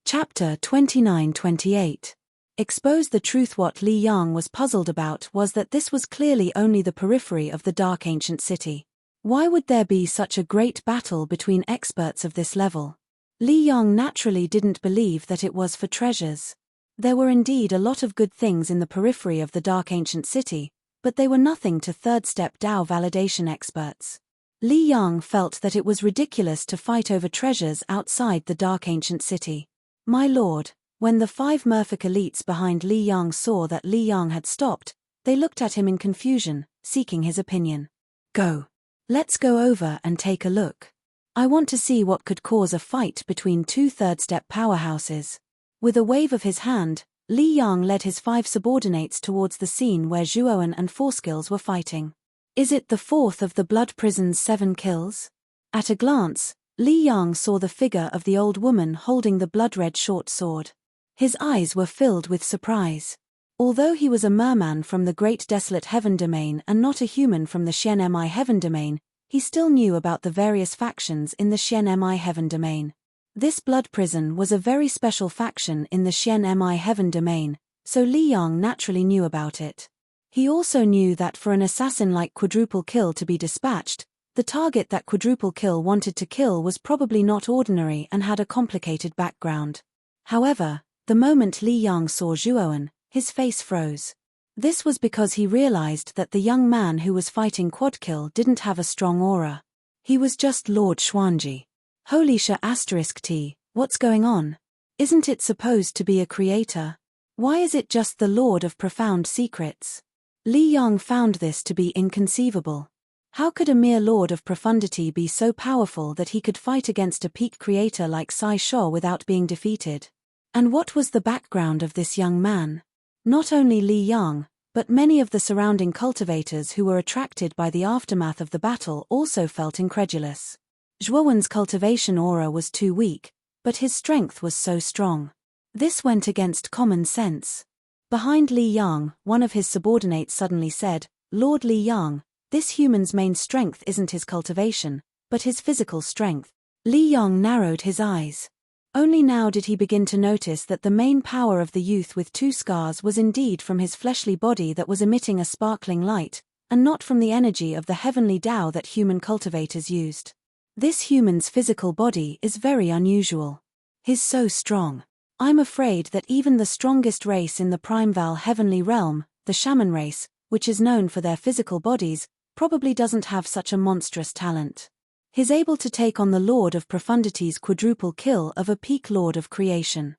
Chapter 29-28. Expose the truth. What Li Yang was puzzled about was that this was clearly only the periphery of the Dark Ancient City. Why would there be such a great battle between experts of this level? Li Yang naturally didn't believe that it was for treasures. There were indeed a lot of good things in the periphery of the Dark Ancient City, but they were nothing to 3rd step Dao validation experts. Li Yang felt that it was ridiculous to fight over treasures outside the Dark Ancient City. My lord, when the 5 merfolk elites behind Li Yang saw that Li Yang had stopped, they looked at him in confusion, seeking his opinion. Go. Let's go over and take a look. I want to see what could cause a fight between 2 third-step powerhouses. With a wave of his hand, Li Yang led his 5 subordinates towards the scene where Zhuowen and Forskills were fighting. Is it the 4th of the Blood Prison's 7 kills? At a glance, Li Yang saw the figure of the old woman holding the blood-red short sword. His eyes were filled with surprise. Although he was a merman from the Great Desolate Heaven Domain and not a human from the Xian Mi Heaven Domain, he still knew about the various factions in the Xian Mi Heaven Domain. This blood prison was a very special faction in the Xian Mi Heaven Domain, so Li Yang naturally knew about it. He also knew that for an assassin like Quadruple Kill to be dispatched, the target that Quadruple Kill wanted to kill was probably not ordinary and had a complicated background. However, the moment Li Yang saw Zhuowen, His face froze. This was because he realized that the young man who was fighting Quadkill didn't have a strong aura. He was just Lord Xuanji. Holy **T, what's going on? Isn't it supposed to be a creator? Why is it just the Lord of Profound Secrets? Li Yang found this to be inconceivable. How could a mere Lord of Profundity be so powerful that he could fight against a peak creator like Sai Sho without being defeated? And what was the background of this young man? Not only Li Yang, but many of the surrounding cultivators who were attracted by the aftermath of the battle also felt incredulous. Zhuowen's cultivation aura was too weak, but his strength was so strong. This went against common sense. Behind Li Yang, one of his subordinates suddenly said, "Lord Li Yang, this human's main strength isn't his cultivation, but his physical strength." Li Yang narrowed his eyes. Only now did he begin to notice that the main power of the youth with 2 scars was indeed from his fleshly body that was emitting a sparkling light, and not from the energy of the heavenly Tao that human cultivators used. This human's physical body is very unusual. He's so strong. I'm afraid that even the strongest race in the primeval heavenly realm, the shaman race, which is known for their physical bodies, probably doesn't have such a monstrous talent. He's able to take on the Lord of Profundity's quadruple kill of a peak Lord of Creation.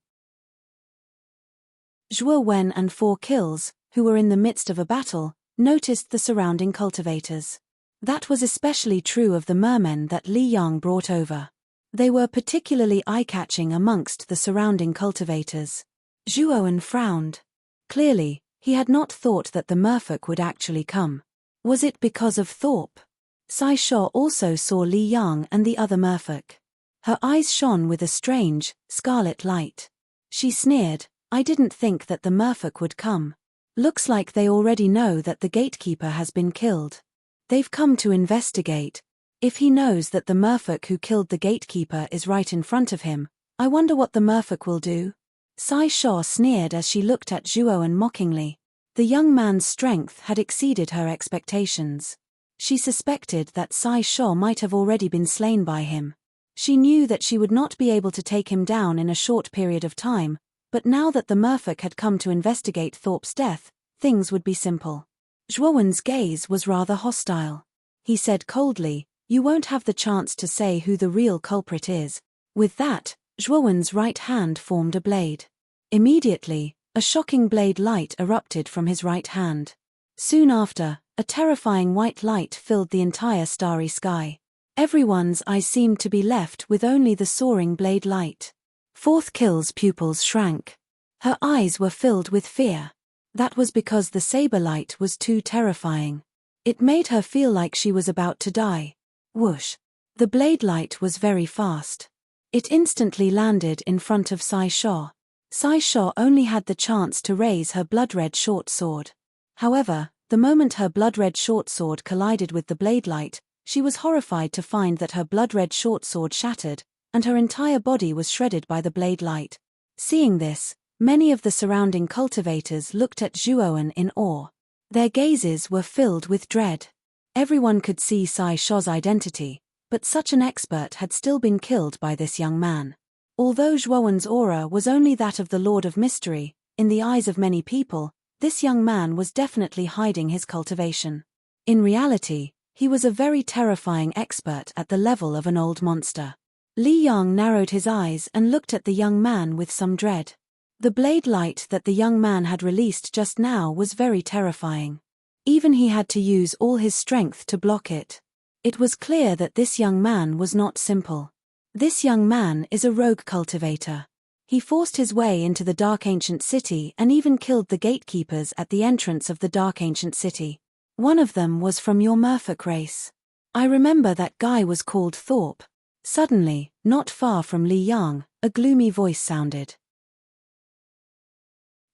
Zhuo Wen and 4 kills, who were in the midst of a battle, noticed the surrounding cultivators. That was especially true of the mermen that Li Yang brought over. They were particularly eye-catching amongst the surrounding cultivators. Zhuo Wen frowned. Clearly, he had not thought that the merfolk would actually come. Was it because of Thorpe? Sai Sho also saw Li Yang and the other merfolk. Her eyes shone with a strange, scarlet light. She sneered, "I didn't think that the merfolk would come. Looks like they already know that the gatekeeper has been killed. They've come to investigate. If he knows that the merfolk who killed the gatekeeper is right in front of him, I wonder what the merfolk will do." Sai Sho sneered as she looked at Zhuo Wen mockingly. The young man's strength had exceeded her expectations. She suspected that Sai Sho might have already been slain by him. She knew that she would not be able to take him down in a short period of time, but now that the merfolk had come to investigate Thorpe's death, things would be simple. Zhuo Wen's gaze was rather hostile. He said coldly, "You won't have the chance to say who the real culprit is." With that, Zhuo Wen's right hand formed a blade. Immediately, a shocking blade light erupted from his right hand. Soon after, a terrifying white light filled the entire starry sky. Everyone's eyes seemed to be left with only the soaring blade light. 4th kill's pupils shrank. Her eyes were filled with fear. That was because the saber light was too terrifying. It made her feel like she was about to die. Whoosh! The blade light was very fast. It instantly landed in front of Sai Sho. Sai Sho only had the chance to raise her blood-red short sword. However, the moment her blood-red short sword collided with the blade light, she was horrified to find that her blood-red short sword shattered, and her entire body was shredded by the blade light. Seeing this, many of the surrounding cultivators looked at Zhuo Wen in awe. Their gazes were filled with dread. Everyone could see Sai Sho's identity, but such an expert had still been killed by this young man. Although Zhuo Wen's aura was only that of the Lord of Mystery, in the eyes of many people, this young man was definitely hiding his cultivation. In reality, he was a very terrifying expert at the level of an old monster. Li Yang narrowed his eyes and looked at the young man with some dread. The blade light that the young man had released just now was very terrifying. Even he had to use all his strength to block it. It was clear that this young man was not simple. This young man is a rogue cultivator. He forced his way into the Dark Ancient City and even killed the gatekeepers at the entrance of the Dark Ancient City. One of them was from your merfolk race. I remember that guy was called Thorpe. Suddenly, not far from Li Yang, a gloomy voice sounded.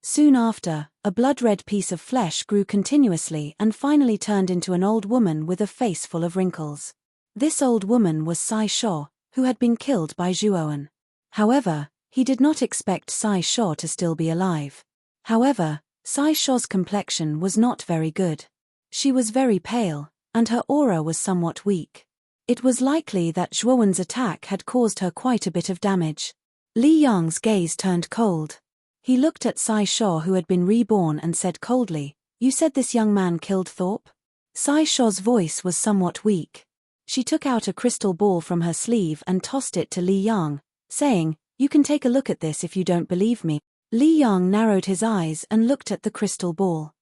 Soon after, a blood-red piece of flesh grew continuously and finally turned into an old woman with a face full of wrinkles. This old woman was Sai Sho, who had been killed by Zhuo Wen. However, he did not expect Sai Sho to still be alive. However, Sai Sho's complexion was not very good. She was very pale, and her aura was somewhat weak. It was likely that Zhuo Wen's attack had caused her quite a bit of damage. Li Yang's gaze turned cold. He looked at Sai Shaw, who had been reborn, and said coldly, "You said this young man killed Thorpe?" Sai Shaw's voice was somewhat weak. She took out a crystal ball from her sleeve and tossed it to Li Yang, saying, "You can take a look at this if you don't believe me." Li Yang narrowed his eyes and looked at the crystal ball.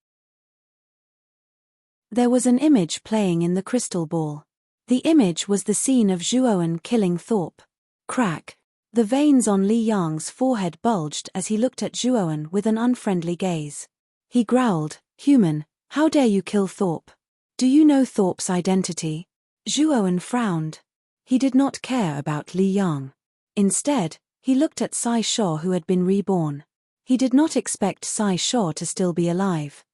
There was an image playing in the crystal ball. The image was the scene of Zhuowen killing Thorpe. Crack. The veins on Li Yang's forehead bulged as he looked at Zhuowen with an unfriendly gaze. He growled, "Human, how dare you kill Thorpe? Do you know Thorpe's identity?" Zhuowen frowned. He did not care about Li Yang. Instead, he looked at Sai Shaw, who had been reborn. He did not expect Sai Shaw to still be alive.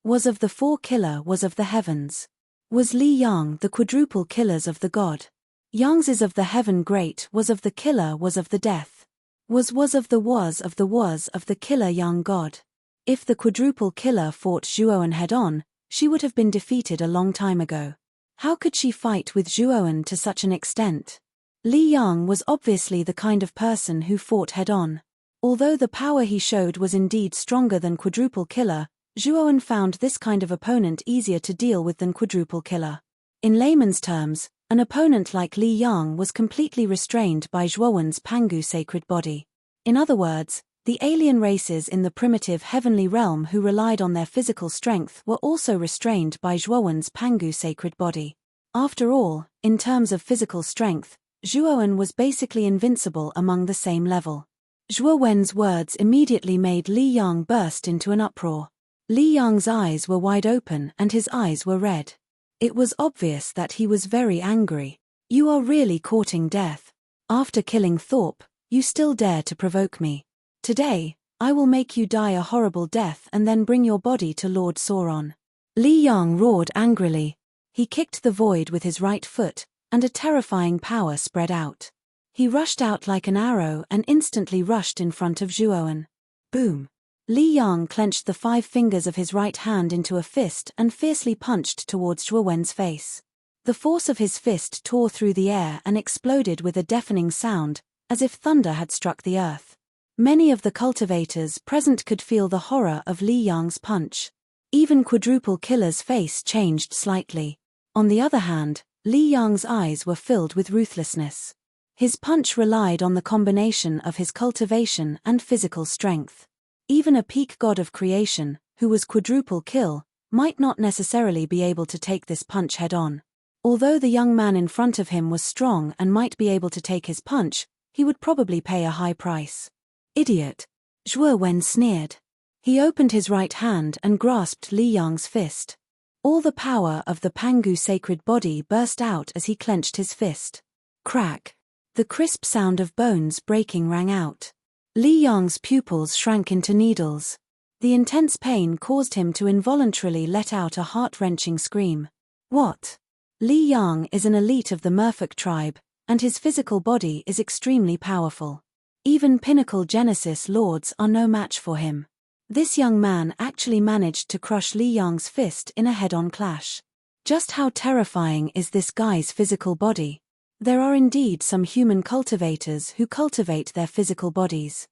Was of the four killer, was of the heavens. Was Li Yang the quadruple killers of the god? Yang's is of the heaven great, was of the killer, was of the death. Was of the killer young god. If the quadruple killer fought Zhuowen head-on, she would have been defeated a long time ago. How could she fight with Zhuowen to such an extent? Li Yang was obviously the kind of person who fought head-on. Although the power he showed was indeed stronger than quadruple killer, Zhuowen found this kind of opponent easier to deal with than quadruple killer. In layman's terms, an opponent like Li Yang was completely restrained by Zhuowen's Pangu sacred body. In other words, the alien races in the primitive heavenly realm who relied on their physical strength were also restrained by Zhuowen's Pangu sacred body. After all, in terms of physical strength, Zhuowen was basically invincible among the same level. Zhuowen's words immediately made Li Yang burst into an uproar. Li Yang's eyes were wide open and his eyes were red. It was obvious that he was very angry. "You are really courting death. After killing Thorpe, you still dare to provoke me. Today, I will make you die a horrible death and then bring your body to Lord Sauron." Li Yang roared angrily. He kicked the void with his right foot, and a terrifying power spread out. He rushed out like an arrow and instantly rushed in front of Zhuowen. Boom! Li Yang clenched the 5 fingers of his right hand into a fist and fiercely punched towards Zhuowen's face. The force of his fist tore through the air and exploded with a deafening sound, as if thunder had struck the earth. Many of the cultivators present could feel the horror of Li Yang's punch. Even quadruple killer's face changed slightly. On the other hand, Li Yang's eyes were filled with ruthlessness. His punch relied on the combination of his cultivation and physical strength. Even a peak god of creation, who was quadruple kill, might not necessarily be able to take this punch head-on. Although the young man in front of him was strong and might be able to take his punch, he would probably pay a high price. "Idiot!" Zhuowen sneered. He opened his right hand and grasped Li Yang's fist. All the power of the Pangu sacred body burst out as he clenched his fist. Crack! The crisp sound of bones breaking rang out. Li Yang's pupils shrank into needles. The intense pain caused him to involuntarily let out a heart-wrenching scream. What? Li Yang is an elite of the Merfolk tribe, and his physical body is extremely powerful. Even pinnacle Genesis lords are no match for him. This young man actually managed to crush Li Yang's fist in a head-on clash. Just how terrifying is this guy's physical body? There are indeed some human cultivators who cultivate their physical bodies.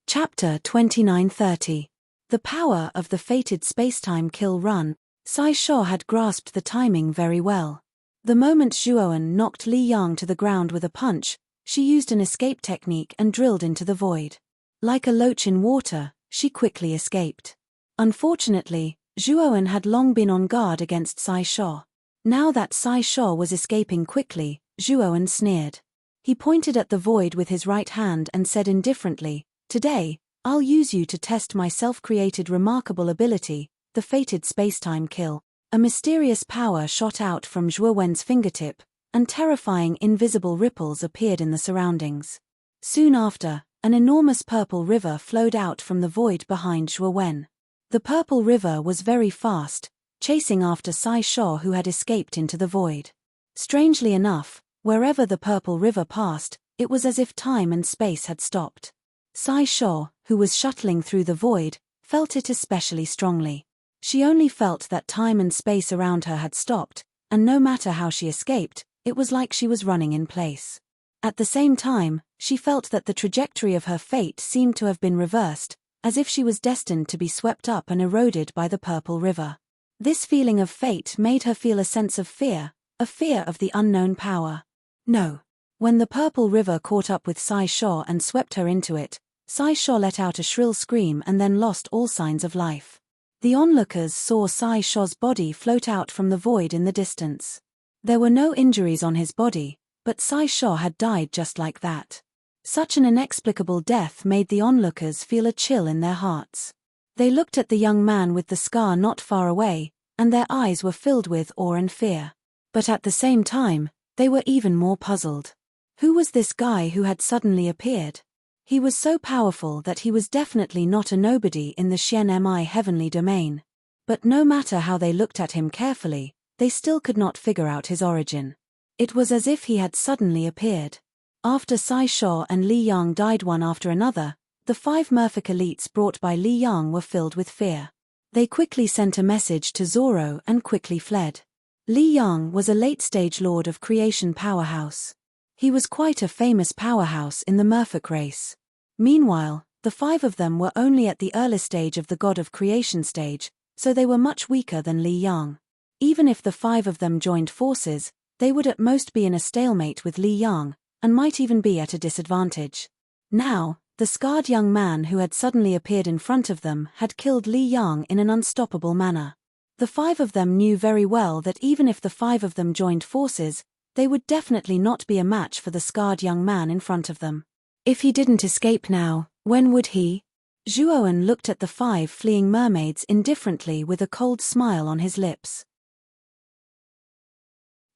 Chapter 29:30. The power of the fated spacetime kill run. Sai Shaw had grasped the timing very well. The moment Zhuowen knocked Li Yang to the ground with a punch, she used an escape technique and drilled into the void. Like a loach in water, she quickly escaped. Unfortunately, Zhuowen had long been on guard against Sai Shaw. Now that Sai Shaw was escaping quickly, Zhuowen sneered. He pointed at the void with his right hand and said indifferently, "Today, I'll use you to test my self-created remarkable ability, the fated spacetime kill." A mysterious power shot out from Zhuowen's fingertip, and terrifying invisible ripples appeared in the surroundings. Soon after, an enormous purple river flowed out from the void behind Zhuowen. The purple river was very fast, chasing after Sai Shaw, who had escaped into the void. Strangely enough, wherever the purple river passed, it was as if time and space had stopped. Sai Shaw, who was shuttling through the void, felt it especially strongly. She only felt that time and space around her had stopped, and no matter how she escaped, it was like she was running in place. At the same time, she felt that the trajectory of her fate seemed to have been reversed, as if she was destined to be swept up and eroded by the purple river. This feeling of fate made her feel a sense of fear, a fear of the unknown power. No. When the purple river caught up with Sai Sha and swept her into it, Sai Sha let out a shrill scream and then lost all signs of life. The onlookers saw Sai Sha's body float out from the void in the distance. There were no injuries on his body, but Sai Sha had died just like that. Such an inexplicable death made the onlookers feel a chill in their hearts. They looked at the young man with the scar not far away, and their eyes were filled with awe and fear. But at the same time, they were even more puzzled. Who was this guy who had suddenly appeared? He was so powerful that he was definitely not a nobody in the Xian-Mi heavenly domain. But no matter how they looked at him carefully, they still could not figure out his origin. It was as if he had suddenly appeared. After Sai Sha and Li Yang died one after another, the 5 Merfolk elites brought by Li Yang were filled with fear. They quickly sent a message to Zoro and quickly fled. Li Yang was a late-stage lord of creation powerhouse. He was quite a famous powerhouse in the Merfolk race. Meanwhile, the 5 of them were only at the early stage of the god of creation stage, so they were much weaker than Li Yang. Even if the 5 of them joined forces, they would at most be in a stalemate with Li Yang, and might even be at a disadvantage. Now, the scarred young man who had suddenly appeared in front of them had killed Li Yang in an unstoppable manner. The 5 of them knew very well that even if the 5 of them joined forces, they would definitely not be a match for the scarred young man in front of them. If he didn't escape now, when would he? Zhuoan looked at the 5 fleeing mermaids indifferently with a cold smile on his lips.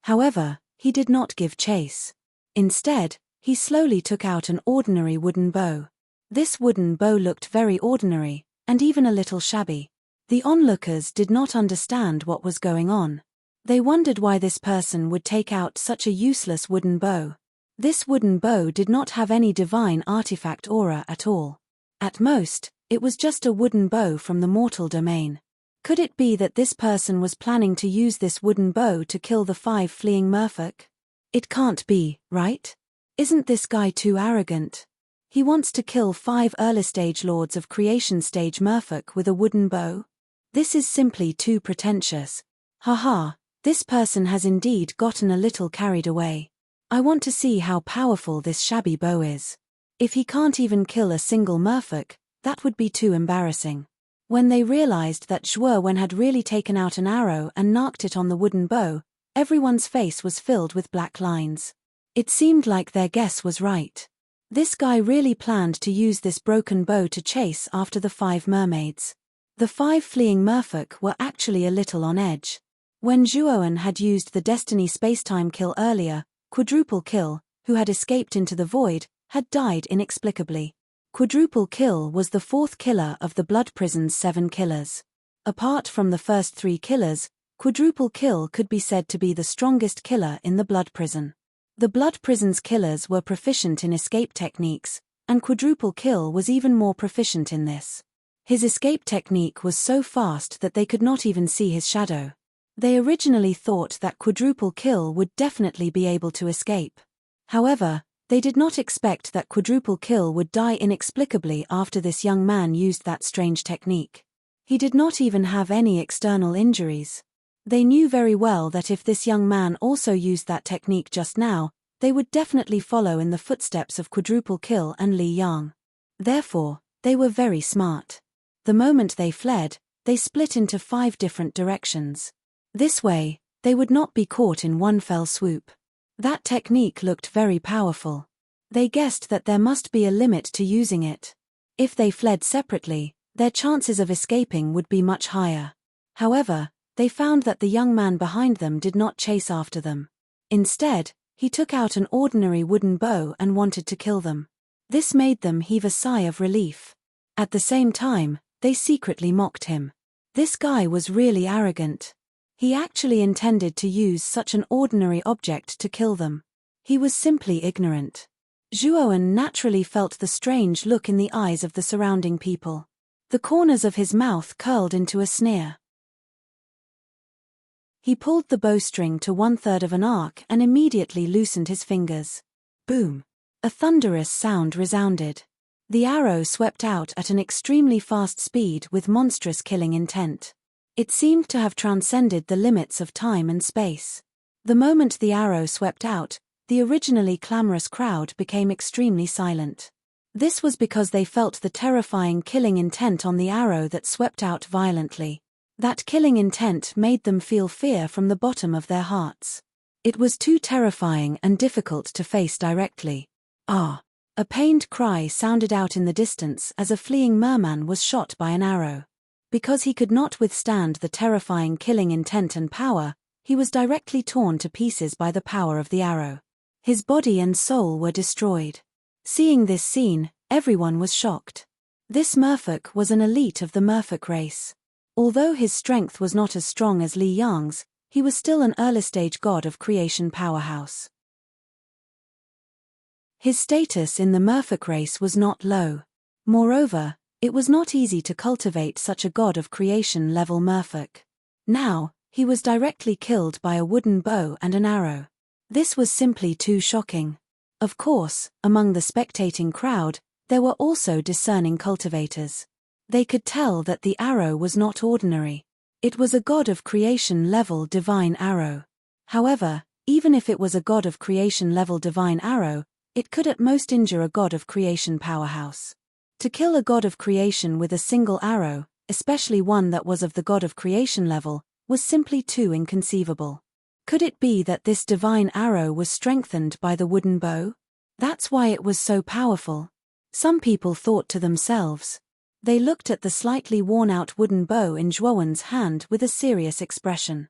However, he did not give chase. Instead, he slowly took out an ordinary wooden bow. This wooden bow looked very ordinary, and even a little shabby. The onlookers did not understand what was going on. They wondered why this person would take out such a useless wooden bow. This wooden bow did not have any divine artifact aura at all. At most, it was just a wooden bow from the mortal domain. Could it be that this person was planning to use this wooden bow to kill the 5 fleeing merfolk? It can't be, right? Isn't this guy too arrogant? He wants to kill 5 early-stage lords of creation-stage merfolk with a wooden bow? This is simply too pretentious. Haha, this person has indeed gotten a little carried away. I want to see how powerful this shabby bow is. If he can't even kill a single merfolk, that would be too embarrassing. When they realized that Zhuowen had really taken out an arrow and narked it on the wooden bow, everyone's face was filled with black lines. It seemed like their guess was right. This guy really planned to use this broken bow to chase after the 5 mermaids. The 5 fleeing merfolk were actually a little on edge. When Zhuowen had used the Destiny Spacetime kill earlier, Quadruple Kill, who had escaped into the void, had died inexplicably. Quadruple Kill was the 4th killer of the Blood Prison's 7 killers. Apart from the first 3 killers, Quadruple Kill could be said to be the strongest killer in the Blood Prison. The Blood Prison's killers were proficient in escape techniques, and Quadruple Kill was even more proficient in this. His escape technique was so fast that they could not even see his shadow. They originally thought that Quadruple Kill would definitely be able to escape. However, they did not expect that Quadruple Kill would die inexplicably after this young man used that strange technique. He did not even have any external injuries. They knew very well that if this young man also used that technique just now, they would definitely follow in the footsteps of Quadruple Kill and Li Yang. Therefore, they were very smart. The moment they fled, they split into 5 different directions. This way, they would not be caught in one fell swoop. That technique looked very powerful. They guessed that there must be a limit to using it. If they fled separately, their chances of escaping would be much higher. However, they found that the young man behind them did not chase after them. Instead, he took out an ordinary wooden bow and wanted to kill them. This made them heave a sigh of relief. At the same time, they secretly mocked him. This guy was really arrogant. He actually intended to use such an ordinary object to kill them. He was simply ignorant. Zhuowen naturally felt the strange look in the eyes of the surrounding people. The corners of his mouth curled into a sneer. He pulled the bowstring to 1/3 of an arc and immediately loosened his fingers. Boom! A thunderous sound resounded. The arrow swept out at an extremely fast speed with monstrous killing intent. It seemed to have transcended the limits of time and space. The moment the arrow swept out, the originally clamorous crowd became extremely silent. This was because they felt the terrifying killing intent on the arrow that swept out violently. That killing intent made them feel fear from the bottom of their hearts. It was too terrifying and difficult to face directly. Ah! A pained cry sounded out in the distance as a fleeing merman was shot by an arrow. Because he could not withstand the terrifying killing intent and power, he was directly torn to pieces by the power of the arrow. His body and soul were destroyed. Seeing this scene, everyone was shocked. This merfolk was an elite of the merfolk race. Although his strength was not as strong as Li Yang's, he was still an early-stage god of creation powerhouse. His status in the merfolk race was not low. Moreover, it was not easy to cultivate such a god of creation-level merfolk. Now, he was directly killed by a wooden bow and an arrow. This was simply too shocking. Of course, among the spectating crowd, there were also discerning cultivators. They could tell that the arrow was not ordinary. It was a god of creation-level divine arrow. However, even if it was a god of creation-level divine arrow, it could at most injure a god of creation powerhouse. To kill a god of creation with a single arrow, especially one that was of the god of creation level, was simply too inconceivable. Could it be that this divine arrow was strengthened by the wooden bow? That's why it was so powerful. Some people thought to themselves. They looked at the slightly worn-out wooden bow in Zhuowen's hand with a serious expression.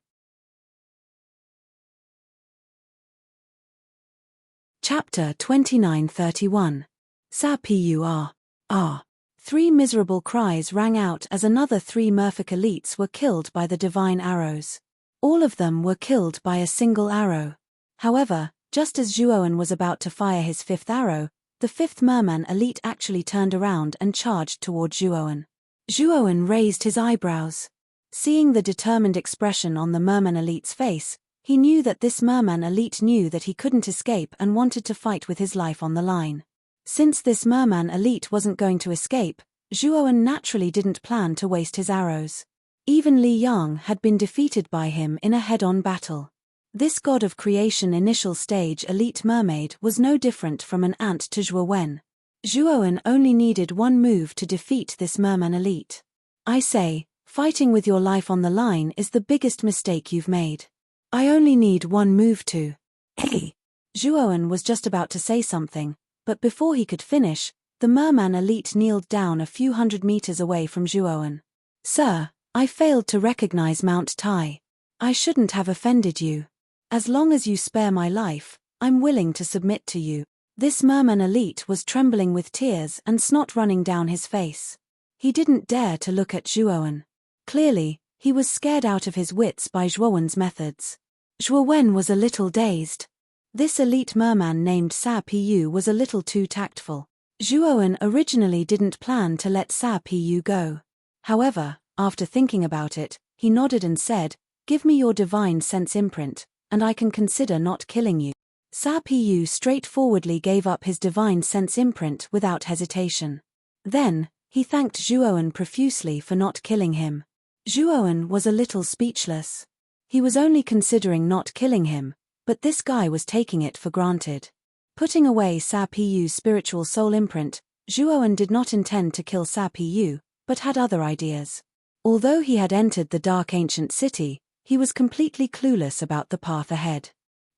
Chapter 29:31. Sa Pur. Ah! 3 miserable cries rang out as another 3 merfolk elites were killed by the divine arrows. All of them were killed by a single arrow. However, just as Zhuowen was about to fire his 5th arrow, the 5th merman elite actually turned around and charged toward Zhuowen. Zhuowen raised his eyebrows. Seeing the determined expression on the merman elite's face, he knew that this merman elite knew that he couldn't escape and wanted to fight with his life on the line. Since this merman elite wasn't going to escape, Zhuowen naturally didn't plan to waste his arrows. Even Li Yang had been defeated by him in a head-on battle. This god of creation initial stage elite mermaid was no different from an ant to Zhuowen. Zhuowen only needed one move to defeat this merman elite. I say, fighting with your life on the line is the biggest mistake you've made. I only need one move to. Hey! Zhuowen was just about to say something, but before he could finish, the merman elite kneeled down a few hundred meters away from Zhuowen. Sir, I failed to recognize Mount Tai. I shouldn't have offended you. As long as you spare my life, I'm willing to submit to you. This merman elite was trembling with tears and snot running down his face. He didn't dare to look at Zhuowen. Clearly, he was scared out of his wits by Zhuowen's methods. Zhuowen was a little dazed. This elite merman named Sa Pu was a little too tactful. Zhuowen originally didn't plan to let Sa Pu go. However, after thinking about it, he nodded and said, "Give me your divine sense imprint, and I can consider not killing you." Sa Pu straightforwardly gave up his divine sense imprint without hesitation. Then, he thanked Zhuowen profusely for not killing him. Zhuowen was a little speechless. He was only considering not killing him, but this guy was taking it for granted. Putting away Sa Pu's spiritual soul imprint, Zhuowen did not intend to kill Sa Pu, but had other ideas. Although he had entered the dark ancient city, he was completely clueless about the path ahead.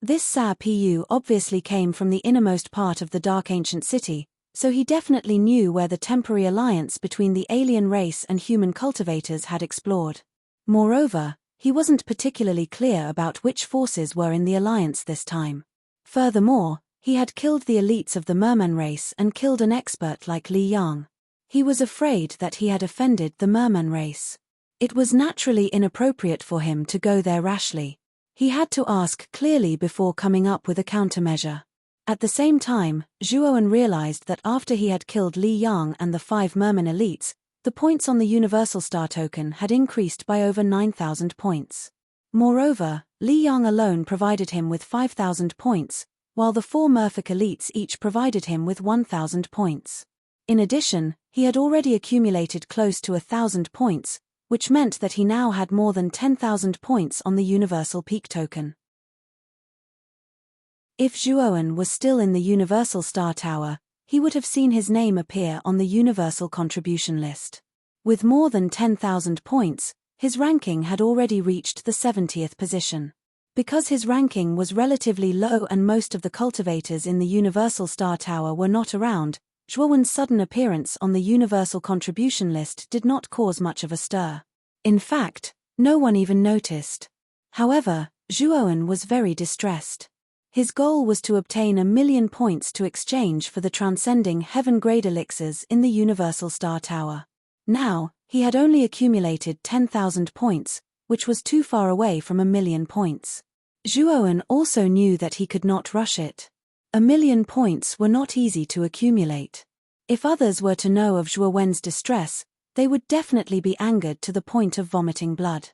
This Sa Pu obviously came from the innermost part of the dark ancient city, so he definitely knew where the temporary alliance between the alien race and human cultivators had explored. Moreover, he wasn't particularly clear about which forces were in the alliance this time. Furthermore, he had killed the elites of the merman race and killed an expert like Li Yang. He was afraid that he had offended the merman race. It was naturally inappropriate for him to go there rashly. He had to ask clearly before coming up with a countermeasure. At the same time, Zhuowen realized that after he had killed Li Yang and the 5 merman elites, The points on the Universal Star token had increased by over 9,000 points. Moreover, Li Yang alone provided him with 5,000 points, while the 4 Merfolk elites each provided him with 1,000 points. In addition, he had already accumulated close to 1,000 points, which meant that he now had more than 10,000 points on the Universal Peak token. If Zhuowen was still in the Universal Star Tower, he would have seen his name appear on the Universal Contribution list. With more than 10,000 points, his ranking had already reached the 70th position. Because his ranking was relatively low and most of the cultivators in the Universal Star Tower were not around, Zhuowen's sudden appearance on the Universal Contribution list did not cause much of a stir. In fact, no one even noticed. However, Zhuowen was very distressed. His goal was to obtain 1,000,000 points to exchange for the transcending heaven-grade elixirs in the Universal Star Tower. Now, he had only accumulated 10,000 points, which was too far away from 1,000,000 points. Zhuowen also knew that he could not rush it. 1,000,000 points were not easy to accumulate. If others were to know of Zhuowen's distress, they would definitely be angered to the point of vomiting blood.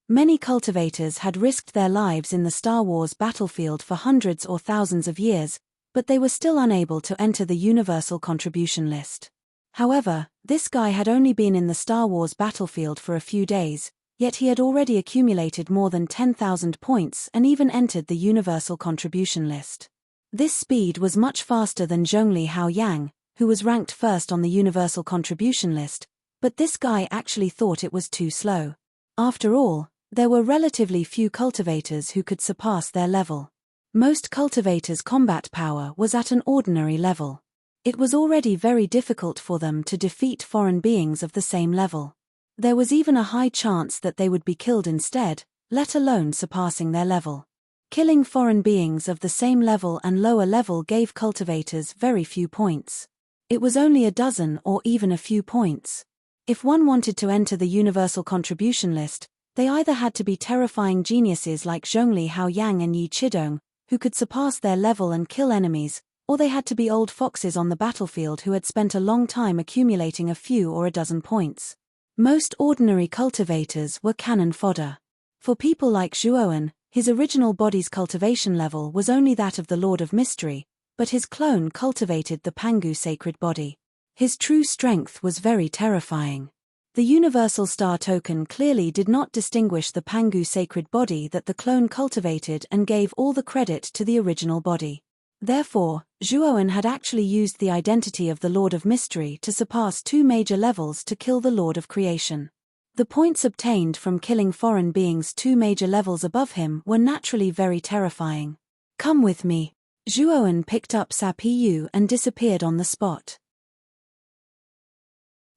Many cultivators had risked their lives in the Star Wars battlefield for hundreds or thousands of years, but they were still unable to enter the Universal Contribution list. However, this guy had only been in the Star Wars battlefield for a few days, yet he had already accumulated more than 10,000 points and even entered the Universal Contribution list. This speed was much faster than Zhongli Haoyang, who was ranked first on the Universal Contribution list, but this guy actually thought it was too slow. After all, there were relatively few cultivators who could surpass their level. Most cultivators' combat power was at an ordinary level. It was already very difficult for them to defeat foreign beings of the same level. There was even a high chance that they would be killed instead, let alone surpassing their level. Killing foreign beings of the same level and lower level gave cultivators very few points. It was only a dozen or even a few points. If one wanted to enter the Universal Contribution list, they either had to be terrifying geniuses like Zhongli Haoyang and Yi Chidong, who could surpass their level and kill enemies, or they had to be old foxes on the battlefield who had spent a long time accumulating a few or a dozen points. Most ordinary cultivators were cannon fodder. For people like Zhuowen, his original body's cultivation level was only that of the Lord of Mystery, but his clone cultivated the Pangu sacred body. His true strength was very terrifying. The Universal Star token clearly did not distinguish the Pangu sacred body that the clone cultivated and gave all the credit to the original body. Therefore, Zhuowen had actually used the identity of the Lord of Mystery to surpass 2 major levels to kill the Lord of Creation. The points obtained from killing foreign beings 2 major levels above him were naturally very terrifying. "Come with me." Zhuowen picked up Sapiyu and disappeared on the spot.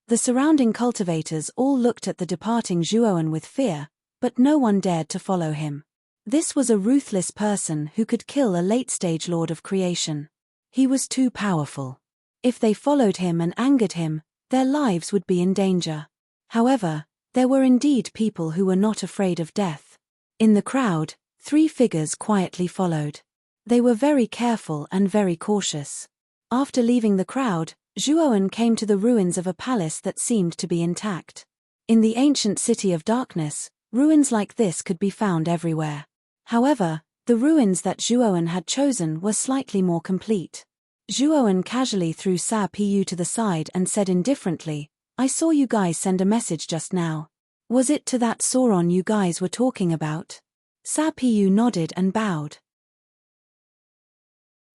The surrounding cultivators all looked at the departing Zhuowen with fear, but no one dared to follow him. This was a ruthless person who could kill a late-stage Lord of Creation. He was too powerful. If they followed him and angered him, their lives would be in danger. However, there were indeed people who were not afraid of death. In the crowd, 3 figures quietly followed. They were very careful and very cautious. After leaving the crowd, Zhuowen came to the ruins of a palace that seemed to be intact. In the ancient city of darkness, ruins like this could be found everywhere. However, the ruins that Zhuowen had chosen were slightly more complete. Zhuowen casually threw Sapiyu to the side and said indifferently, "I saw you guys send a message just now. Was it to that Sauron you guys were talking about?" Sapiyu nodded and bowed.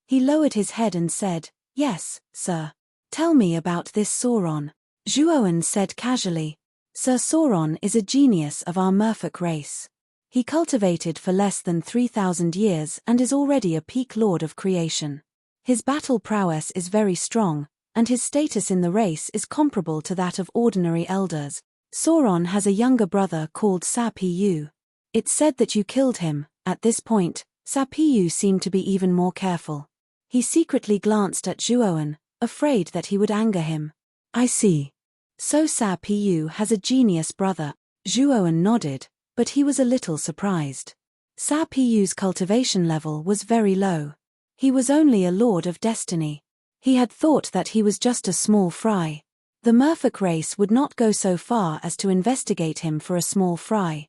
He lowered his head and said, "Yes, sir. Tell me about this Sauron." Zhuowen said casually, "Sir Sauron is a genius of our Merfolk race. He cultivated for less than 3,000 years and is already a peak Lord of Creation. His battle prowess is very strong, and his status in the race is comparable to that of ordinary elders. Sauron has a younger brother called Sapiyu. It's said that you killed him." At this point, Sapiyu seemed to be even more careful. He secretly glanced at Zhuowen, afraid that he would anger him. "I see. So Sapiyu has a genius brother." Zhuowen nodded, but he was a little surprised. Sapiyu's cultivation level was very low. He was only a Lord of Destiny. He had thought that he was just a small fry. The merfolk race would not go so far as to investigate him for a small fry.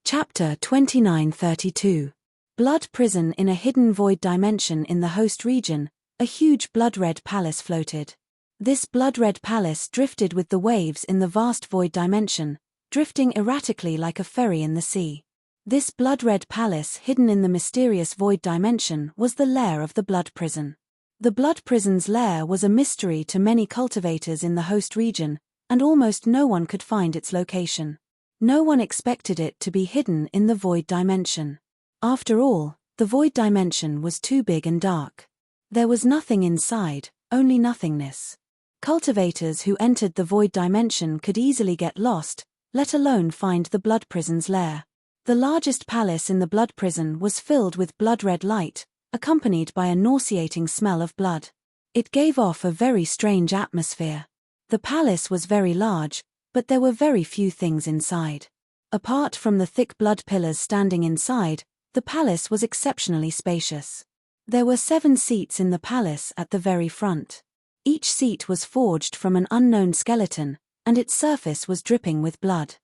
Chapter 2932. Blood Prison. In a hidden void dimension in the host region, a huge blood-red palace floated. This blood-red palace drifted with the waves in the vast void dimension, drifting erratically like a ferry in the sea. This blood-red palace hidden in the mysterious void dimension was the lair of the blood prison. The blood prison's lair was a mystery to many cultivators in the host region, and almost no one could find its location. No one expected it to be hidden in the void dimension. After all, the void dimension was too big and dark. There was nothing inside, only nothingness. Cultivators who entered the void dimension could easily get lost, let alone find the blood prison's lair. The largest palace in the blood prison was filled with blood-red light, accompanied by a nauseating smell of blood. It gave off a very strange atmosphere. The palace was very large, but there were very few things inside. Apart from the thick blood pillars standing inside, the palace was exceptionally spacious. There were 7 seats in the palace at the very front. Each seat was forged from an unknown skeleton, and its surface was dripping with blood.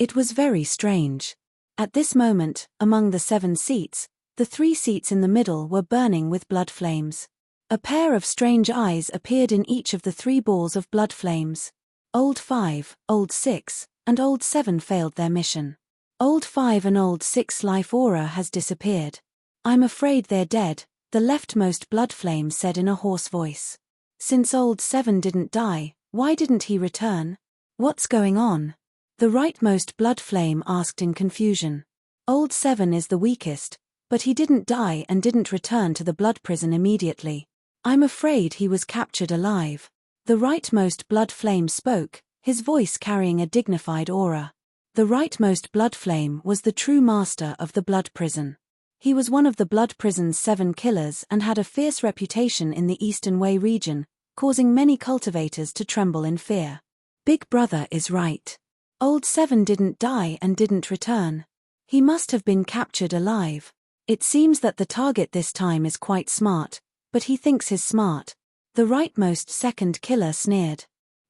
It was very strange. At this moment, among the 7 seats, the 3 seats in the middle were burning with blood flames. A pair of strange eyes appeared in each of the 3 balls of blood flames. Old 5, Old 6, and Old 7 failed their mission. Old 5 and Old 6 life aura has disappeared. I'm afraid they're dead, the leftmost blood flame said in a hoarse voice. Since Old 7 didn't die, why didn't he return? What's going on? The rightmost blood flame asked in confusion. Old 7 is the weakest, but he didn't die and didn't return to the blood prison immediately. I'm afraid he was captured alive. The rightmost blood flame spoke, his voice carrying a dignified aura. The rightmost blood flame was the true master of the blood prison. He was one of the blood prison's 7 killers and had a fierce reputation in the Eastern Way region, causing many cultivators to tremble in fear. Big Brother is right. Old 7 didn't die and didn't return. He must have been captured alive. It seems that the target this time is quite smart, but he thinks he's smart. The rightmost second killer sneered.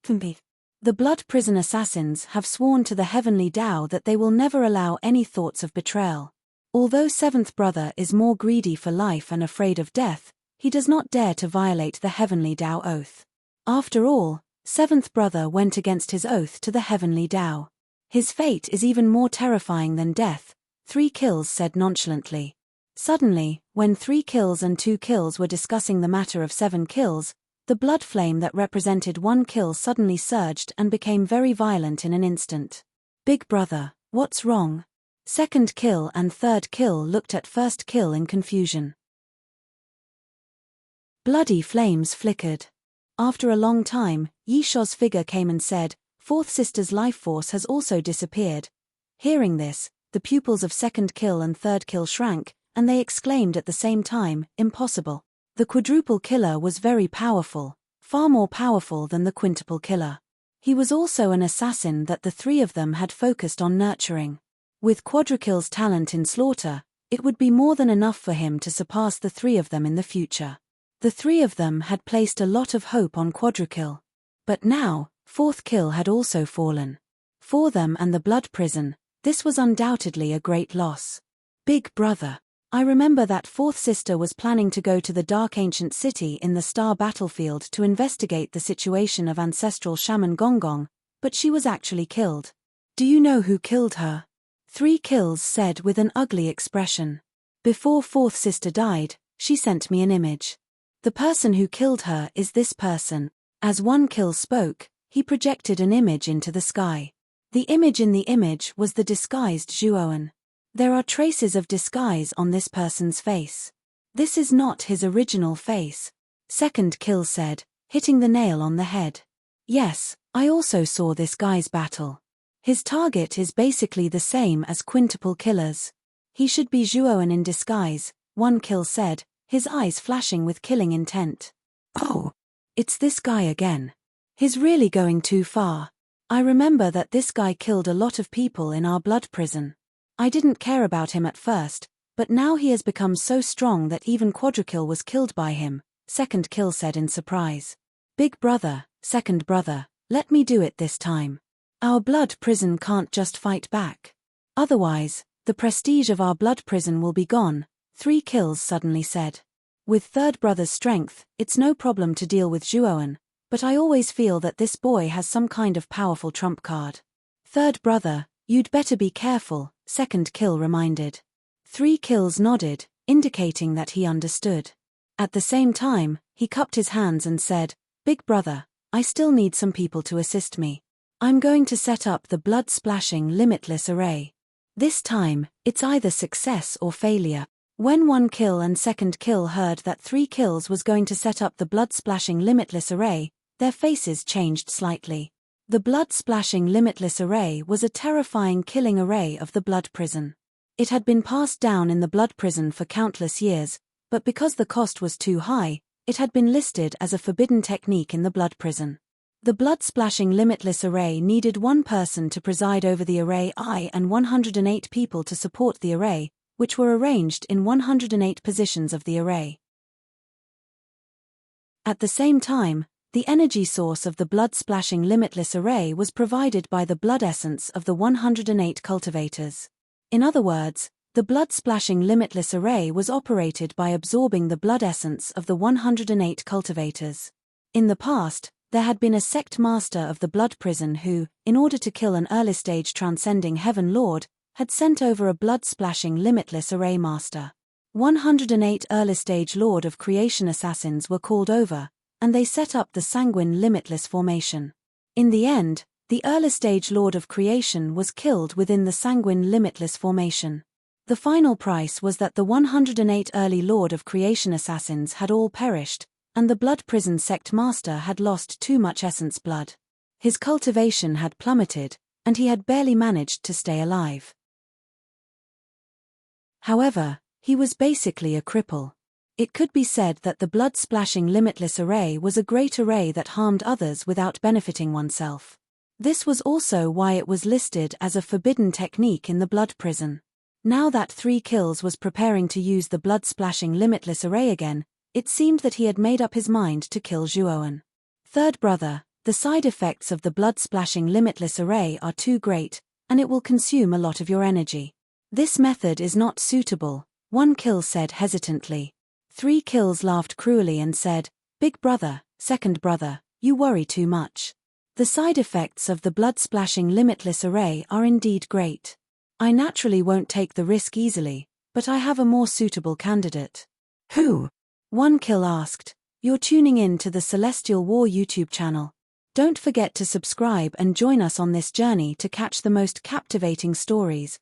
The blood prison assassins have sworn to the heavenly Tao that they will never allow any thoughts of betrayal. Although 7th Brother is more greedy for life and afraid of death, he does not dare to violate the heavenly Tao oath. After all, 7th Brother went against his oath to the heavenly Tao. His fate is even more terrifying than death, 3 kills said nonchalantly. Suddenly, when 3 kills and 2 kills were discussing the matter of 7 kills, the blood flame that represented 1 kill suddenly surged and became very violent in an instant. Big Brother, what's wrong? Second kill and third kill looked at first kill in confusion. Bloody flames flickered. After a long time, Yisho's figure came and said, 4th sister's life force has also disappeared. Hearing this, the pupils of second kill and third kill shrank, and they exclaimed at the same time, impossible. The quadruple killer was very powerful, far more powerful than the quintuple killer. He was also an assassin that the 3 of them had focused on nurturing. With Quadrukill's talent in slaughter, it would be more than enough for him to surpass the 3 of them in the future. The 3 of them had placed a lot of hope on Quadrukill. But now, 4th kill had also fallen. For them and the blood prison, this was undoubtedly a great loss. Big Brother. I remember that 4th sister was planning to go to the dark ancient city in the star battlefield to investigate the situation of ancestral shaman Gongong, but she was actually killed. Do you know who killed her? 3 kills said with an ugly expression. Before 4th sister died, she sent me an image. The person who killed her is this person. As 1 kill spoke, he projected an image into the sky. The image in the image was the disguised Zhuoan. There are traces of disguise on this person's face. This is not his original face. Second kill said, hitting the nail on the head. Yes, I also saw this guy's battle. His target is basically the same as quintuple killers. He should be Zhuoan in disguise, 1 kill said, his eyes flashing with killing intent. Oh, it's this guy again. He's really going too far. I remember that this guy killed a lot of people in our blood prison. I didn't care about him at first, but now he has become so strong that even Quadrukill was killed by him, second kill said in surprise. Big brother, second brother, let me do it this time. Our blood prison can't just fight back. Otherwise, the prestige of our blood prison will be gone, 3 kills suddenly said. With third brother's strength, it's no problem to deal with Zhuoan, but I always feel that this boy has some kind of powerful trump card. Third brother, you'd better be careful, second kill reminded. 3 kills nodded, indicating that he understood. At the same time, he cupped his hands and said, Big brother, I still need some people to assist me. I'm going to set up the blood-splashing limitless array. This time, it's either success or failure. When 1 kill and second kill heard that 3 kills was going to set up the blood-splashing limitless array, their faces changed slightly. The blood-splashing limitless array was a terrifying killing array of the blood prison. It had been passed down in the blood prison for countless years, but because the cost was too high, it had been listed as a forbidden technique in the blood prison. The blood-splashing limitless array needed 1 person to preside over the array and 108 people to support the array, which were arranged in 108 positions of the array. At the same time, the energy source of the blood-splashing limitless array was provided by the blood essence of the 108 cultivators. In other words, the blood-splashing limitless array was operated by absorbing the blood essence of the 108 cultivators. In the past, there had been a sect master of the blood prison who, in order to kill an early-stage transcending heaven lord, had sent over a blood-splashing limitless array master. 108 early-stage Lord of Creation assassins were called over, and they set up the sanguine limitless formation. In the end, the early-stage Lord of Creation was killed within the sanguine limitless formation. The final price was that the 108 early Lord of Creation assassins had all perished, and the blood prison sect master had lost too much essence blood. His cultivation had plummeted, and he had barely managed to stay alive. However, he was basically a cripple. It could be said that the blood-splashing limitless array was a great array that harmed others without benefiting oneself. This was also why it was listed as a forbidden technique in the blood prison. Now that 3 kills was preparing to use the blood-splashing limitless array again, it seemed that he had made up his mind to kill Zhuoan. Third brother, the side effects of the blood-splashing limitless array are too great, and it will consume a lot of your energy. This method is not suitable, 1 kill said hesitantly. 3 kills laughed cruelly and said, Big brother, second brother, you worry too much. The side effects of the blood-splashing limitless array are indeed great. I naturally won't take the risk easily, but I have a more suitable candidate. Who? 1 kill asked. You're tuning in to the Celestial War YouTube channel. Don't forget to subscribe and join us on this journey to catch the most captivating stories,